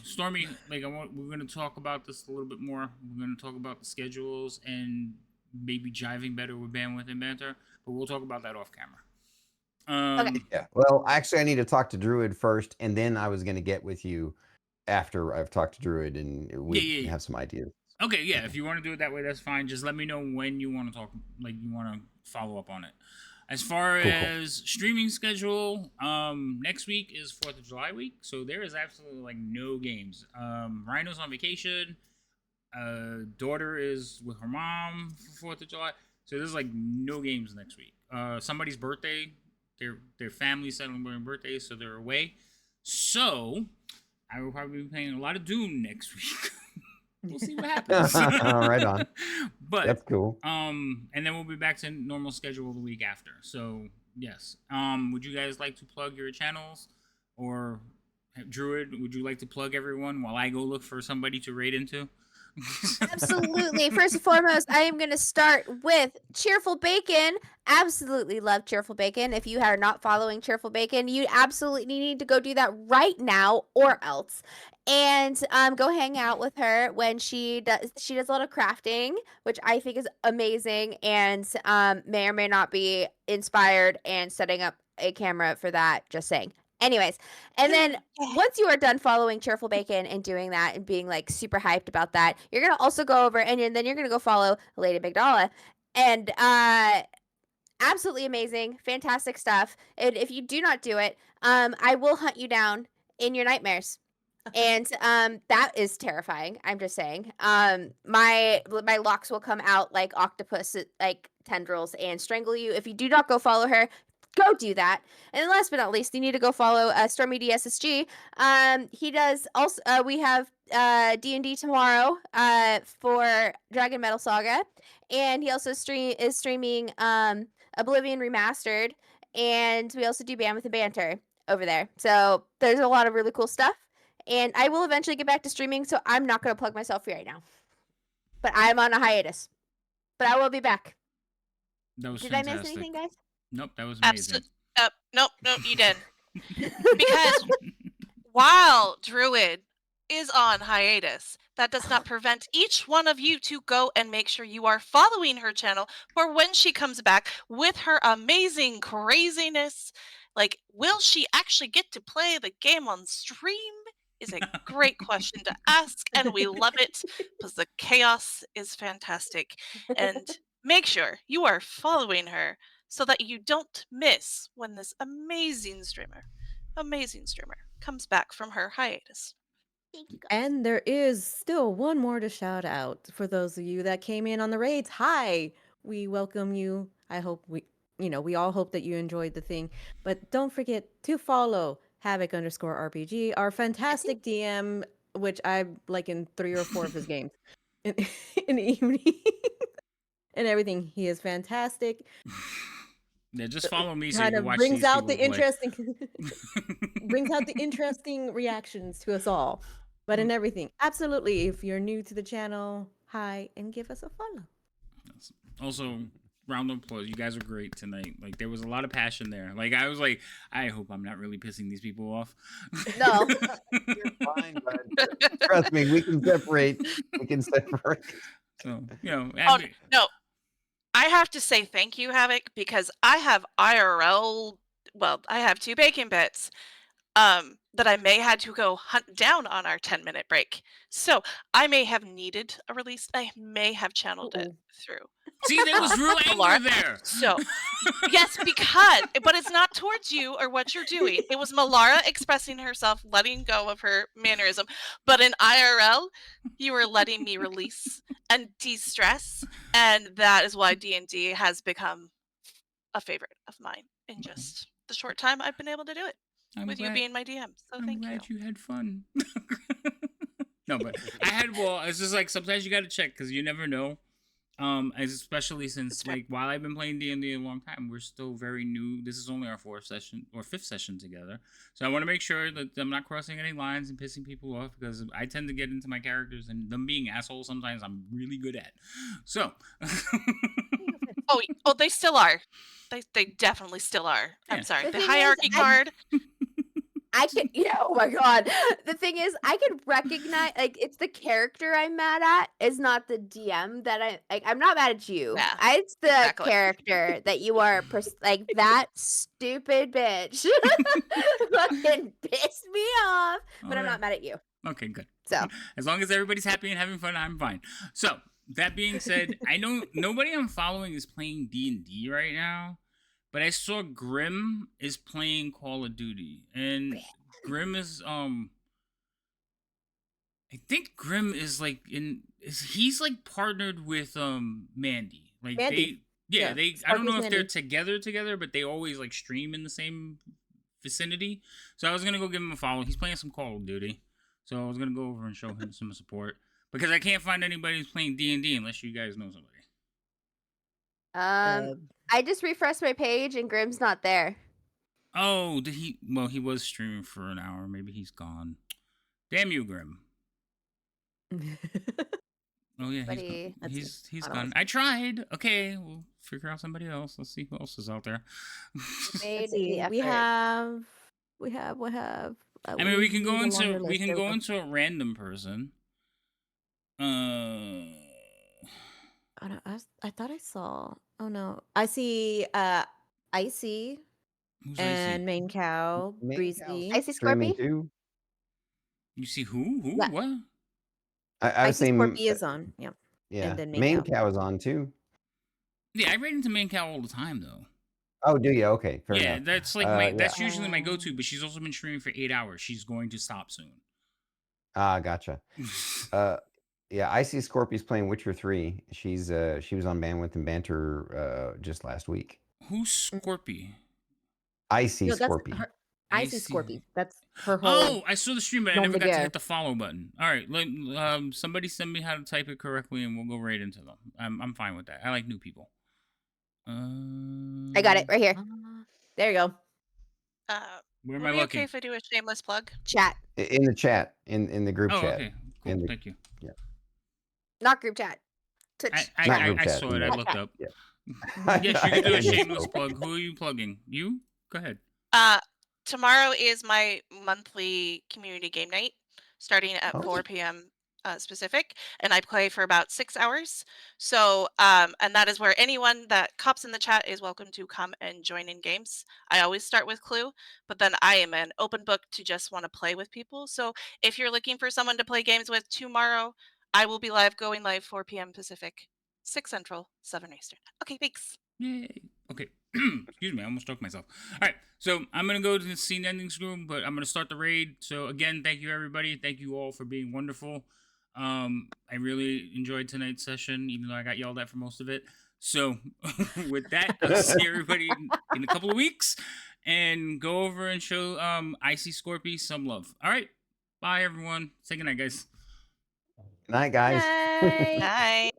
Stormy, like we're gonna talk about this a little bit more. We're gonna talk about the schedules and maybe jiving better with Bandwidth and Banter. But we'll talk about that off camera. Yeah. Well, actually, I need to talk to Druid first, and then I was going to get with you after I've talked to Druid, and we Yeah. have some ideas. Okay, yeah. If you want to do it that way, that's fine. Just let me know when you want to talk, like you want to follow up on it. As far Cool. as streaming schedule, next week is 4th of July week, so there is absolutely like no games. Rhino's on vacation. Daughter is with her mom for 4th of July, so there's like no games next week. Somebody's birthday, their family's celebrating birthdays, so they're away. So I will probably be playing a lot of Doom next week. We'll see what happens. Right on. But That's cool. and then we'll be back to normal schedule the week after. So yes. Would you guys like to plug your channels, or Druid? Would you like to plug everyone while I go look for somebody to raid into? Absolutely. First and foremost, I am going to start with Cheerful Bacon. Absolutely love Cheerful Bacon. If you are not following Cheerful Bacon, you absolutely need to go do that right now or else. And go hang out with her when she does a lot of crafting, which I think is amazing, and may or may not be inspired and setting up a camera for that, just saying. Anyways, and then once you are done following Cheerful Bacon and doing that and being like super hyped about that, you're gonna also go over and then you're gonna go follow Lady Magdala, and absolutely amazing, fantastic stuff. And if you do not do it, I will hunt you down in your nightmares. And that is terrifying. I'm just saying. My locks will come out like octopus, like tendrils, and strangle you if you do not go follow her. Go do that. And then last but not least, you need to go follow Stormy DSSG. He does also. We have D&D tomorrow for Dragon Metal Saga, and he also is streaming Oblivion Remastered, and we also do Bandwidth and Banter over there. So there's a lot of really cool stuff. And I will eventually get back to streaming, so I'm not going to plug myself right now. But I'm on a hiatus. But I will be back. That was Did fantastic. I miss anything, guys? Nope, that was amazing. Nope, you did. Because while Druid is on hiatus, that does not prevent each one of you to go and make sure you are following her channel for when she comes back with her amazing craziness. Like, will she actually get to play the game on stream? Is a great question to ask, and we love it because the chaos is fantastic. And make sure you are following her so that you don't miss when this amazing streamer comes back from her hiatus. Thank you, guys. And there is still one more to shout out for those of you that came in on the raids. Hi, we welcome you. I hope we all hope that you enjoyed the thing. But don't forget to follow Havoc_RPG, our fantastic DM, which I like in 3 or 4 of his games in the evening and everything. He is fantastic. Yeah, just follow me so you Kind can of watch brings these out the people play. interesting reactions to us all. But in everything, absolutely. If you're new to the channel, hi, and give us a follow. Also, round of applause. You guys are great tonight. Like, there was a lot of passion there. Like, I was like, I hope I'm not really pissing these people off. No. You're fine, bud. Trust me, we can separate. So, No. I have to say thank you, Havoc, because I have IRL. Well, I have 2 bacon bits that I may had to go hunt down on our 10-minute break. So I may have needed a release. I may have channeled it through. See, there was real anger there. So, yes, but it's not towards you or what you're doing. It was Malara expressing herself, letting go of her mannerism. But in IRL, you were letting me release and de-stress, and that is why D&D has become a favorite of mine in just the short time I've been able to do it. You being my DM. So I'm thank glad you. you had fun. No, but it's just like sometimes you got to check because you never know. Especially since like while I've been playing D&D a long time, we're still very new. This is only our fourth session or fifth session together, so I want to make sure that I'm not crossing any lines and pissing people off because I tend to get into my characters and them being assholes. Sometimes I'm really good at. So, Oh, they still are. They definitely still are. Yeah. I'm sorry. The The thing is, hierarchy I- card. I can, oh my god. The thing is, I can recognize, like, it's the character I'm mad at, is not the DM that I'm not mad at you. Yeah, It's the exactly. character that you are, like, that stupid bitch. Fucking pissed me off, but I'm Okay. not mad at you. Okay, good. So, As long as everybody's happy and having fun, I'm fine. So that being said, I know nobody I'm following is playing D&D right now, but I saw Grim is playing Call of Duty, and Grim is I think Grim is like he's like partnered with Mandy. Like Mandy. Yeah, they I don't know Sparky's if they're Mandy. together, but they always like stream in the same vicinity. So I was gonna go give him a follow. He's playing some Call of Duty, so I was gonna go over and show him some support because I can't find anybody who's playing D&D unless you guys know somebody. I just refreshed my page and Grim's not there. Oh, did he? Well, he was streaming for an hour. Maybe he's gone. Damn you, Grim. Oh yeah, Buddy, that's he's I don't gone. know. I tried. Okay, we'll figure out somebody else. Let's see who else is out there. Made Let's the see. We effort. have. I mean, we can go need a into longer list. There we go. into a random person. Oh, no, I thought I saw. Oh no, I see. Icy Who's and Main Cow, Main Breezy. Cow's Icy streaming Scorpy? too. You see who? Who? La- What? I was Icy saying, Scorpy is on. Yeah. yeah, and then Main Cow. Cow is on too. Yeah, I read into Main Cow all the time though. Oh, do you? Okay, fair Yeah, enough. that's like Yeah. that's usually my go-to. But she's also been streaming for 8 hours. She's going to stop soon. Ah, gotcha. Yeah, I see Scorpy's playing Witcher 3. She was on Bandwidth and Banter just last week. Who's Scorpy? I see No, that's Scorpy. her. Icy Icy. Scorpy. That's her whole. Oh, I saw the stream, but I Nom never de got to guerre. hit the follow button. All right, somebody send me how to type it correctly, and we'll go right into them. I'm fine with that. I like new people. I got it right here. There you go. Where am Would I it be looking? okay if I do a shameless plug? Chat, In the chat, in the group Oh, chat. okay. Cool. In the- Thank you. not group chat. Twitch. Not I group chat, saw it. I no. looked up. Yeah. Yes, you can do I a misspoke. shameless plug. Who are you plugging? You? Go ahead. Tomorrow is my monthly community game night, starting at Oh. 4 p.m. Specific, and I play for about 6 hours. So, and that is where anyone that cops in the chat is welcome to come and join in games. I always start with Clue, but then I am an open book to just want to play with people. So, if you're looking for someone to play games with tomorrow, I will be going live 4 p.m. Pacific, 6 Central, 7 Eastern. Okay, thanks. Yay. Okay. Excuse me, I almost choked myself. All right, so I'm going to go to the scene endings room, but I'm going to start the raid. So, again, thank you, everybody. Thank you all for being wonderful. I really enjoyed tonight's session, even though I got yelled at for most of it. So, with that, I'll see everybody in a couple of weeks and go over and show Icy Scorpy some love. All right. Bye, everyone. Say goodnight, guys. Night, guys. Night. Bye.